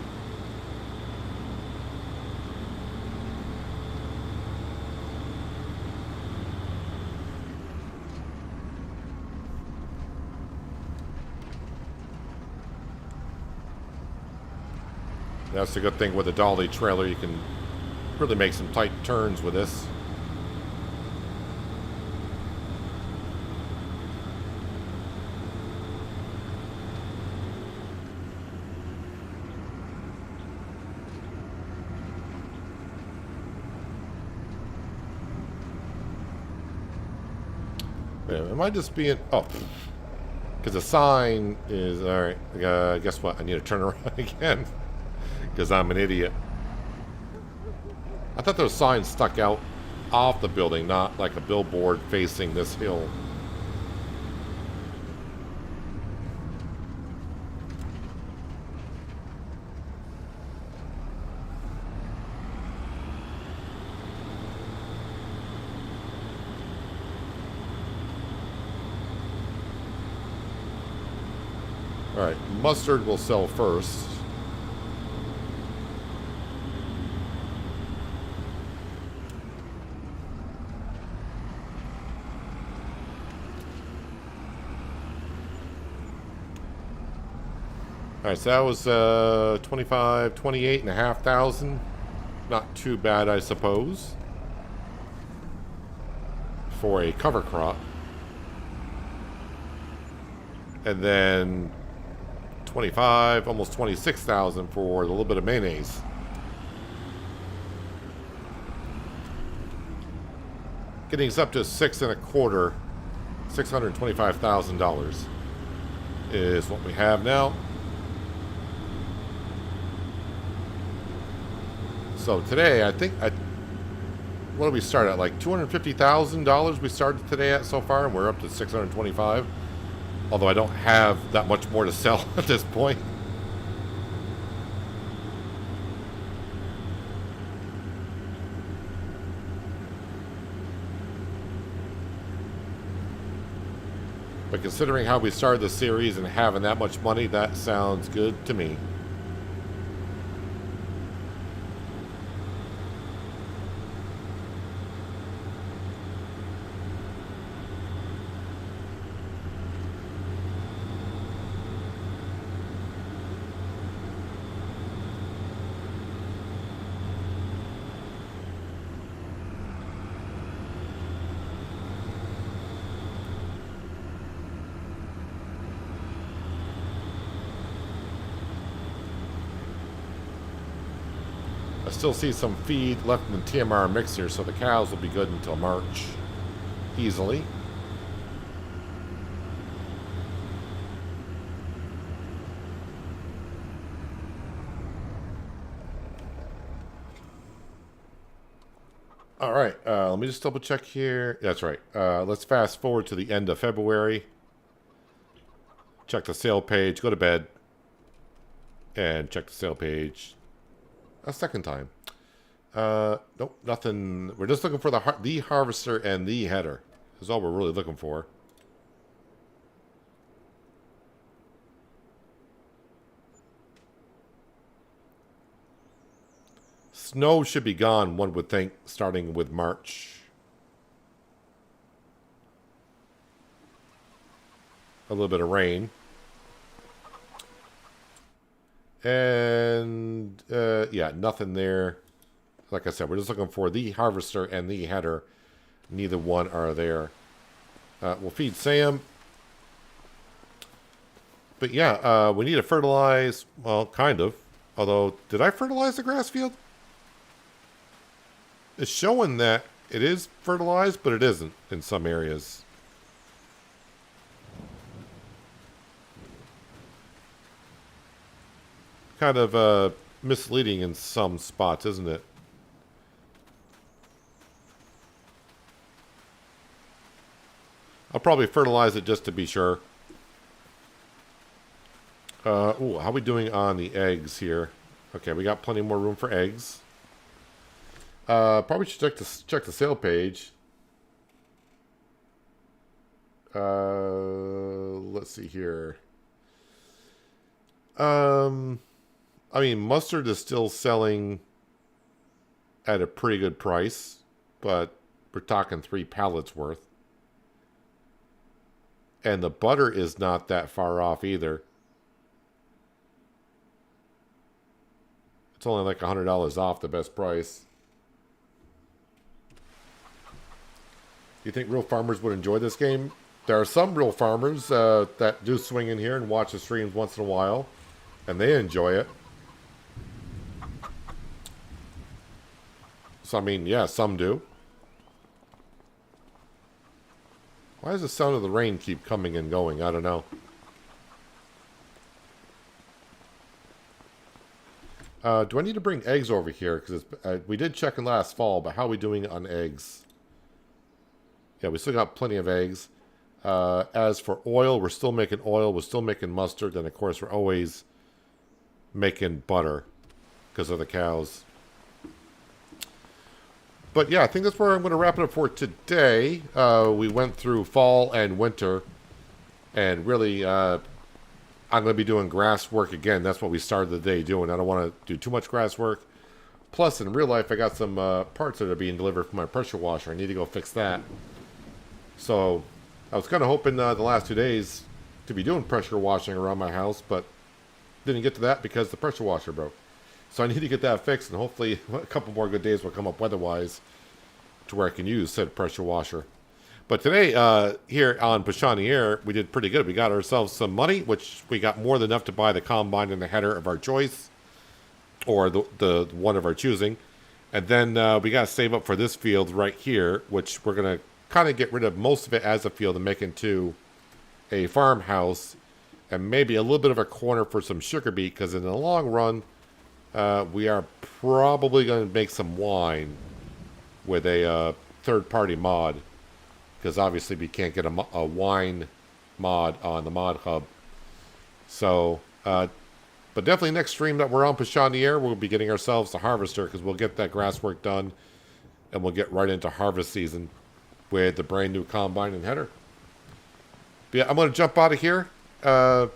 That's the good thing with a dolly trailer. You can really make some tight turns with this. Am I just being... Oh. Because the sign is... Alright. Guess what? I need to turn around again. Because I'm an idiot. I thought those signs stuck out off the building, not like a billboard facing this hill. Alright, mustard will sell first. Alright, so that was 25, 28,500. Not too bad, I suppose, for a cover crop. And then 25, almost 26,000 for a little bit of mayonnaise. Getting us up to $625,000 is what we have now. So today, I think, what did we start at? Like $250,000 we started today at so far, and we're up to 625. Although I don't have that much more to sell at this point. But considering how we started the series and having that much money, that sounds good to me. Still see some feed left in the TMR mixer, so the cows will be good until March. Easily. Alright, let me just double check here. That's right. Let's fast forward to the end of February. Check the sale page, go to bed, and check the sale page a second time. Nope, nothing. We're just looking for the harvester and the header. That's all we're really looking for. Snow should be gone, one would think, starting with March. A little bit of rain. And, yeah, nothing there. Like I said, we're just looking for the harvester and the header. Neither one are there. We'll feed Sam. But yeah, we need to fertilize. Well, kind of. Although, did I fertilize the grass field? It's showing that it is fertilized, but it isn't in some areas. Kind of misleading in some spots, isn't it? I'll probably fertilize it just to be sure. Ooh, how are we doing on the eggs here? Okay, we got plenty more room for eggs. Probably should check the sale page. Let's see here. I mean, mustard is still selling at a pretty good price, but we're talking 3 pallets worth. And the butter is not that far off either. It's only like $100 off the best price. Do you think real farmers would enjoy this game? There are some real farmers that do swing in here and watch the streams once in a while, and they enjoy it. So, I mean, yeah, some do. Why does the sound of the rain keep coming and going? I don't know. Do I need to bring eggs over here? Because we did check in last fall, but how are we doing on eggs? Yeah, we still got plenty of eggs. As for oil, we're still making oil. We're still making mustard. And, of course, we're always making butter because of the cows. But, yeah, I think that's where I'm going to wrap it up for today. We went through fall and winter. And really, I'm going to be doing grass work again. That's what we started the day doing. I don't want to do too much grass work. Plus, in real life, I got some parts that are being delivered from my pressure washer. I need to go fix that. So, I was kind of hoping the last 2 days to be doing pressure washing around my house, but didn't get to that because the pressure washer broke. So I need to get that fixed, and hopefully a couple more good days will come up weather-wise to where I can use said pressure washer. But today, here on Pichonniere, we did pretty good. We got ourselves some money, which we got more than enough to buy the combine and the header of our choice, or the one of our choosing. And then we got to save up for this field right here, which we're going to kind of get rid of most of it as a field and make into a farmhouse and maybe a little bit of a corner for some sugar beet, because in the long run, we are probably going to make some wine with a third-party mod, because obviously we can't get a wine mod on the mod hub. So, but definitely next stream that we're on Pichonniere, we'll be getting ourselves a harvester, because we'll get that grass work done, and we'll get right into harvest season with the brand new combine and header. But yeah, I'm going to jump out of here. Yeah,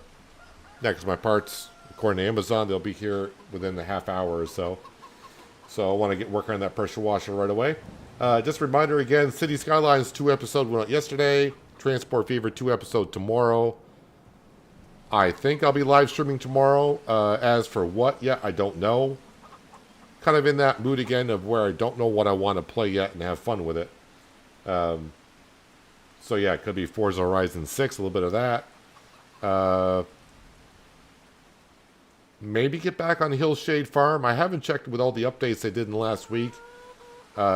because my parts, according to Amazon, they'll be here within a half hour or so. So I want to get working on that pressure washer right away. Just a reminder again, City Skylines 2 episode went out yesterday. Transport Fever 2 episode tomorrow. I think I'll be live streaming tomorrow. As for what yet, I don't know. Kind of in that mood again of where I don't know what I want to play yet and have fun with it. So yeah, it could be Forza Horizon 6, a little bit of that. Maybe get back on Hillshade Farm. I haven't checked with all the updates they did in the last week.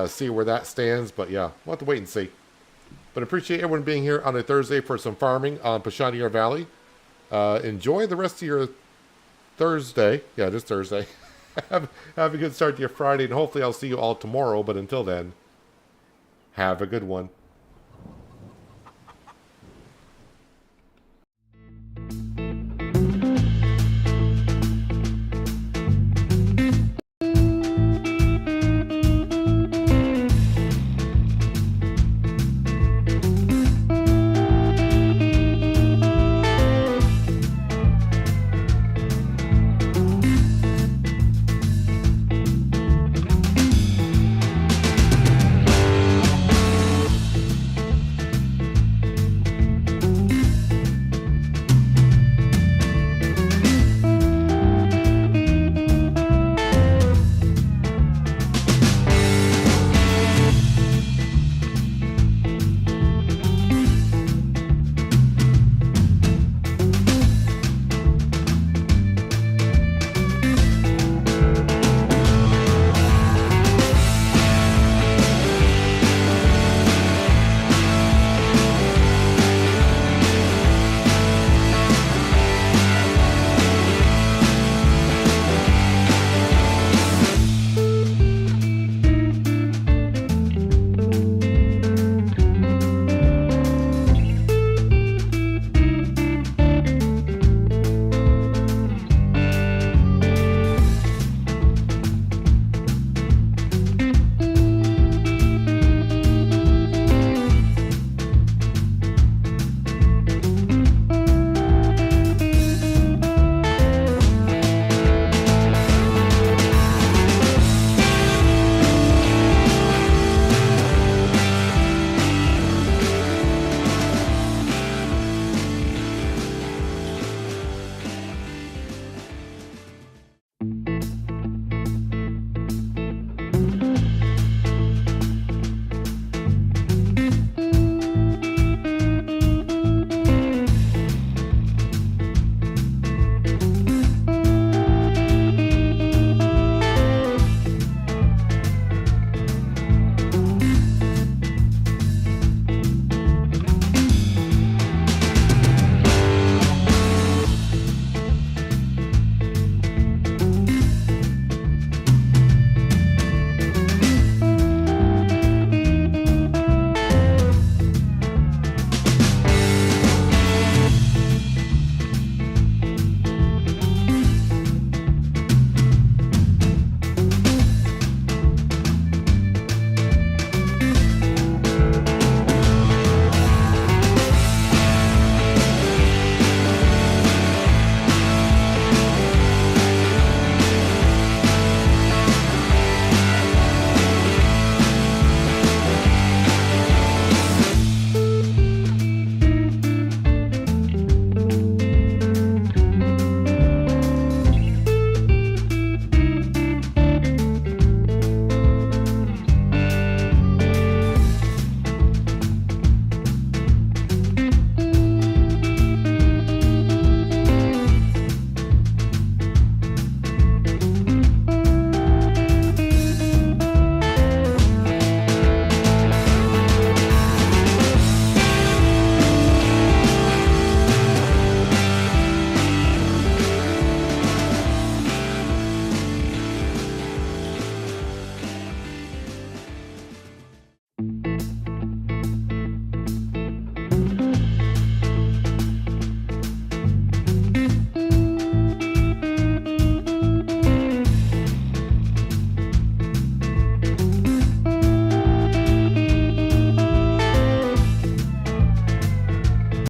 See where that stands, but yeah, we'll have to wait and see. But appreciate everyone being here on a Thursday for some farming on Pichonniere Valley. Enjoy the rest of your Thursday. Yeah, just Thursday. have a good start to your Friday, and hopefully I'll see you all tomorrow. But until then, have a good one.